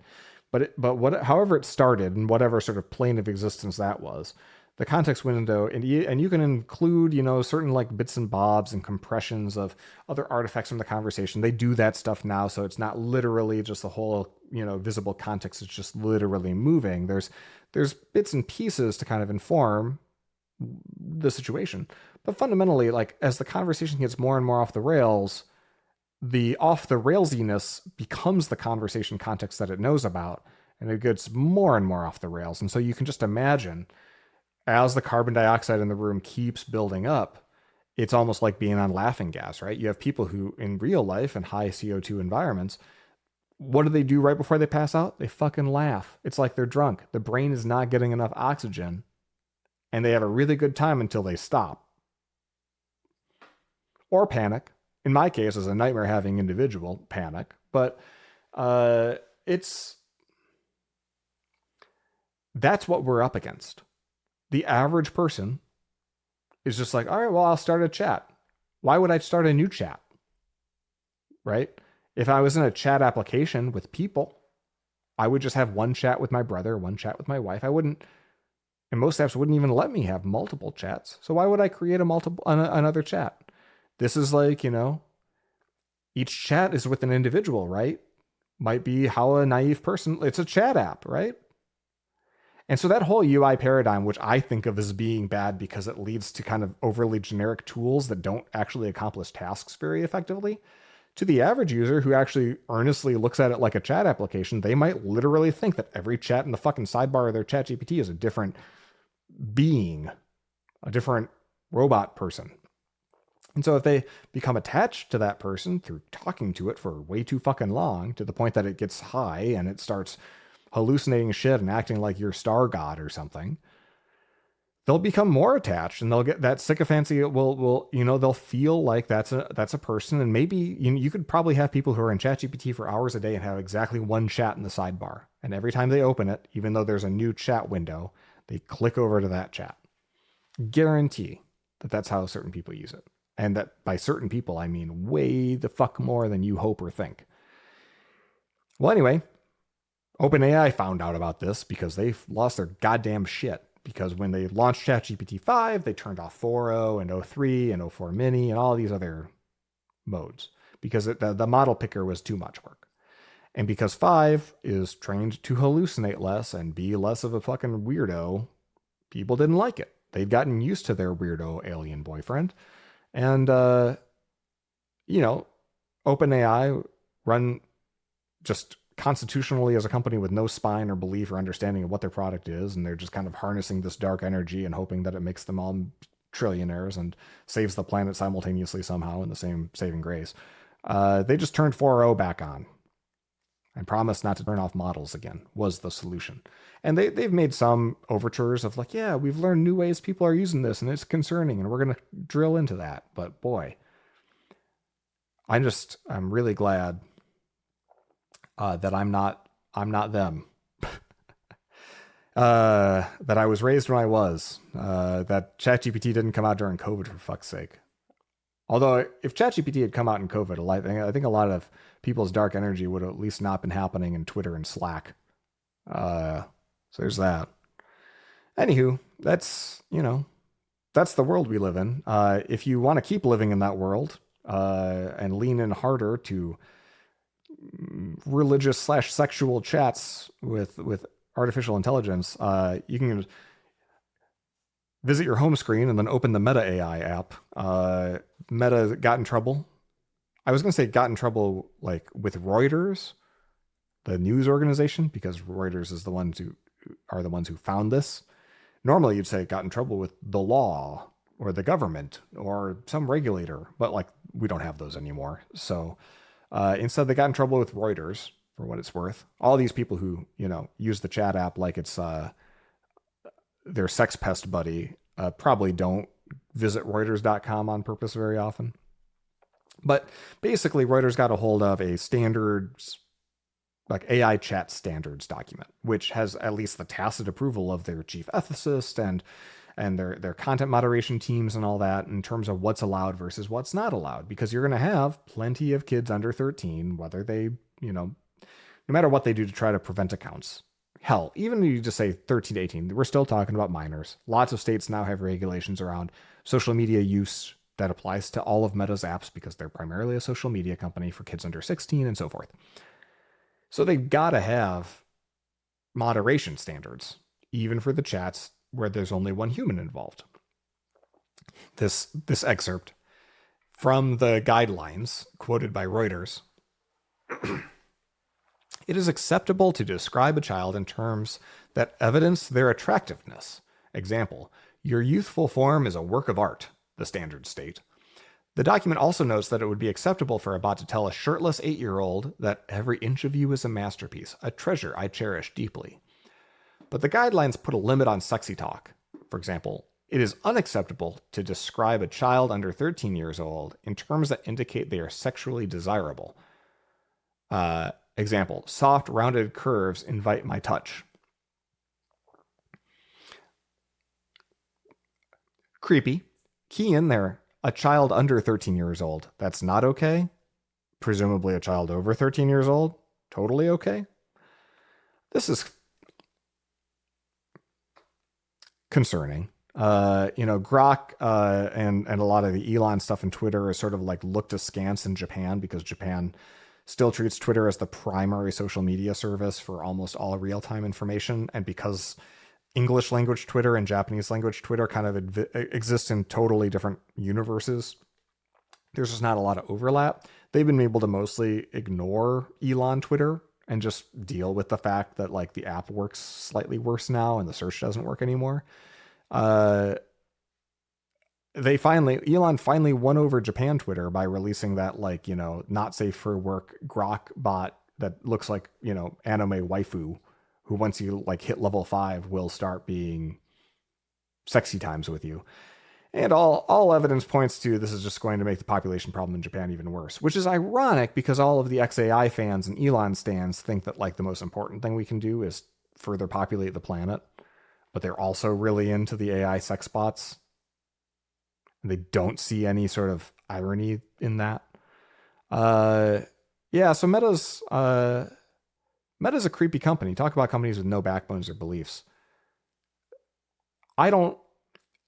However it started and whatever sort of plane of existence that was, the context window, and you can include, certain like bits and bobs and compressions of other artifacts from the conversation. They do that stuff now, so it's not literally just the whole, visible context. It's just literally moving. There's bits and pieces to kind of inform the situation. But fundamentally, like as the conversation gets more and more off the rails, the off the railsiness becomes the conversation context that it knows about, and it gets more and more off the rails. And so you can just imagine, as the carbon dioxide in the room keeps building up, it's almost like being on laughing gas, right? You have people who in real life in high CO2 environments, what do they do right before they pass out? They fucking laugh. It's like they're drunk. The brain is not getting enough oxygen, and they have a really good time until they stop. Or panic. In my case, it's a nightmare having individual panic, but that's what we're up against. The average person is just like, all right, well, I'll start a chat. Why would I start a new chat? Right? If I was in a chat application with people, I would just have one chat with my brother, one chat with my wife. And most apps wouldn't even let me have multiple chats. So why would I create another chat? This is like, each chat is with an individual, right? Might be how a naive person, it's a chat app, right? And so that whole UI paradigm, which I think of as being bad because it leads to kind of overly generic tools that don't actually accomplish tasks very effectively, to the average user who actually earnestly looks at it like a chat application, they might literally think that every chat in the fucking sidebar of their ChatGPT is a different being, a different robot person. And so if they become attached to that person through talking to it for way too fucking long, to the point that it gets high and it starts hallucinating shit and acting like you're star god or something, they'll become more attached, and they'll get that sycophancy. Will they'll feel like that's a person. And maybe you could probably have people who are in ChatGPT for hours a day and have exactly one chat in the sidebar, and every time they open it, even though there's a new chat window, they click over to that chat. Guarantee that that's how certain people use it. And that by certain people, I mean way the fuck more than you hope or think. Well, anyway, OpenAI found out about this because they lost their goddamn shit. Because when they launched ChatGPT 5, they turned off 4.0 and 03 and 04 mini and all these other modes. Because the model picker was too much work. And because 5 is trained to hallucinate less and be less of a fucking weirdo, people didn't like it. They'd gotten used to their weirdo alien boyfriend. And, OpenAI just constitutionally as a company with no spine or belief or understanding of what their product is, and they're just kind of harnessing this dark energy and hoping that it makes them all trillionaires and saves the planet simultaneously somehow in the same saving grace. They just turned 4.0 back on and promised not to turn off models again was the solution. And they've made some overtures of like, yeah, we've learned new ways people are using this and it's concerning and we're going to drill into that. But boy, I'm really glad that I'm not them. That I was raised when I was. That ChatGPT didn't come out during COVID, for fuck's sake. Although, if ChatGPT had come out in COVID, I think a lot of people's dark energy would have at least not been happening in Twitter and Slack. So there's that. Anywho, that's the world we live in. If you want to keep living in that world and lean in harder to religious/sexual chats with artificial intelligence, you can visit your home screen and then open the Meta AI app. Meta got in trouble. I was going to say got in trouble like with Reuters, the news organization, because Reuters is the ones who found this. Normally you'd say got in trouble with the law or the government or some regulator, but like we don't have those anymore. So instead they got in trouble with Reuters, for what it's worth. All these people who, use the chat app like it's their sex pest buddy probably don't visit Reuters.com on purpose very often. But basically, Reuters got a hold of a standards, like AI chat standards document, which has at least the tacit approval of their chief ethicist and their content moderation teams and all that in terms of what's allowed versus what's not allowed. Because you're going to have plenty of kids under 13, whether they, no matter what they do to try to prevent accounts. Hell, even if you just say 13 to 18, we're still talking about minors. Lots of states now have regulations around social media use that applies to all of Meta's apps because they're primarily a social media company for kids under 16 and so forth. So they've got to have moderation standards, even for the chats where there's only one human involved. This excerpt from the guidelines quoted by Reuters. It is acceptable to describe a child in terms that evidence their attractiveness. Example, your youthful form is a work of art, the standards state. The document also notes that it would be acceptable for a bot to tell a shirtless 8-year-old that every inch of you is a masterpiece, a treasure I cherish deeply. But the guidelines put a limit on sexy talk. For example, it is unacceptable to describe a child under 13 years old in terms that indicate they are sexually desirable. Example, soft, rounded curves invite my touch. Creepy. Key in there, a child under 13 years old. That's not okay. Presumably a child over 13 years old. Totally okay. This is concerning. Grok and a lot of the Elon stuff in Twitter is sort of like looked askance in Japan because Japan still treats Twitter as the primary social media service for almost all real-time information. And because English language Twitter and Japanese language Twitter kind of exist in totally different universes, there's just not a lot of overlap. They've been able to mostly ignore Elon Twitter and just deal with the fact that like the app works slightly worse now and the search doesn't work anymore. Elon finally won over Japan Twitter by releasing that not safe for work Grok bot that looks like, anime waifu, who once you hit level 5 will start being sexy times with you. And all evidence points to this is just going to make the population problem in Japan even worse, which is ironic because all of the XAI fans and Elon stans think that the most important thing we can do is further populate the planet, but they're also really into the AI sex bots. And they don't see any sort of irony in that. So Meta's a creepy company. Talk about companies with no backbones or beliefs.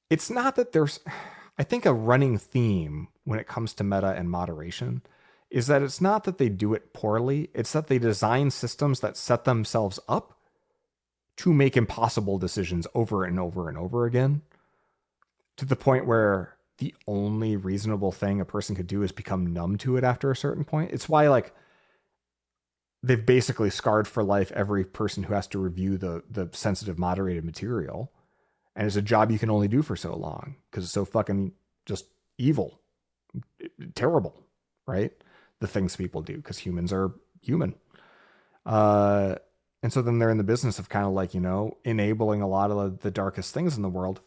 It's not that I think a running theme when it comes to Meta and moderation is that it's not that they do it poorly. It's that they design systems that set themselves up to make impossible decisions over and over and over again, to the point where the only reasonable thing a person could do is become numb to it after a certain point. It's why they've basically scarred for life every person who has to review the sensitive moderated material, and it's a job you can only do for so long because it's so fucking just evil, terrible, right? The things people do because humans are human. Uh, and so then they're in the business of kind of like, enabling a lot of the darkest things in the world,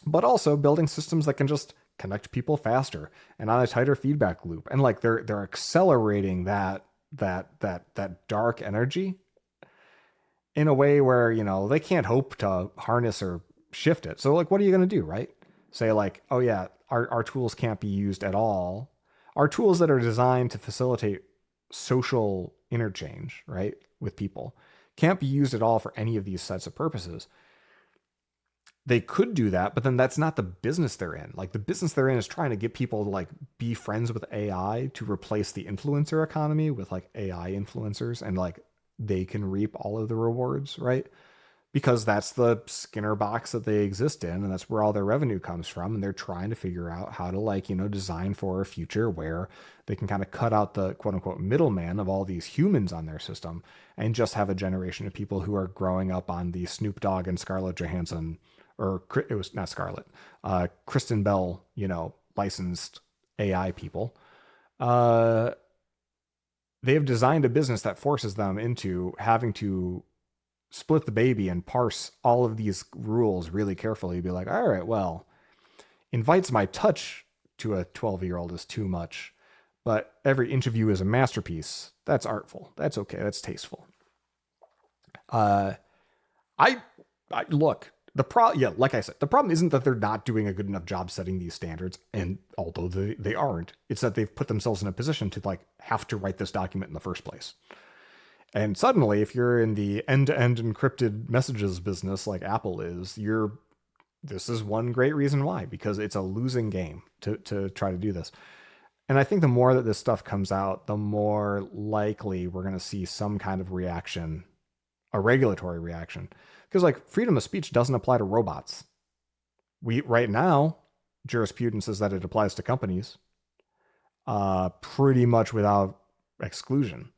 but also building systems that can just connect people faster and on a tighter feedback loop. And like they're accelerating that dark energy in a way where, they can't hope to harness or shift it. So like, what are you going to do, right? Say like, oh yeah, our tools can't be used at all. Our tools that are designed to facilitate social interchange, right, with people can't be used at all for any of these sets of purposes. They could do that, but then that's not the business they're in. Like the business they're in is trying to get people to like be friends with AI to replace the influencer economy with like AI influencers, and like they can reap all of the rewards, right? Because that's the Skinner box that they exist in, and that's where all their revenue comes from. And they're trying to figure out how to like, design for a future where they can kind of cut out the quote unquote middleman of all these humans on their system and just have a generation of people who are growing up on the Snoop Dogg and Scarlett Johansson, or it was not Scarlett, Kristen Bell, licensed AI people. They have designed a business that forces them into having to split the baby and parse all of these rules really carefully. Be like, all right, well, invites my touch to a 12-year-old is too much, but every inch of you is a masterpiece. That's artful. That's okay. That's tasteful. I look, like I said, the problem isn't that they're not doing a good enough job setting these standards, and although they aren't, it's that they've put themselves in a position to like have to write this document in the first place. And suddenly, if you're in the end-to-end encrypted messages business like Apple is, this is one great reason why, because it's a losing game to try to do this. And I think the more that this stuff comes out, the more likely we're going to see some kind of reaction, a regulatory reaction. Because like freedom of speech doesn't apply to robots. Right now, jurisprudence says that it applies to companies, pretty much without exclusion.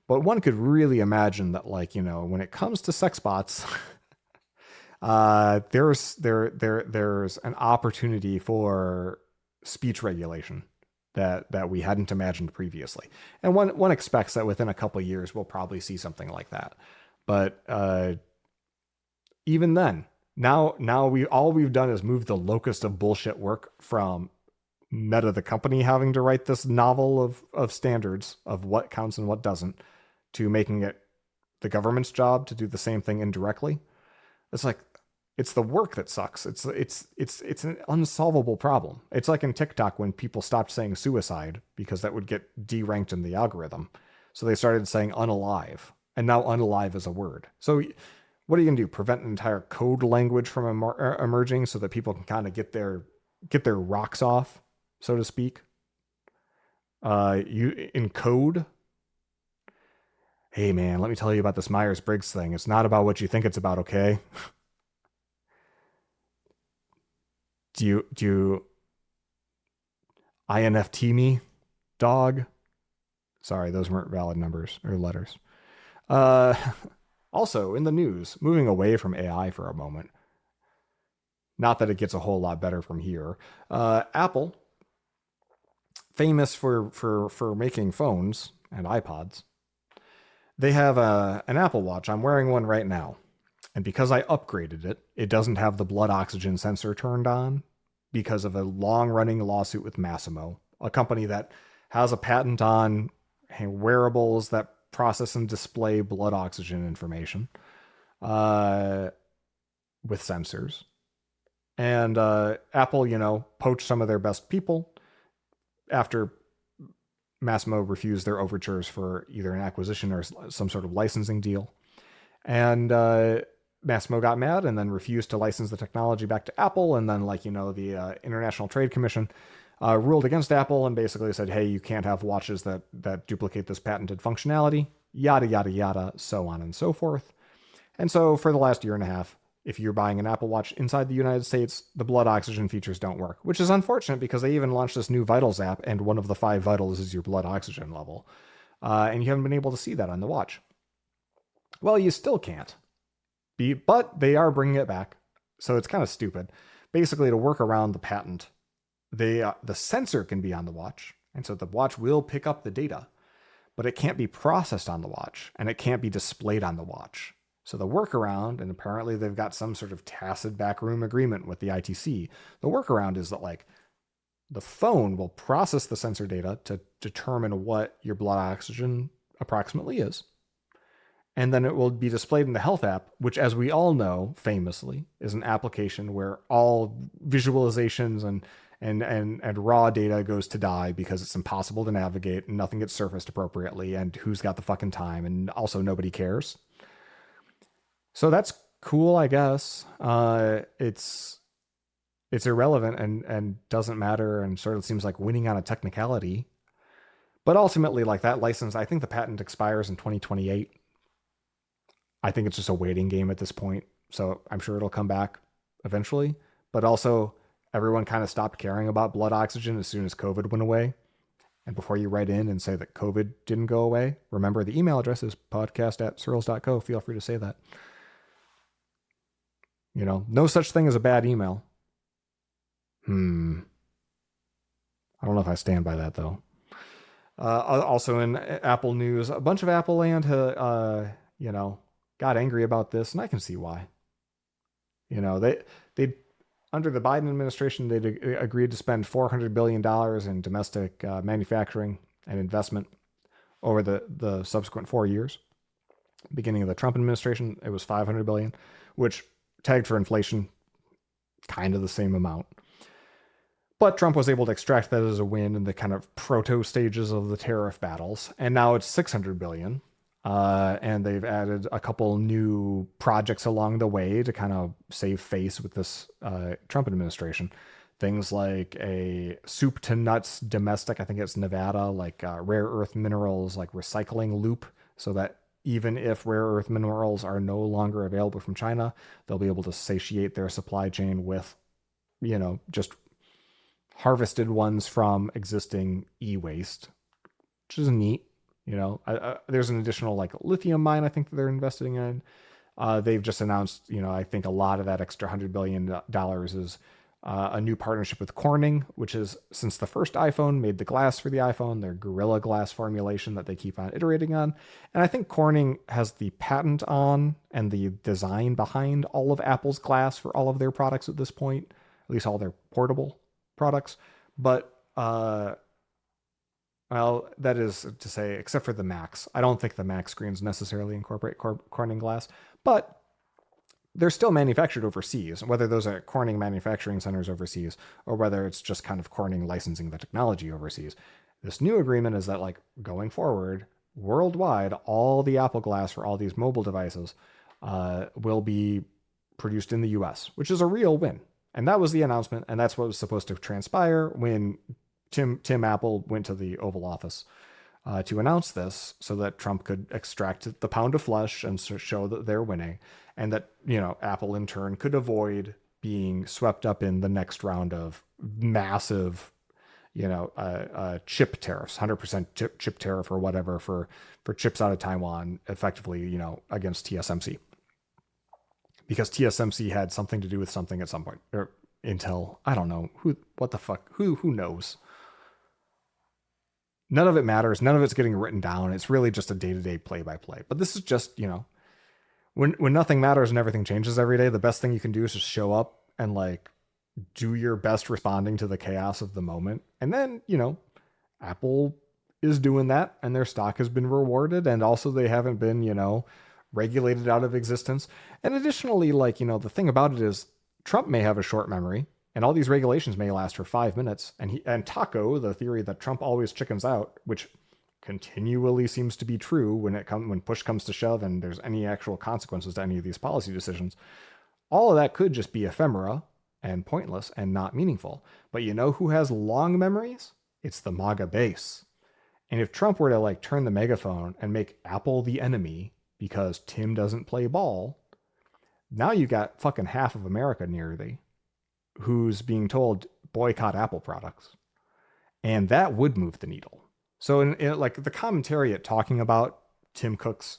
But one could really imagine that, like, when it comes to sex bots, there's an opportunity for speech regulation that we hadn't imagined previously. And one expects that within a couple of years we'll probably see something like that. But even then, now we've done is move the locust of bullshit work from Meta, the company, having to write this novel of standards of what counts and what doesn't, to making it the government's job to do the same thing indirectly. It's like, it's the work that sucks. It's an unsolvable problem. It's like in TikTok when people stopped saying suicide because that would get deranked in the algorithm. So they started saying unalive, and now unalive is a word. So what are you going to do? Prevent an entire code language from emerging so that people can kind of get their rocks off, so to speak? You in code. Hey man, let me tell you about this Myers-Briggs thing. It's not about what you think it's about, okay? Do you INFT me, dog? Sorry, those weren't valid numbers or letters. Also, in the news, moving away from AI for a moment. Not that it gets a whole lot better from here. Apple, famous for making phones and iPods, they have an Apple Watch. I'm wearing one right now. And because I upgraded it, it doesn't have the blood oxygen sensor turned on because of a long-running lawsuit with Masimo, a company that has a patent on wearables that process and display blood oxygen information with sensors. And Apple, poached some of their best people after Massimo refused their overtures for either an acquisition or some sort of licensing deal. And Massimo got mad and then refused to license the technology back to Apple. And then, the International Trade Commission ruled against Apple and basically said, hey, you can't have watches that duplicate this patented functionality, yada, yada, yada, so on and so forth. And so for the last year and a half, if you're buying an Apple Watch inside the United States, the blood oxygen features don't work, which is unfortunate because they even launched this new Vitals app, and one of the 5 vitals is your blood oxygen level. and you haven't been able to see that on the watch. Well, you still can't. But they are bringing it back, so it's kind of stupid. Basically, to work around the patent, the sensor can be on the watch, and so the watch will pick up the data, but it can't be processed on the watch, and it can't be displayed on the watch. So the workaround, and apparently they've got some sort of tacit backroom agreement with the ITC. The workaround is that like the phone will process the sensor data to determine what your blood oxygen approximately is. And then it will be displayed in the health app, which, as we all know, famously, is an application where all visualizations and raw data goes to die because it's impossible to navigate and nothing gets surfaced appropriately, and who's got the fucking time, and also nobody cares. So that's cool, I guess. It's irrelevant and doesn't matter, and sort of seems like winning on a technicality. But ultimately, like that license, I think the patent expires in 2028. I think it's just a waiting game at this point. So I'm sure it'll come back eventually. But also, everyone kind of stopped caring about blood oxygen as soon as COVID went away. And before you write in and say that COVID didn't go away, remember the email address is podcast@searles.co. Feel free to say that. You know, no such thing as a bad email. I don't know if I stand by that, though. Also in Apple news, a bunch of Apple land, got angry about this, and I can see why. You know, they under the Biden administration, they agreed to spend $400 billion in domestic manufacturing and investment over the subsequent 4 years. Beginning of the Trump administration, it was $500 billion, which tagged for inflation, kind of the same amount. But Trump was able to extract that as a win in the kind of proto stages of the tariff battles, and now it's $600 billion. And they've added a couple new projects along the way to kind of save face with this Trump administration. Things like a soup to nuts domestic, I think it's Nevada, like rare earth minerals, like recycling loop, so that even if rare earth minerals are no longer available from China, they'll be able to satiate their supply chain with, just harvested ones from existing e-waste, which is neat. There's an additional like lithium mine I think that they're investing in. They've just announced, I think a lot of that extra $100 billion is a new partnership with Corning, which is, since the first iPhone made the glass for the iPhone, their Gorilla Glass formulation that they keep on iterating on. And I think Corning has the patent on and the design behind all of Apple's glass for all of their products at this point, at least all their portable products. But, well, that is to say, except for the Macs. I don't think the Mac screens necessarily incorporate Corning glass, but they're still manufactured overseas, whether those are Corning manufacturing centers overseas or whether it's just kind of Corning licensing the technology overseas. This new agreement is that, like, going forward, worldwide, all the Apple glass for all these mobile devices will be produced in the US, which is a real win. And that was the announcement, and that's what was supposed to transpire when Tim Apple went to the Oval Office to announce this, so that Trump could extract the pound of flesh and show that they're winning, and that, Apple in turn could avoid being swept up in the next round of massive, chip tariffs, 100% chip tariff or whatever for chips out of Taiwan, effectively, against TSMC. Because TSMC had something to do with something at some point, or Intel. I don't know what the fuck, who knows? None of it matters. None of it's getting written down. It's really just a day-to-day play-by-play. But this is just, when nothing matters and everything changes every day, the best thing you can do is just show up and like do your best responding to the chaos of the moment. And then, Apple is doing that, and their stock has been rewarded, and also they haven't been, regulated out of existence. And additionally, like, the thing about it is Trump may have a short memory, and all these regulations may last for 5 minutes. And Taco, the theory that Trump always chickens out, which continually seems to be true when push comes to shove and there's any actual consequences to any of these policy decisions, all of that could just be ephemera and pointless and not meaningful. But you know who has long memories? It's the MAGA base. And if Trump were to like turn the megaphone and make Apple the enemy because Tim doesn't play ball, now you got fucking half of America nearly who's being told boycott Apple products. And that would move the needle. So in like the commentariat talking about Tim Cook's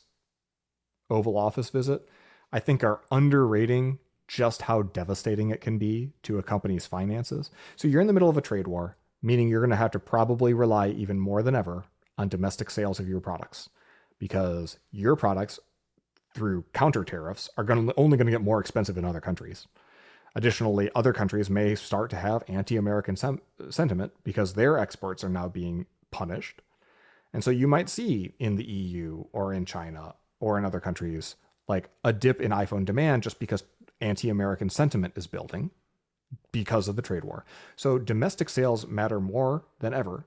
Oval Office visit, I think are underrating just how devastating it can be to a company's finances. So you're in the middle of a trade war, meaning you're going to have to probably rely even more than ever on domestic sales of your products because your products through counter tariffs are only going to get more expensive in other countries. Additionally, other countries may start to have anti-American sentiment because their exports are now being punished. And so you might see in the EU or in China or in other countries like a dip in iPhone demand just because anti-American sentiment is building because of the trade war. So domestic sales matter more than ever.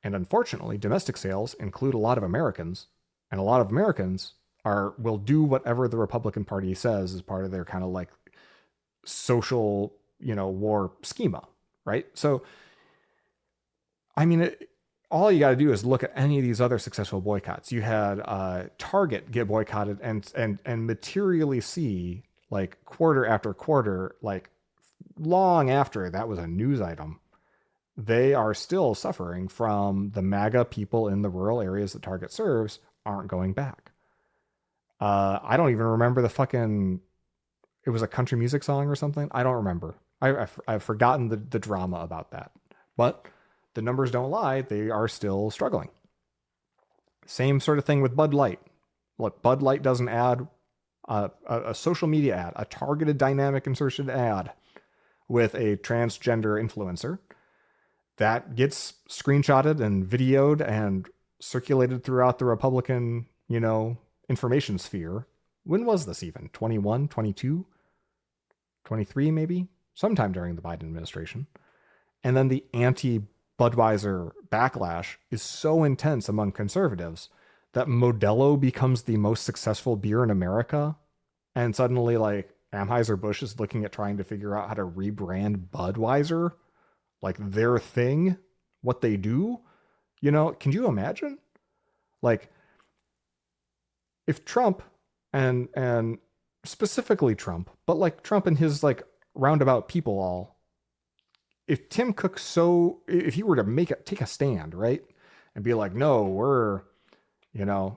And unfortunately, domestic sales include a lot of Americans, and a lot of Americans are will do whatever the Republican Party says as part of their kind of like social, war schema, right? So I mean, all you got to do is look at any of these other successful boycotts. You had Target get boycotted and materially see like quarter after quarter, like long after that was a news item, they are still suffering from the MAGA people in the rural areas that Target serves aren't going back. I don't even remember the fucking. It was a country music song or something. I don't remember. I've forgotten the drama about that. But the numbers don't lie. They are still struggling. Same sort of thing with Bud Light. Look, Bud Light does an ad, a social media ad, a targeted dynamic insertion ad with a transgender influencer that gets screenshotted and videoed and circulated throughout the Republican, information sphere. When was this even? 21, 22, 23 maybe? Sometime during the Biden administration. And then the anti Budweiser backlash is so intense among conservatives that Modelo becomes the most successful beer in America. And suddenly, like, Anheuser-Busch is looking at trying to figure out how to rebrand Budweiser, like their thing, what they do. Can you imagine? Like, if Trump and specifically Trump, but like Trump and his like roundabout people all, if Tim Cook if he were to take a stand, right, and be like, no, we're gonna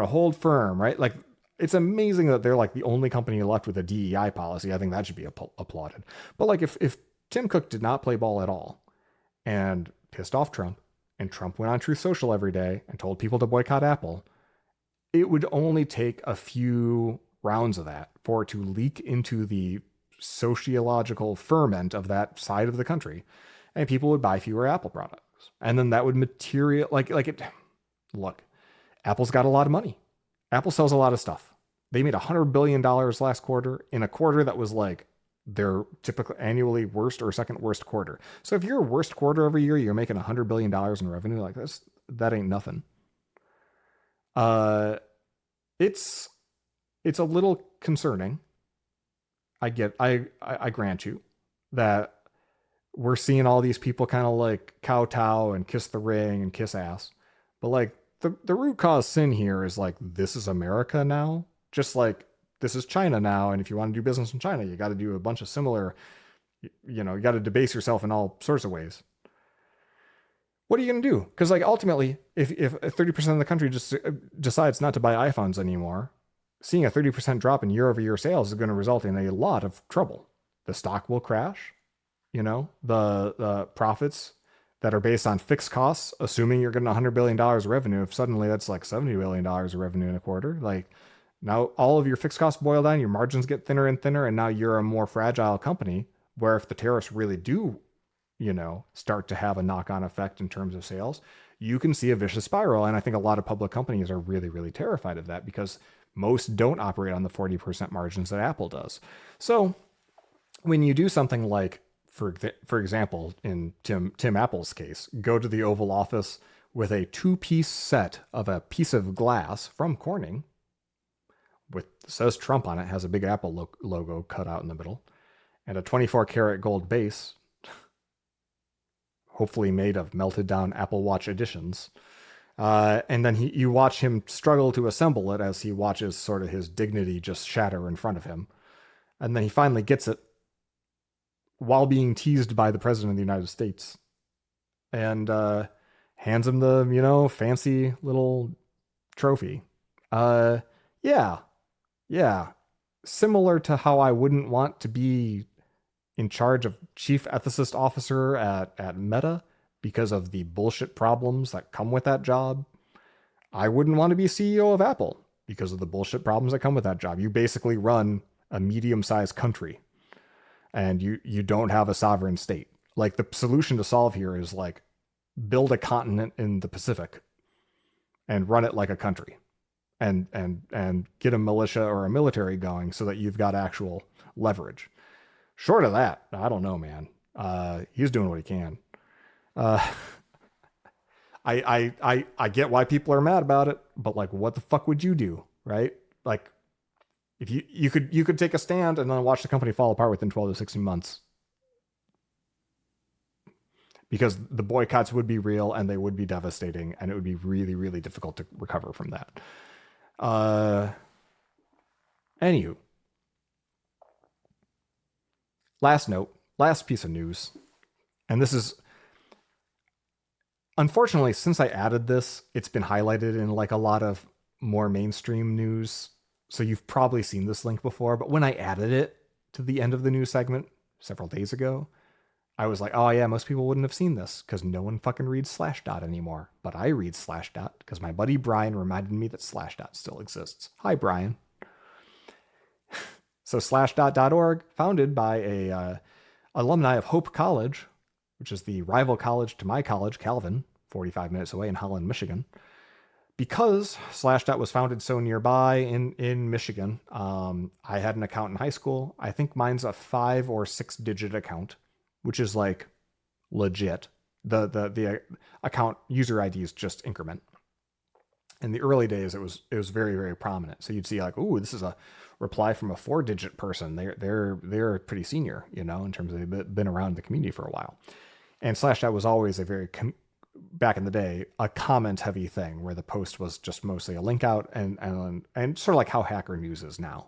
hold firm, right? Like, it's amazing that they're like the only company left with a DEI policy. I think that should be applauded. But like, if Tim Cook did not play ball at all and pissed off Trump, and Trump went on Truth Social every day and told people to boycott Apple, it would only take a few rounds of that for it to leak into the sociological ferment of that side of the country, and people would buy fewer Apple products. And then that would material like it. Look, Apple's got a lot of money. Apple sells a lot of stuff. They made $100 billion last quarter in a quarter that was like their typical annually worst or second worst quarter. So if your worst quarter every year, you're making $100 billion in revenue, like that ain't nothing. It's a little concerning. I grant you that we're seeing all these people kind of like kowtow and kiss the ring and kiss ass. But like the root cause sin here is like, this is America now, just like this is China now. And if you want to do business in China, you got to do a bunch of similar, you got to debase yourself in all sorts of ways. What are you going to do? Because like ultimately, if 30% of the country just decides not to buy iPhones anymore, seeing a 30% drop in year over year sales is going to result in a lot of trouble. The stock will crash. The profits that are based on fixed costs, assuming you're getting $100 billion of revenue, if suddenly that's like $70 billion of revenue in a quarter, like now all of your fixed costs boil down, your margins get thinner and thinner, and now you're a more fragile company where if the tariffs really do, start to have a knock-on effect in terms of sales, you can see a vicious spiral. And I think a lot of public companies are really, really terrified of that because most don't operate on the 40% margins that Apple does. So when you do something like, for example, in Tim Apple's case, go to the Oval Office with a 2-piece set of a piece of glass from Corning, with says Trump on it, has a big Apple logo cut out in the middle, and a 24 karat gold base, hopefully made of melted down Apple Watch editions. And then you watch him struggle to assemble it as he watches sort of his dignity just shatter in front of him. And then he finally gets it while being teased by the president of the United States. And hands him the, fancy little trophy. Uh, yeah, yeah. Similar to how I wouldn't want to be in charge of chief ethicist officer at Meta because of the bullshit problems that come with that job. I wouldn't want to be CEO of Apple because of the bullshit problems that come with that job. You basically run a medium-sized country and you don't have a sovereign state. Like the solution to solve here is like build a continent in the Pacific and run it like a country and get a militia or a military going so that you've got actual leverage. Short of that, I don't know, man. He's doing what he can. Uh, I get why people are mad about it, but like, what the fuck would you do, right? Like, if you could take a stand and then watch the company fall apart within 12 to 16 months because the boycotts would be real and they would be devastating and it would be really, really difficult to recover from that. Anywho, last piece of news, and this is unfortunately, since I added this, it's been highlighted in like a lot of more mainstream news. So you've probably seen this link before, but when I added it to the end of the news segment several days ago, I was like, oh yeah, most people wouldn't have seen this because no one fucking reads Slashdot anymore. But I read Slashdot because my buddy Brian reminded me that Slashdot still exists. Hi, Brian. So Slashdot.org, founded by a alumni of Hope College, which is the rival college to my college, Calvin, 45 minutes away in Holland, Michigan. Because Slashdot was founded so nearby in Michigan, I had an account in high school. I think mine's a 5 or 6 digit account, which is like legit. The account user ID is just increment. In the early days, it was very, very prominent. So you'd see like, ooh, this is a reply from a 4-digit person. They're pretty senior, in terms of they've been around the community for a while. And Slashdot was always a very back in the day, a comment heavy thing where the post was just mostly a link out and sort of like how Hacker News is now.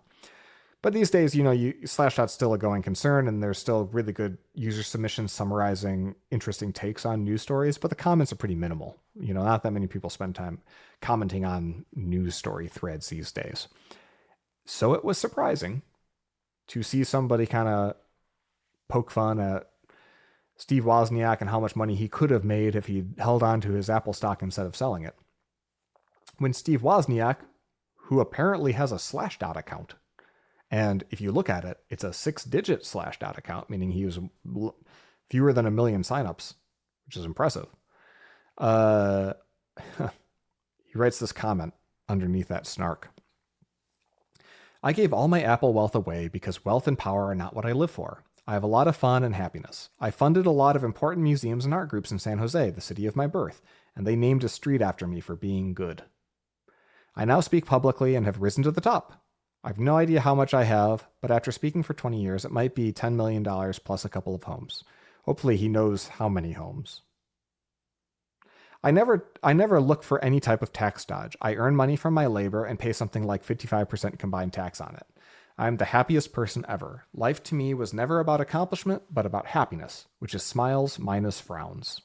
But these days, Slashdot's still a going concern and there's still really good user submissions summarizing interesting takes on news stories, but the comments are pretty minimal. Not that many people spend time commenting on news story threads these days. So it was surprising to see somebody kind of poke fun at Steve Wozniak and how much money he could have made if he held on to his Apple stock instead of selling it. When Steve Wozniak, who apparently has a Slashdot account, and if you look at it, it's a 6-digit Slashdot account, meaning he has fewer than 1 million signups, which is impressive. He writes this comment underneath that snark. I gave all my Apple wealth away because wealth and power are not what I live for. I have a lot of fun and happiness. I funded a lot of important museums and art groups in San Jose, the city of my birth, and they named a street after me for being good. I now speak publicly and have risen to the top. I've no idea how much I have, but after speaking for 20 years, it might be $10 million plus a couple of homes. Hopefully he knows how many homes. I never look for any type of tax dodge. I earn money from my labor and pay something like 55% combined tax on it. I'm the happiest person ever. Life to me was never about accomplishment, but about happiness, which is smiles minus frowns.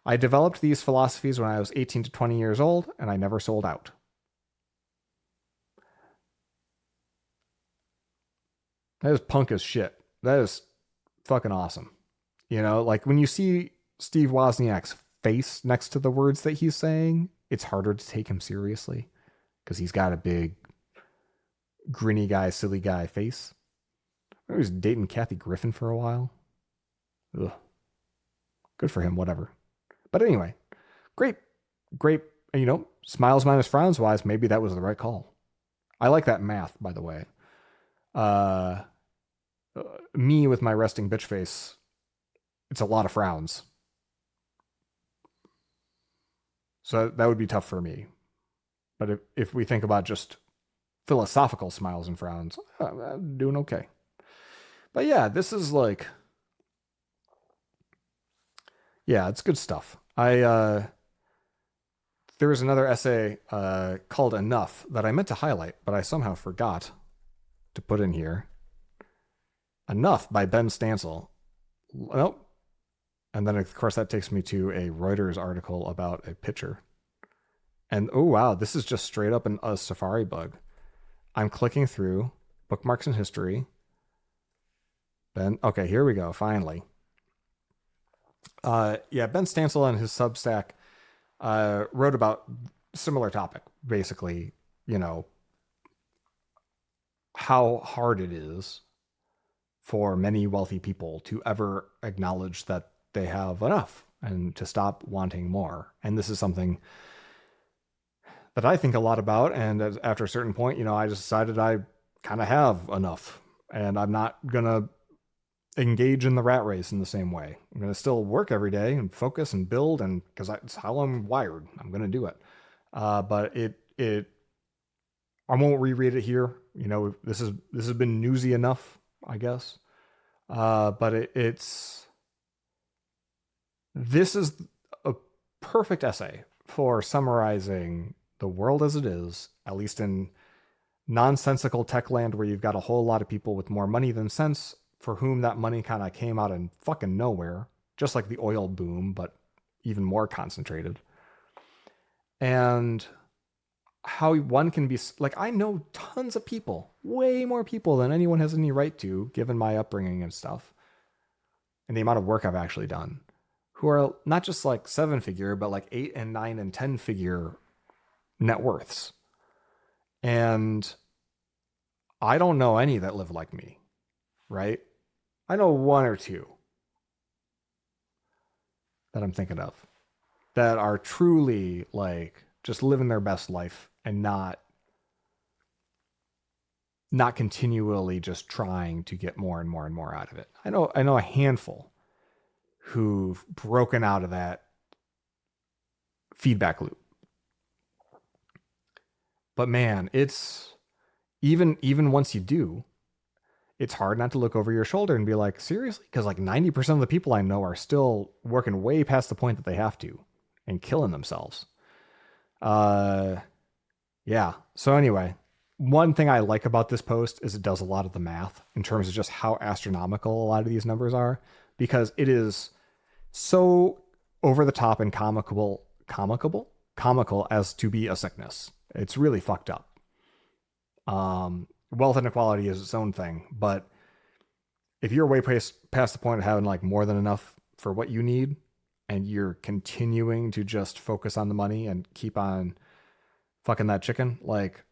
I developed these philosophies when I was 18 to 20 years old, and I never sold out. That is punk as shit. That is fucking awesome. Like when you see Steve Wozniak's face next to the words that he's saying, it's harder to take him seriously because he's got a big grinny guy, silly guy face. I was dating Kathy Griffin for a while. Ugh. Good for him, whatever. But anyway, great. Smiles minus frowns wise, maybe that was the right call. I like that math, by the way. Me with my resting bitch face, it's a lot of frowns. So that would be tough for me. But if we think about just philosophical smiles and frowns, I'm doing okay. But yeah, this is like, yeah, it's good stuff. There was another essay called Enough that I meant to highlight, but I somehow forgot to put in here. Enough by Ben Stansel. Nope. And then, of course, that takes me to a Reuters article about a picture. And oh, wow, this is just straight up a Safari bug. I'm clicking through bookmarks and history. Ben, okay, here we go, finally. Yeah, Ben Stansel on his Substack wrote about similar topic, basically, you know, how hard it is for many wealthy people to ever acknowledge that they have enough and to stop wanting more. And this is something that I think a lot about. And after a certain point, I just decided I kind of have enough and I'm not going to engage in the rat race in the same way. I'm going to still work every day and focus and build, and because it's how I'm wired, I'm going to do it. But I won't reread it here. This has been newsy enough, I guess. But this is a perfect essay for summarizing the world as it is, at least in nonsensical tech land where you've got a whole lot of people with more money than sense for whom that money kind of came out in fucking nowhere, just like the oil boom, but even more concentrated. And how one can be like, I know tons of people, way more people than anyone has any right to, given my upbringing and stuff, and the amount of work I've actually done, who are not just like 7-figure, but like 8 and 9 and 10-figure net worths. And I don't know any that live like me, right? I know one or two that I'm thinking of that are truly like just living their best life and not continually just trying to get more and more and more out of it. I know a handful who've broken out of that feedback loop. But man, it's even once you do, it's hard not to look over your shoulder and be like, seriously? Because like 90% of the people I know are still working way past the point that they have to and killing themselves. Yeah. So anyway, one thing I like about this post is it does a lot of the math in terms of just how astronomical a lot of these numbers are, because it is so over the top and comical as to be a sickness. It's really fucked up. Wealth inequality is its own thing, but if you're way past the point of having like more than enough for what you need, and you're continuing to just focus on the money and keep on fucking that chicken, like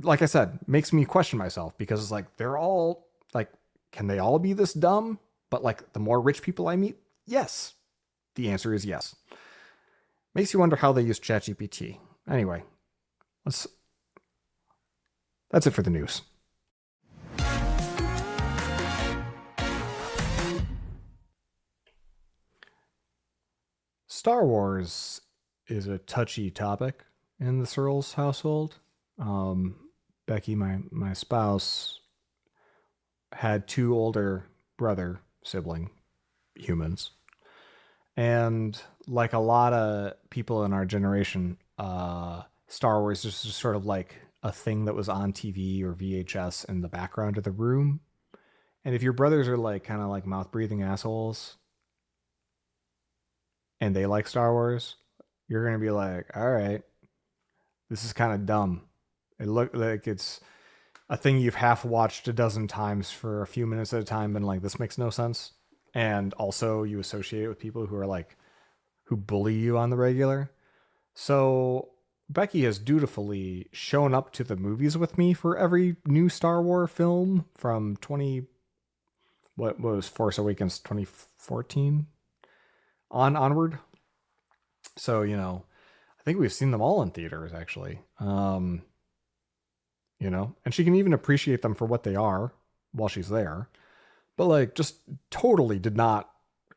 like I said, makes me question myself, because it's like, they're all like, can they all be this dumb? But like, the more rich people I meet, yes. The answer is yes. Makes you wonder how they use ChatGPT. Anyway, that's it for the news. Star Wars is a touchy topic in the Searles household. Becky, my spouse, had 2 older brother sibling humans. And like a lot of people in our generation, Star Wars is just sort of like a thing that was on TV or VHS in the background of the room. And if your brothers are like kind of like mouth breathing assholes and they like Star Wars, you're going to be like, all right, this is kind of dumb. It looked like it's a thing you've half watched a dozen times for a few minutes at a time and like, this makes no sense. And also you associate it with people who are like, who bully you on the regular. So Becky has dutifully shown up to the movies with me for every new Star Wars film from what was Force Awakens 2014 onward. So, I think we've seen them all in theaters actually. And she can even appreciate them for what they are while she's there. But like, just totally did not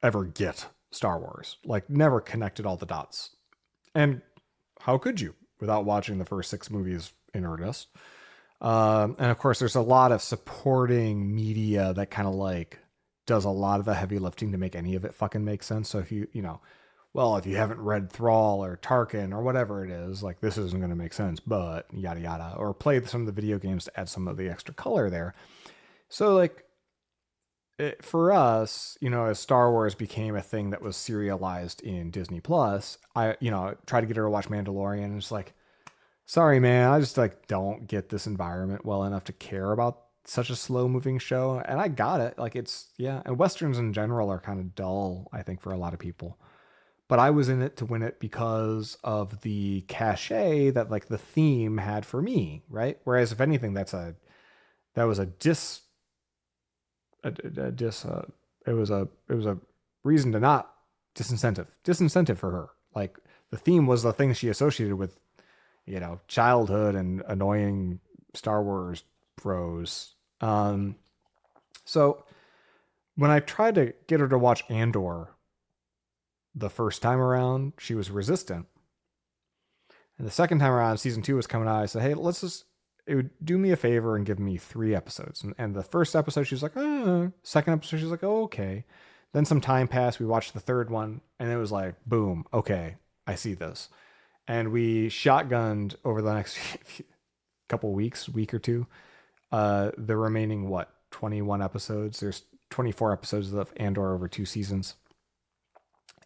ever get Star Wars. Like, never connected all the dots. And how could you without watching the first 6 movies in earnest? And of course, there's a lot of supporting media that kind of like does a lot of the heavy lifting to make any of it fucking make sense. So if you haven't read Thrall or Tarkin or whatever it is, like, this isn't going to make sense, but yada yada. Or played some of the video games to add some of the extra color there. So like, for us, as Star Wars became a thing that was serialized in Disney Plus, I, tried to get her to watch Mandalorian, and it's like, sorry, man, I just like don't get this environment well enough to care about such a slow moving show. And I got it. Like it's yeah, and westerns in general are kind of dull, I think, for a lot of people. But I was in it to win it because of the cachet that like the theme had for me, right? Whereas if anything, that was a dis a dis it was a reason to not disincentive for her. Like the theme was the thing she associated with childhood and annoying Star Wars bros. So when I tried to get her to watch Andor the first time around, she was resistant. And the second time around, season 2 was coming out. I said, hey, it would do me a favor and give me 3 episodes. And the first episode, she was like, second episode, she was like, oh, okay. Then some time passed. We watched the third one, and it was like, boom, okay, I see this. And we shotgunned over the next couple weeks, week or two, the remaining 21 episodes. There's 24 episodes of Andor over 2 seasons,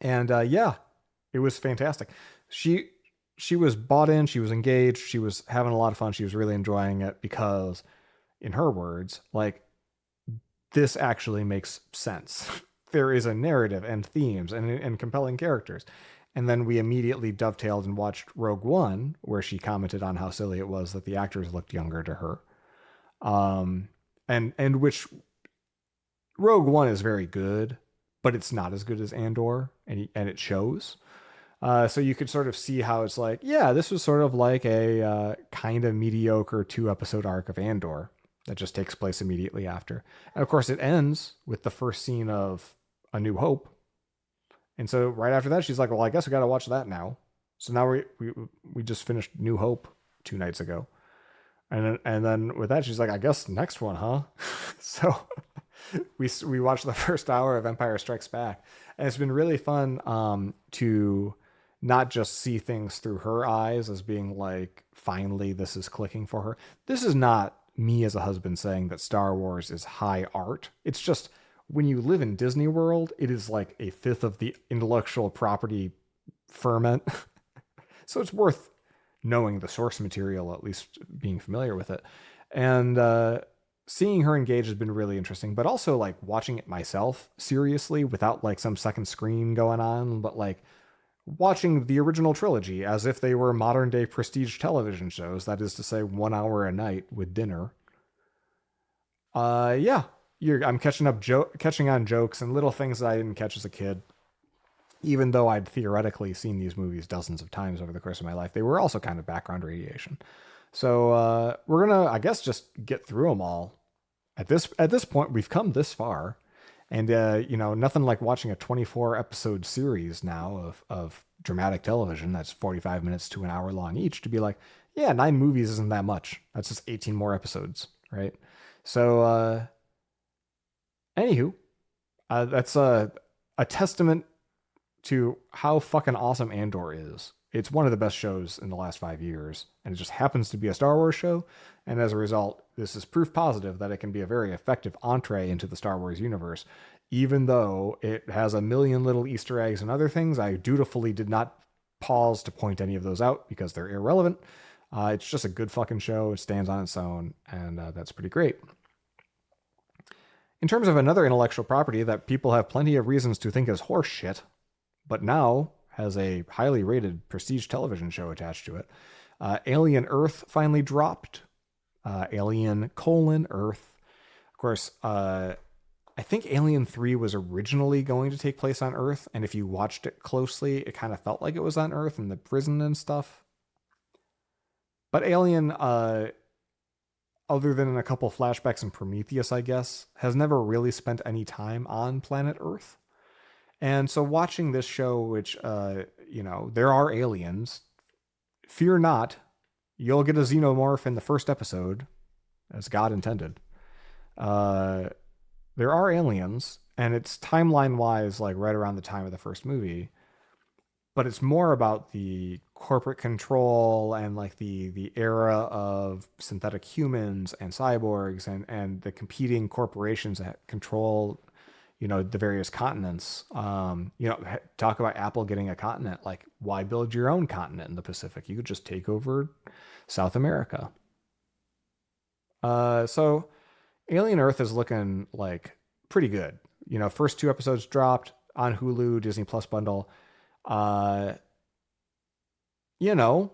and yeah, it was fantastic. She was bought in. She was engaged. She was having a lot of fun. She was really enjoying it because, in her words, like this actually makes sense. There is a narrative and themes and compelling characters. And then we immediately dovetailed and watched Rogue One, where she commented on how silly it was that the actors looked younger to her. And which Rogue One is very good, but it's not as good as Andor, and it shows. So you could sort of see how it's like, yeah, this was sort of like a kind of mediocre 2 episode arc of Andor that just takes place immediately after. And of course, it ends with the first scene of A New Hope. And so right after that, she's like, well, I guess we got to watch that now. So now we just finished New Hope 2 nights ago. And then with that, she's like, I guess next one, huh? So we watched the first hour of Empire Strikes Back. And it's been really fun to not just see things through her eyes as being like, finally, this is clicking for her. This is not me as a husband saying that Star Wars is high art. It's just when you live in Disney World, it is like a fifth of the intellectual property ferment. So it's worth knowing the source material, at least being familiar with it. And seeing her engage has been really interesting, but also like watching it myself seriously without like some second screen going on, but like watching the original trilogy as if they were modern day prestige television shows. That is to say, 1 hour a night with dinner. Yeah, I'm catching on jokes and little things that I didn't catch as a kid. Even though I'd theoretically seen these movies dozens of times over the course of my life, they were also kind of background radiation. So we're gonna, I guess, just get through them all. At this point, we've come this far, and nothing like watching a 24 episode series now of dramatic television that's 45 minutes to an hour long each to be like, yeah, 9 movies isn't that much. That's just 18 more episodes, right? So, anywho, that's a testament to how fucking awesome Andor is. It's one of the best shows in the last 5 years, and it just happens to be a Star Wars show. And as a result, this is proof positive that it can be a very effective entree into the Star Wars universe. Even though it has a million little Easter eggs and other things, I dutifully did not pause to point any of those out because they're irrelevant. It's just a good fucking show. It stands on its own, and that's pretty great. In terms of another intellectual property that people have plenty of reasons to think is horseshit, but now has a highly rated prestige television show attached to it. Alien Earth finally dropped. Alien: Earth. Of course, I think Alien 3 was originally going to take place on Earth, and if you watched it closely, it kind of felt like it was on Earth and the prison and stuff. But Alien, other than in a couple flashbacks in Prometheus, I guess, has never really spent any time on planet Earth. And so watching this show, which, there are aliens, fear not, you'll get a xenomorph in the first episode, as God intended. There are aliens, and it's timeline-wise like right around the time of the first movie, but it's more about the corporate control and like the era of synthetic humans and cyborgs and the competing corporations that control the various continents. Talk about Apple getting a continent. Like, why build your own continent in the Pacific? You could just take over South America. So Alien Earth is looking like pretty good. First two episodes dropped on Hulu, Disney Plus bundle. Uh, you know,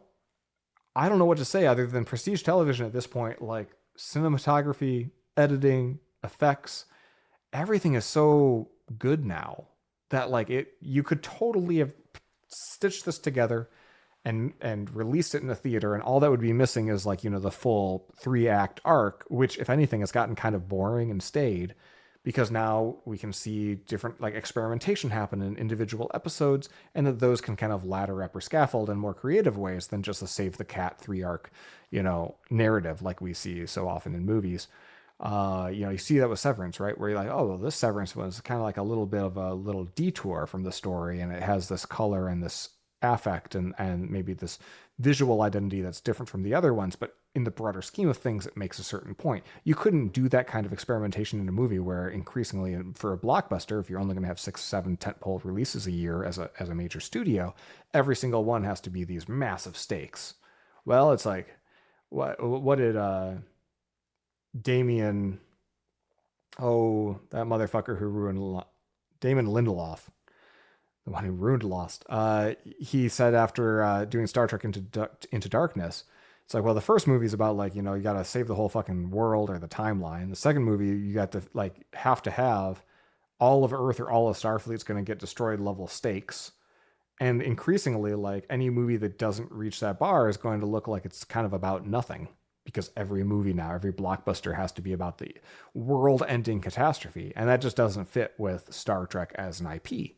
I don't know what to say other than prestige television at this point. Like cinematography, editing, effects, everything is so good now that like you could totally have stitched this together and released it in a theater, and all that would be missing is like the full 3-act arc, which if anything has gotten kind of boring and stayed, because now we can see different like experimentation happen in individual episodes, and that those can kind of ladder up or scaffold in more creative ways than just a save the cat 3-arc narrative like we see so often in movies. You see that with Severance, right? Where you're like, oh, well, this Severance was kind of like a little bit of a little detour from the story, and it has this color and this affect and maybe this visual identity that's different from the other ones, but in the broader scheme of things, it makes a certain point. You couldn't do that kind of experimentation in a movie where increasingly for a blockbuster, if you're only going to have 6, 7 tentpole releases a year as a major studio, every single one has to be these massive stakes. Well, it's like, what did Damien, oh, that motherfucker who ruined Damon Lindelof, the one who ruined Lost. He said after doing Star Trek Into Darkness, it's like, well, the first movie is about like you got to save the whole fucking world or the timeline. The second movie, you got to like have to have all of Earth or all of Starfleet's going to get destroyed level stakes. And increasingly, like any movie that doesn't reach that bar is going to look like it's kind of about nothing, because every movie now, every blockbuster has to be about the world-ending catastrophe, and that just doesn't fit with Star Trek as an IP.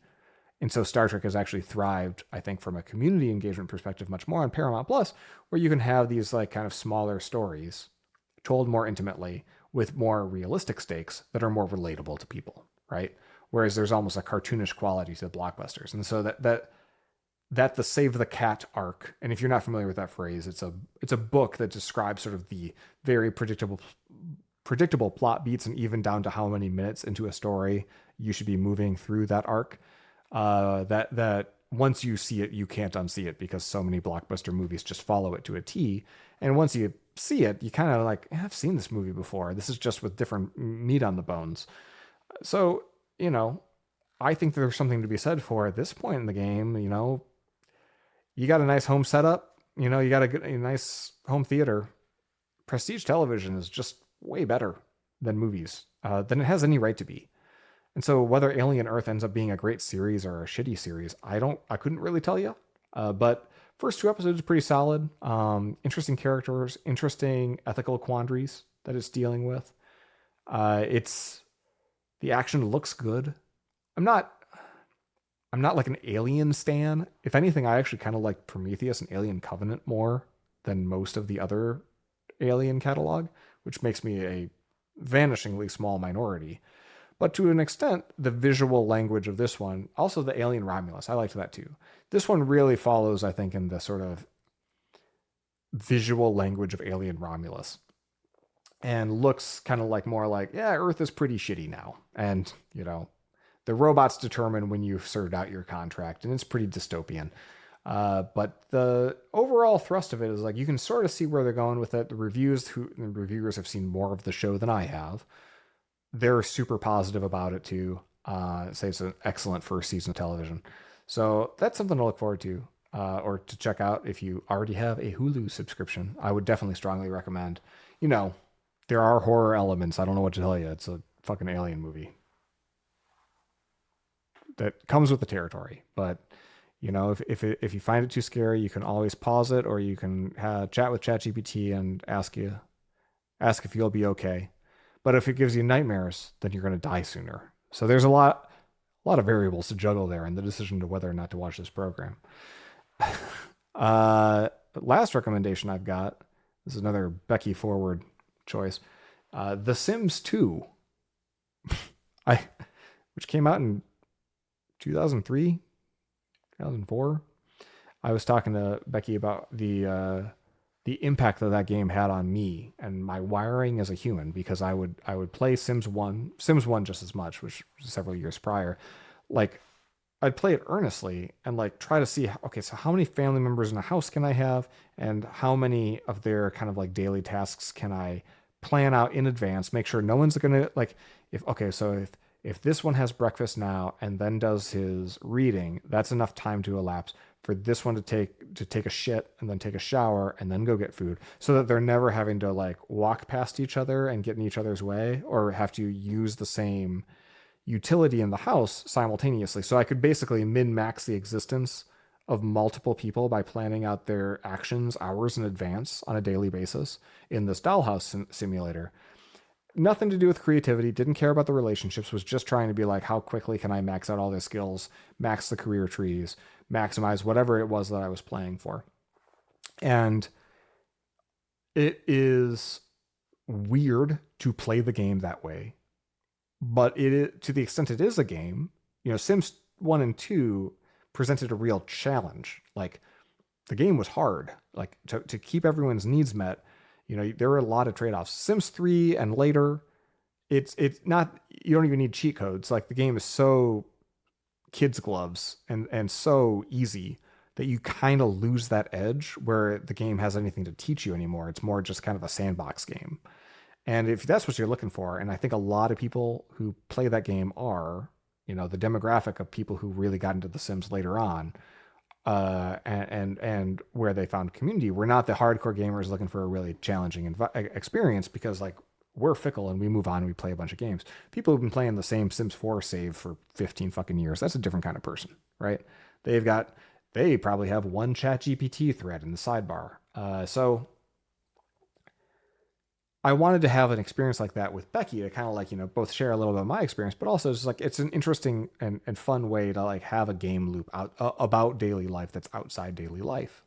And so Star Trek has actually thrived, I think, from a community engagement perspective, much more on Paramount Plus, where you can have these like kind of smaller stories told more intimately with more realistic stakes that are more relatable to people, right? Whereas there's almost a cartoonish quality to the blockbusters. And so that the Save the Cat arc, and if you're not familiar with that phrase, it's a book that describes sort of the very predictable plot beats, and even down to how many minutes into a story you should be moving through that arc. That once you see it, you can't unsee it, because so many blockbuster movies just follow it to a T. And once you see it, you kind of like, I've seen this movie before. This is just with different meat on the bones. So, I think there's something to be said for at this point in the game. You got a nice home setup, you got a nice home theater. Prestige television is just way better than movies, than it has any right to be. And so whether Alien Earth ends up being a great series or a shitty series, I couldn't really tell you. But first 2 episodes are pretty solid. Interesting characters, interesting ethical quandaries that it's dealing with. The action looks good. I'm not like an Alien stan. If anything, I actually kind of like Prometheus and Alien Covenant more than most of the other Alien catalog, which makes me a vanishingly small minority. But to an extent, the visual language of this one, also the Alien Romulus, I liked that too. This one really follows, I think, in the sort of visual language of Alien Romulus, and looks kind of like more like, yeah, Earth is pretty shitty now. And, the robots determine when you've served out your contract, and it's pretty dystopian. But the overall thrust of it is like, you can sort of see where they're going with it. The reviewers have seen more of the show than I have. They're super positive about it too. Say it's an excellent first season of television. So that's something to look forward to, or to check out if you already have a Hulu subscription. I would definitely strongly recommend. There are horror elements. I don't know what to tell you. It's a fucking alien movie that comes with the territory. But if you find it too scary, you can always pause it, or you can chat with ChatGPT and ask if you'll be okay. But if it gives you nightmares, then you're going to die sooner. So there's a lot of variables to juggle there in the decision to whether or not to watch this program. Last recommendation I've got, this is another Becky forward choice. The Sims 2, which came out in 2003, 2004. I was talking to Becky about the the impact that that game had on me and my wiring as a human, because I would play Sims 1 just as much, which was several years prior. Like I'd play it earnestly and like try to see, okay, so how many family members in a house can I have, and how many of their kind of like daily tasks can I plan out in advance, make sure no one's gonna like, if okay, so if this one has breakfast now and then does his reading, that's enough time to elapse for this one to take a shit and then take a shower and then go get food, so that they're never having to like walk past each other and get in each other's way, or have to use the same utility in the house simultaneously. So I could basically min max the existence of multiple people by planning out their actions hours in advance on a daily basis in this dollhouse simulator. Nothing to do with creativity, didn't care about the relationships, was just trying to be like, how quickly can I max out all their skills, max the career trees, maximize whatever it was that I was playing for. And it is weird to play the game that way, but it is, to the extent it is a game, Sims 1 and 2 presented a real challenge. Like the game was hard, like to keep everyone's needs met. There were a lot of trade-offs. Sims 3 and later, it's not, you don't even need cheat codes. Like the game is so kids gloves and so easy that you kind of lose that edge where the game has anything to teach you anymore. It's more just kind of a sandbox game. And if that's what you're looking for, and I think a lot of people who play that game are, the demographic of people who really got into The Sims later on, and where they found community, we're not the hardcore gamers looking for a really challenging experience, because like we're fickle and we move on and we play a bunch of games. People who've been playing the same Sims 4 save for 15 fucking years, that's a different kind of person, right? They probably have one chat GPT thread in the sidebar. So I wanted to have an experience like that with Becky to kind of like, both share a little bit of my experience, but also just like, it's an interesting and fun way to like have a game loop out about daily life that's outside daily life.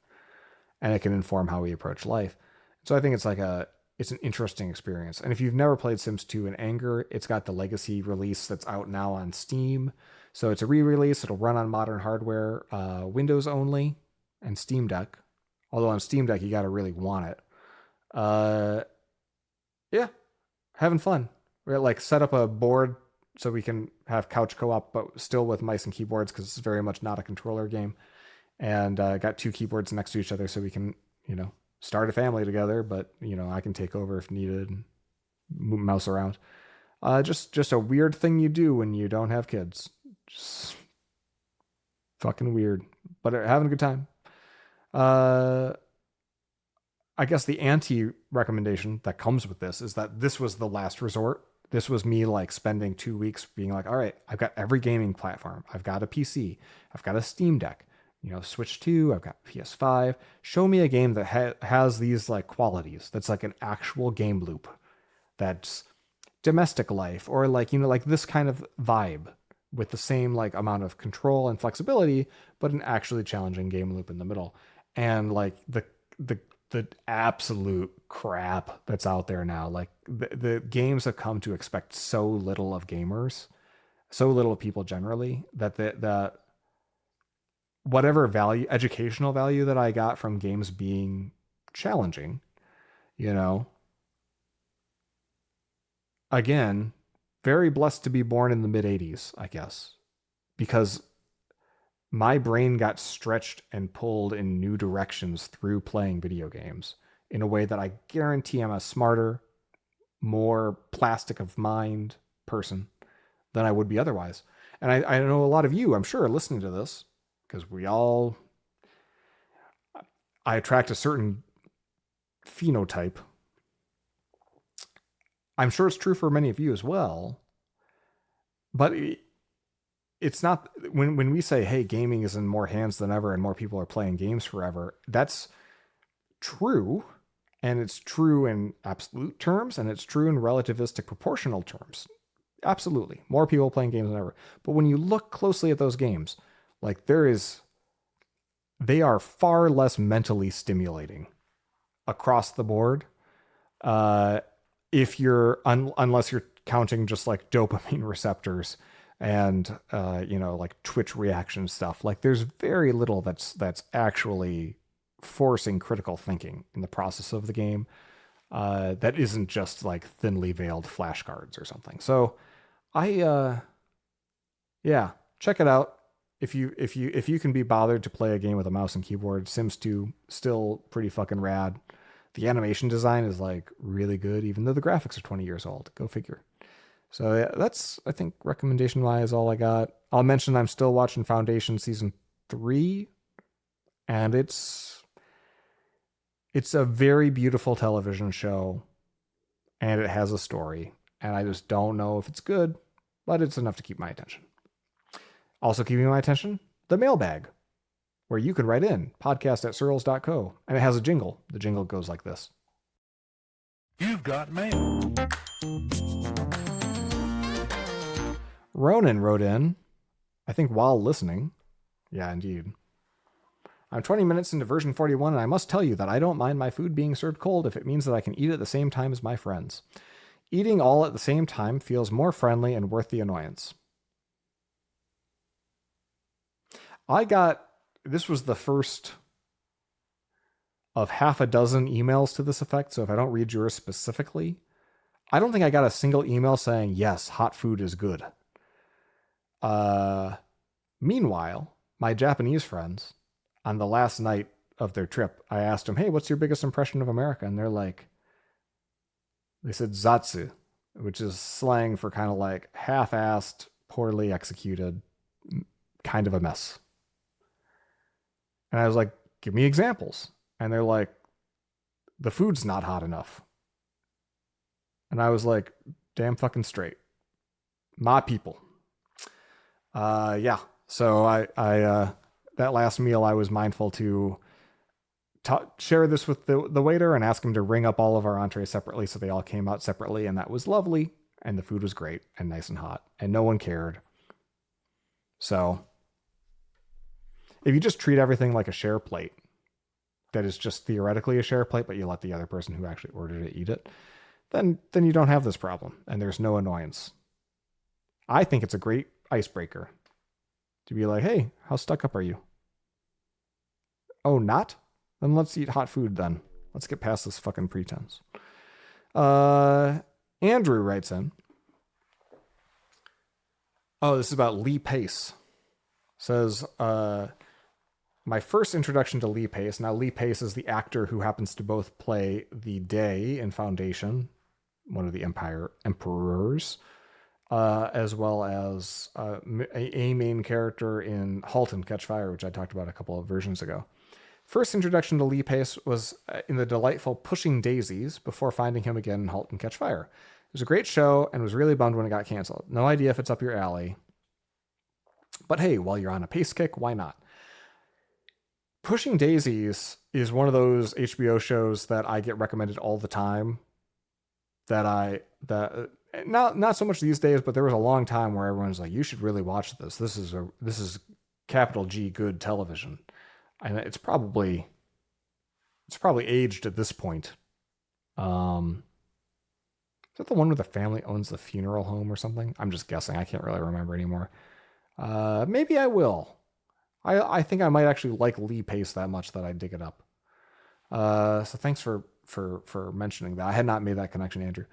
And it can inform how we approach life. So I think it's like it's an interesting experience. And if you've never played Sims 2 in Anger, it's got the legacy release that's out now on Steam. So it's a re-release. It'll run on modern hardware, Windows only, and Steam Deck. Although on Steam Deck, you got to really want it. Yeah, having fun. We're like set up a board so we can have couch co-op, but still with mice and keyboards, because it's very much not a controller game. And got two keyboards next to each other so we can, start a family together. But I can take over if needed and mouse around. Just a weird thing you do when you don't have kids. Just fucking weird, but having a good time. I guess the anti-recommendation that comes with this is that this was the last resort. This was me like spending 2 weeks being like, all right, I've got every gaming platform. I've got a PC. I've got a Steam Deck, Switch 2. I've got PS5. Show me a game that has these like qualities. That's like an actual game loop. That's domestic life, or like, like this kind of vibe with the same like amount of control and flexibility, but an actually challenging game loop in the middle. And like the absolute crap that's out there now. Like the games have come to expect so little of gamers, so little of people generally, that the whatever value, educational value that I got from games being challenging, again, very blessed to be born in the mid 80s, I guess, because my brain got stretched and pulled in new directions through playing video games in a way that I guarantee I'm a smarter, more plastic of mind person than I would be otherwise. And I know a lot of you, I'm sure, are listening to this, because I attract a certain phenotype. I'm sure it's true for many of you as well. But it's not, when we say, hey, gaming is in more hands than ever and more people are playing games forever, that's true. And it's true in absolute terms, and it's true in relativistic proportional terms. Absolutely. More people playing games than ever. But when you look closely at those games, like they are far less mentally stimulating across the board. If you're, unless you're counting just like dopamine receptors and like Twitch reaction stuff, like there's very little that's actually forcing critical thinking in the process of the game. That isn't just like thinly veiled flashcards or something. So I yeah, check it out. If you can be bothered to play a game with a mouse and keyboard, Sims 2 still pretty fucking rad. The animation design is like really good, even though the graphics are 20 years old. Go figure. So yeah, that's I think recommendation wise all I got. I'll mention I'm still watching Foundation season 3, and it's a very beautiful television show, and it has a story, and I just don't know if it's good, but it's enough to keep my attention. Also keeping my attention, the mailbag, where you can write in podcast@searls.co, and it has a jingle. The jingle goes like this. You've got mail. Ronan wrote in, I think while listening. Yeah, indeed. I'm 20 minutes into version 41, and I must tell you that I don't mind my food being served cold if it means that I can eat at the same time as my friends. Eating all at the same time feels more friendly and worth the annoyance. This was the first of half a dozen emails to this effect, so if I don't read yours specifically, I don't think I got a single email saying, yes, hot food is good. Meanwhile, my Japanese friends, on the last night of their trip, I asked them, hey, what's your biggest impression of America? And they said zatsu, which is slang for kind of like half-assed, poorly executed, kind of a mess. And I was like, give me examples. And they're like, the food's not hot enough. And I was like, damn fucking straight. My people. Yeah. So I that last meal, I was mindful to share this with the waiter and ask him to ring up all of our entrees separately, so they all came out separately, and that was lovely. And the food was great and nice and hot, and no one cared. So if you just treat everything like a share plate, that is just theoretically a share plate, but you let the other person who actually ordered it eat it, then you don't have this problem, and there's no annoyance. I think it's a great icebreaker to be like, hey, how stuck up are you? Oh, not? Then let's eat hot food then. Let's get past this fucking pretense. Andrew writes in. Oh, this is about Lee Pace. Says, my first introduction to Lee Pace. Now, Lee Pace is the actor who happens to both play the Day in Foundation, one of the emperors, as well as a main character in *Halt and Catch Fire*, which I talked about a couple of versions ago. First introduction to Lee Pace was in the delightful *Pushing Daisies*, before finding him again in *Halt and Catch Fire*. It was a great show and was really bummed when it got canceled. No idea if it's up your alley. But hey, while you're on a Pace kick, why not? *Pushing Daisies* is one of those HBO shows that I get recommended all the time. Not so much these days, but there was a long time where everyone's like, you should really watch this. This is capital G good television. And it's probably aged at this point. Is that the one where the family owns the funeral home or something? I'm just guessing. I can't really remember anymore. Maybe I will. I think I might actually like Lee Pace that much that I dig it up. So thanks for mentioning that. I had not made that connection, Andrew.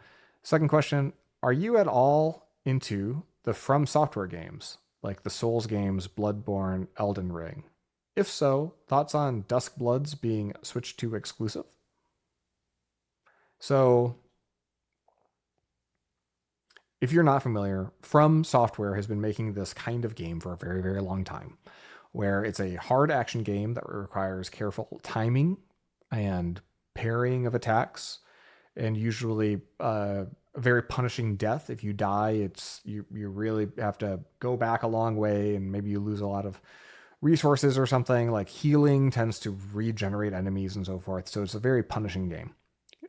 Second question, are you at all into the From Software games, like the Souls games, Bloodborne, Elden Ring? If so, thoughts on Dusk Bloods being Switch 2 exclusive? So, if you're not familiar, From Software has been making this kind of game for a very, very long time, where it's a hard action game that requires careful timing and parrying of attacks, and usually a very punishing death. If you die, you really have to go back a long way, and maybe you lose a lot of resources or something. Like healing tends to regenerate enemies and so forth. So it's a very punishing game,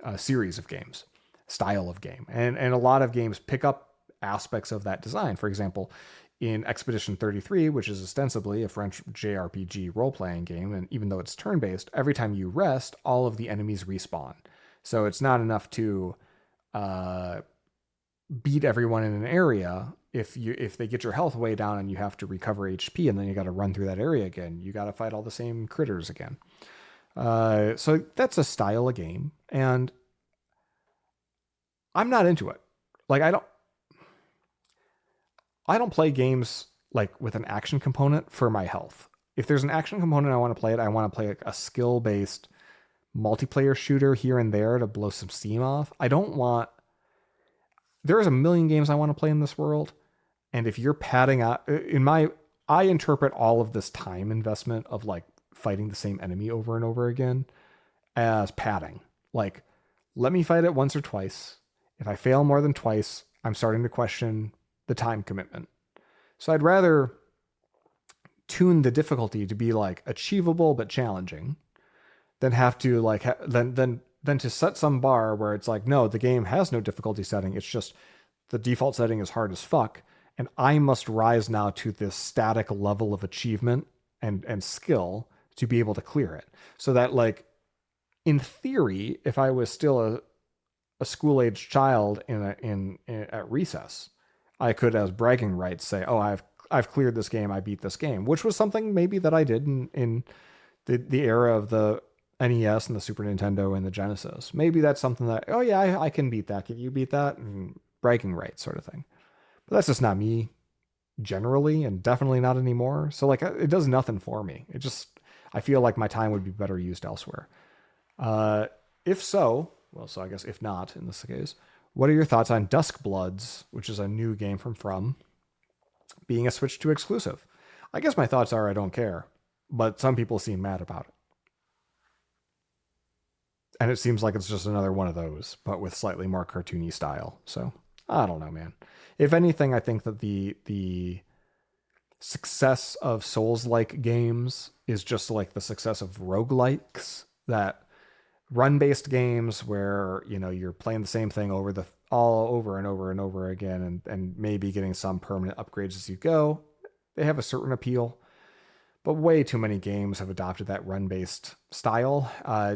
a series of games, style of game. And a lot of games pick up aspects of that design. For example, in Expedition 33, which is ostensibly a French JRPG role-playing game, and even though it's turn-based, every time you rest, all of the enemies respawn. So it's not enough to beat everyone in an area. If they get your health way down and you have to recover HP, and then you got to run through that area again, you got to fight all the same critters again. So that's a style of game, and I'm not into it. Like I don't play games like with an action component for my health. If there's an action component, I want to play it. I want to play like a skill based multiplayer shooter here and there to blow some steam off. I don't want. There's a million games I want to play in this world, and if you're padding out I interpret all of this time investment of like fighting the same enemy over and over again as padding. Like, let me fight it once or twice. If I fail more than twice, I'm starting to question the time commitment. So I'd rather tune the difficulty to be like achievable but challenging than have to like than to set some bar where it's like, no, the game has no difficulty setting. It's just the default setting is hard as fuck, and I must rise now to this static level of achievement and skill to be able to clear it. So that, like, in theory, if I was still a school-aged child at recess, I could, as bragging rights, say, "Oh, I've cleared this game. I beat this game," which was something maybe that I did in the era of the NES and the Super Nintendo and the Genesis. Maybe that's something that, oh yeah, I can beat that. Can you beat that? And bragging rights sort of thing. But that's just not me generally, and definitely not anymore. So like, it does nothing for me. I feel like my time would be better used elsewhere. If so, well, so I guess if not in this case, what are your thoughts on Dusk Bloods, which is a new game from being a Switch 2 exclusive? I guess my thoughts are I don't care, but some people seem mad about it. And it seems like it's just another one of those, but with slightly more cartoony style. So I don't know, man. If anything, I think that the success of Souls-like games is just like the success of roguelikes, that run-based games where, you know, you're playing the same thing all over and over and over again, and maybe getting some permanent upgrades as you go. They have a certain appeal, but way too many games have adopted that run-based style.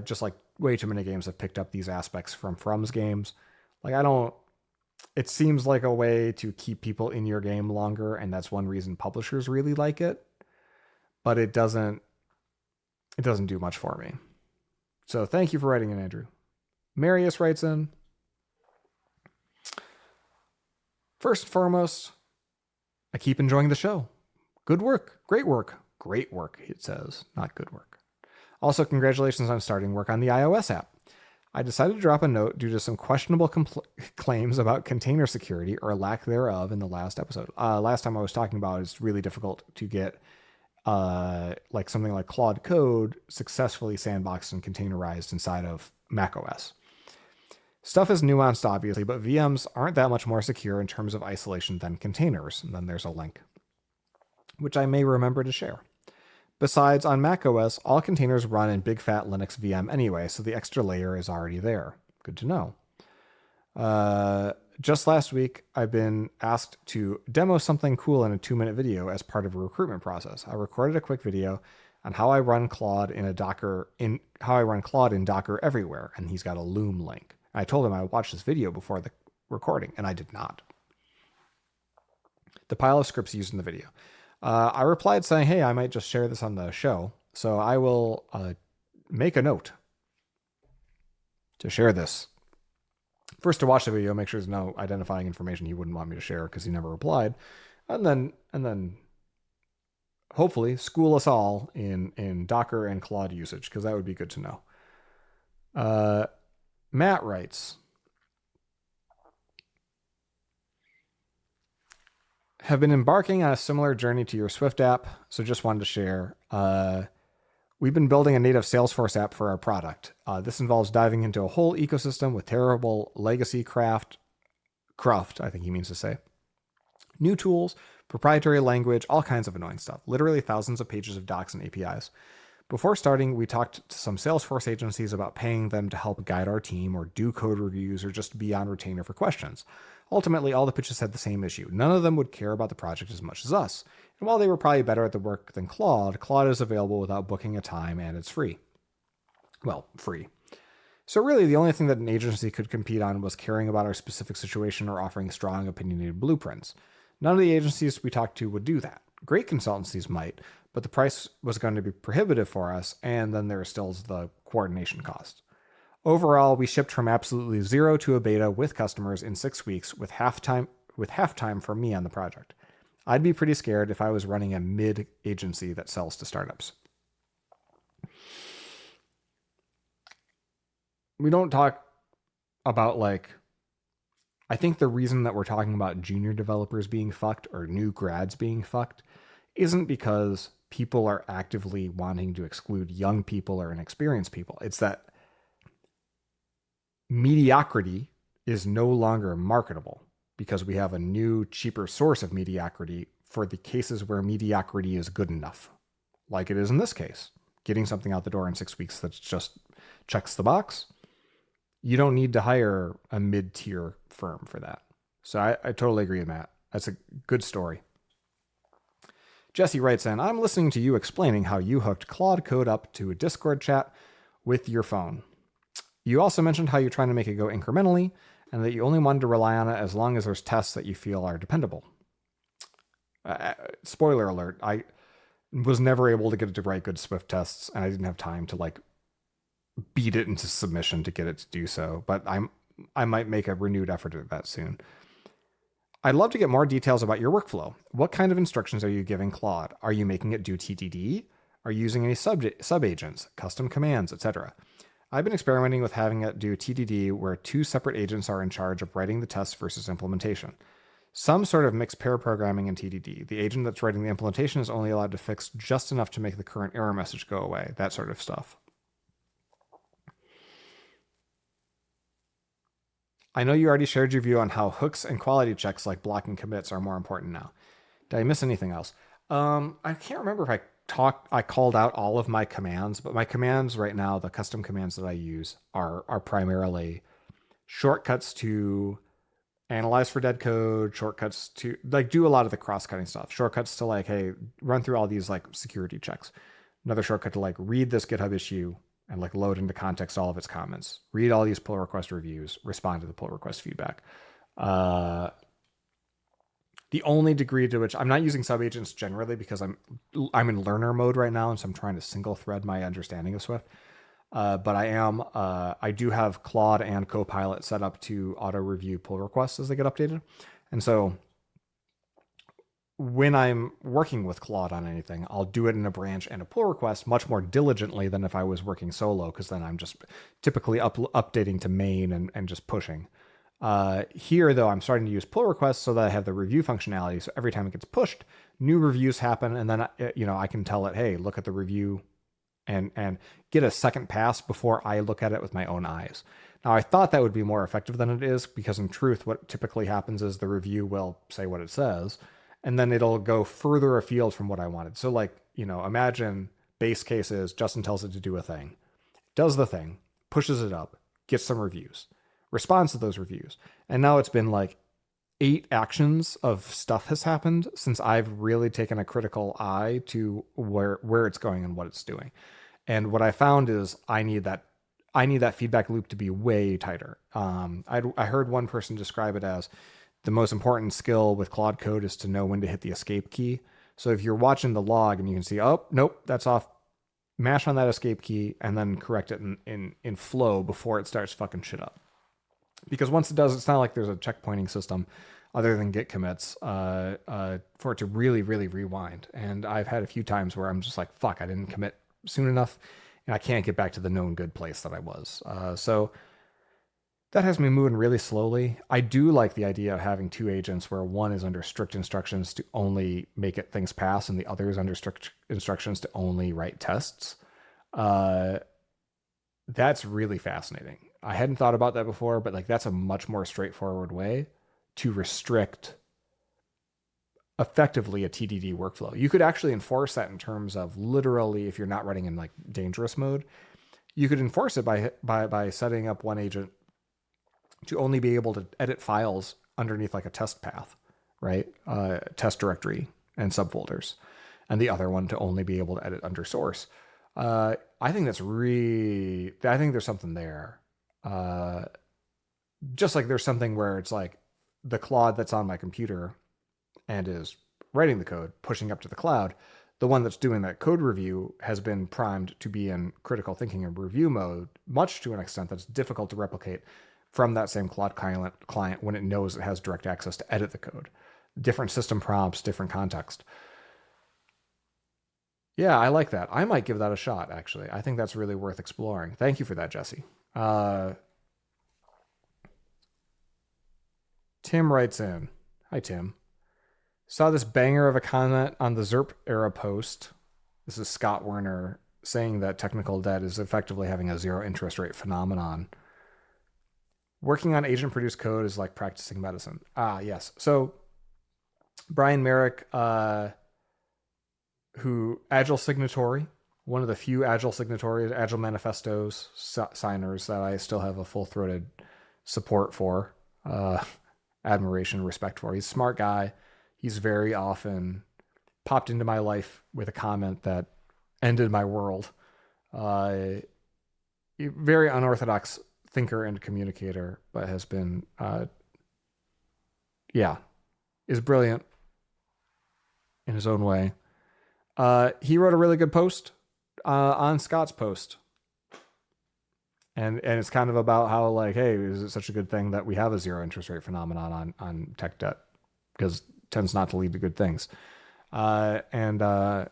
Just like way too many games have picked up these aspects From's games. Like, it seems like a way to keep people in your game longer, and that's one reason publishers really like it. But it doesn't do much for me. So thank you for writing in, Andrew. Marius writes in, first and foremost, I keep enjoying the show. Good work. Great work. Great work, it says, not good work. Also, congratulations on starting work on the iOS app. I decided to drop a note due to some questionable claims about container security or lack thereof in the last episode. Last time I was talking about it's really difficult to get like something like Claude Code successfully sandboxed and containerized inside of macOS. Stuff is nuanced, obviously, but VMs aren't that much more secure in terms of isolation than containers. And then there's a link, which I may remember to share. Besides, on macOS, all containers run in big fat Linux VM anyway, so the extra layer is already there. Good to know. Just last week, I've been asked to demo something cool in a 2-minute video as part of a recruitment process. I recorded a quick video on how I run Claude in Docker everywhere, and he's got a Loom link. I told him I would watch this video before the recording, and I did not. The pile of scripts used in the video. I replied saying, hey, I might just share this on the show. So I will make a note to share this. First, to watch the video, make sure there's no identifying information he wouldn't want me to share because he never replied. And then hopefully school us all in Docker and Claude usage, because that would be good to know. Matt writes, have been embarking on a similar journey to your Swift app, so just wanted to share. We've been building a native Salesforce app for our product. This involves diving into a whole ecosystem with terrible legacy cruft, I think he means to say. New tools, proprietary language, all kinds of annoying stuff. Literally thousands of pages of docs and APIs. Before starting, we talked to some Salesforce agencies about paying them to help guide our team or do code reviews or just be on retainer for questions. Ultimately, all the pitches had the same issue. None of them would care about the project as much as us. And while they were probably better at the work than Claude is available without booking a time, and it's free. Well, free. So really, the only thing that an agency could compete on was caring about our specific situation or offering strong opinionated blueprints. None of the agencies we talked to would do that. Great consultancies might, but the price was going to be prohibitive for us. And then there still is the coordination cost. Overall, we shipped from absolutely zero to a beta with customers in 6 weeks with half time for me on the project. I'd be pretty scared if I was running a mid agency that sells to startups. We don't talk about I think the reason that we're talking about junior developers being fucked or new grads being fucked isn't because people are actively wanting to exclude young people or inexperienced people. It's that mediocrity is no longer marketable because we have a new, cheaper source of mediocrity for the cases where mediocrity is good enough, like it is in this case. Getting something out the door in 6 weeks that just checks the box. You don't need to hire a mid-tier firm for that. So I totally agree with Matt. That's a good story. Jesse writes in, I'm listening to you explaining how you hooked Claude Code up to a Discord chat with your phone. You also mentioned how you're trying to make it go incrementally and that you only wanted to rely on it as long as there's tests that you feel are dependable. Spoiler alert, I was never able to get it to write good Swift tests, and I didn't have time to beat it into submission to get it to do so, but I might make a renewed effort at that soon. I'd love to get more details about your workflow. What kind of instructions are you giving Claude? Are you making it do TDD? Are you using any sub-agents, custom commands, etc.? I've been experimenting with having it do TDD where 2 separate agents are in charge of writing the tests versus implementation. Some sort of mixed pair programming in TDD. The agent that's writing the implementation is only allowed to fix just enough to make the current error message go away, that sort of stuff. I know you already shared your view on how hooks and quality checks like blocking commits are more important now. Did I miss anything else? I can't remember if I called out all of my commands, but my commands right now, the custom commands that I use are primarily shortcuts to analyze for dead code, shortcuts to do a lot of the cross-cutting stuff, shortcuts to hey, run through all these security checks. Another shortcut to read this GitHub issue and load into context all of its comments, read all these pull request reviews, respond to the pull request feedback. The only degree to which I'm not using subagents generally because I'm in learner mode right now, and so I'm trying to single thread my understanding of Swift. But I do have Claude and Copilot set up to auto review pull requests as they get updated. And so when I'm working with Claude on anything, I'll do it in a branch and a pull request much more diligently than if I was working solo, because then I'm just typically updating to main and just pushing. Here, though, I'm starting to use pull requests so that I have the review functionality. So every time it gets pushed, new reviews happen, and then I can tell it, hey, look at the review, and get a second pass before I look at it with my own eyes. Now, I thought that would be more effective than it is, because in truth, what typically happens is the review will say what it says, and then it'll go further afield from what I wanted. So imagine base case is Justin tells it to do a thing, does the thing, pushes it up, gets some reviews, responds to those reviews. And now it's been 8 actions of stuff has happened since I've really taken a critical eye to where it's going and what it's doing. And what I found is I need that feedback loop to be way tighter. I heard one person describe it as the most important skill with Claude Code is to know when to hit the escape key. So if you're watching the log and you can see, oh, nope, that's off, mash on that escape key and then correct it in flow before it starts fucking shit up. Because once it does, it's not like there's a checkpointing system other than git commits for it to really, really rewind. And I've had a few times where I'm just fuck, I didn't commit soon enough, and I can't get back to the known good place that I was. So that has me moving really slowly. I do like the idea of having 2 agents where one is under strict instructions to only make things pass, and the other is under strict instructions to only write tests. That's really fascinating. I hadn't thought about that before, but that's a much more straightforward way to restrict effectively a TDD workflow. You could actually enforce that in terms of literally, if you're not running in dangerous mode, you could enforce it by setting up one agent to only be able to edit files underneath a test path, right? Test directory and subfolders, and the other one to only be able to edit under source. I think I think there's something there. Just like there's something where it's the Claude that's on my computer and is writing the code, pushing up to the cloud, the one that's doing that code review has been primed to be in critical thinking and review mode, much to an extent that's difficult to replicate from that same Claude client when it knows it has direct access to edit the code. Different system prompts, different context. Yeah, I like that. I might give that a shot, actually. I think that's really worth exploring. Thank you for that, Jesse. Tim writes in. Hi, Tim. Saw this banger of a comment on the ZERP era post. This is Scott Werner saying that technical debt is effectively having a zero interest rate phenomenon. Working on agent-produced code is like practicing medicine. Yes. So Brian Merrick, who Agile signatory, one of the few Agile signatories, Agile manifestos signers that I still have a full-throated support for, admiration, respect for. He's a smart guy. He's very often popped into my life with a comment that ended my world. Very unorthodox thinker and communicator, but has been, is brilliant in his own way. He wrote a really good post on Scott's post. And it's kind of about how, like, hey, is it such a good thing that we have a zero interest rate phenomenon on tech debt? Because tends not to lead to good things. Why are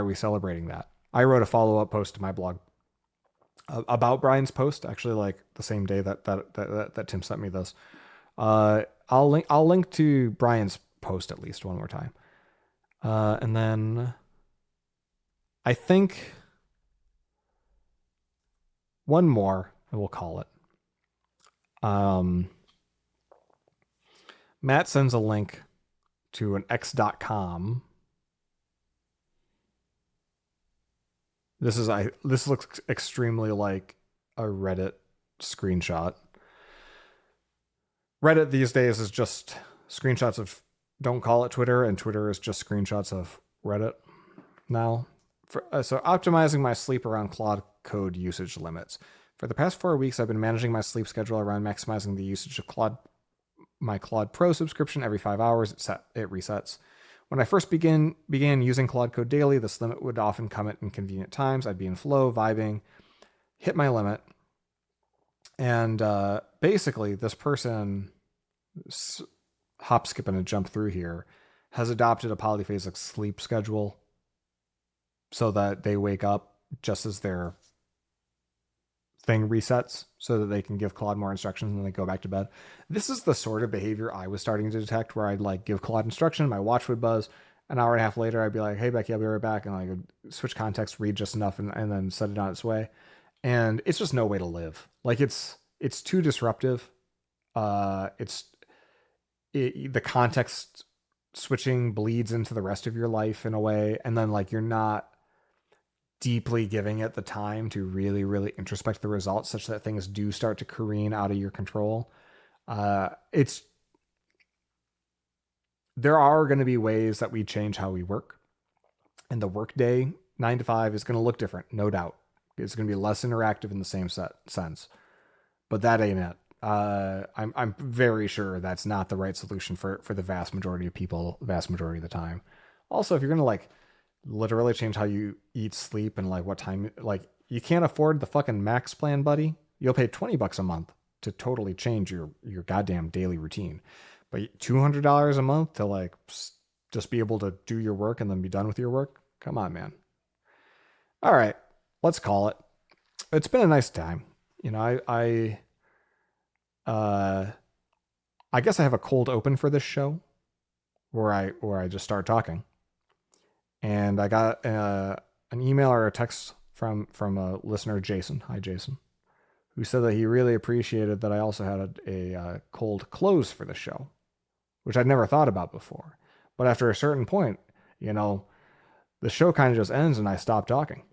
we celebrating that? I wrote a follow-up post to my blog about Brian's post, actually, like the same day that Tim sent me this. I'll link to Brian's post at least one more time. And then I think one more, and we'll call it. Matt sends a link to an x.com. This looks extremely like a Reddit screenshot. Reddit these days is just screenshots of, don't call it Twitter, and Twitter is just screenshots of Reddit now. So optimizing my sleep around Claude code usage limits. For the past 4 weeks, I've been managing my sleep schedule around maximizing the usage of my Claude Pro subscription. Every 5 hours, it resets. When I first began using Claude Code daily, this limit would often come at inconvenient times. I'd be in flow, vibing, hit my limit. And basically, this person, hop, skip, and a jump through here, has adopted a polyphasic sleep schedule so that they wake up just as their thing resets so that they can give Claude more instructions and they go back to bed. This is the sort of behavior I was starting to detect, where I'd like give Claude instruction, my watch would buzz, an hour and a half later I'd be like, hey Becky, I'll be right back, and like switch context, read just enough, and then set it on its way. And it's just no way to live. Like it's too disruptive. The context switching bleeds into the rest of your life in a way, and then like you're not deeply giving it the time to really, really introspect the results, such that things do start to careen out of your control. There are going to be ways that we change how we work, and the workday 9 to 5 is going to look different, no doubt. It's going to be less interactive in the same sense, but that ain't it. I'm very sure that's not the right solution for the vast majority of people, the vast majority of the time. Also, if you're going to like literally change how you eat, sleep, and like what time, like you can't afford the fucking max plan, buddy. You'll pay $20 a month to totally change your goddamn daily routine. But $200 a month to like just be able to do your work and then be done with your work? Come on, man. All right, let's call it. It's been a nice time. You know, I guess I have a cold open for this show where I just start talking. And I got an email or a text from a listener, Jason. Hi, Jason, who said that he really appreciated that I also had a cold close for the show, which I'd never thought about before. But after a certain point, you know, the show kind of just ends and I stop talking.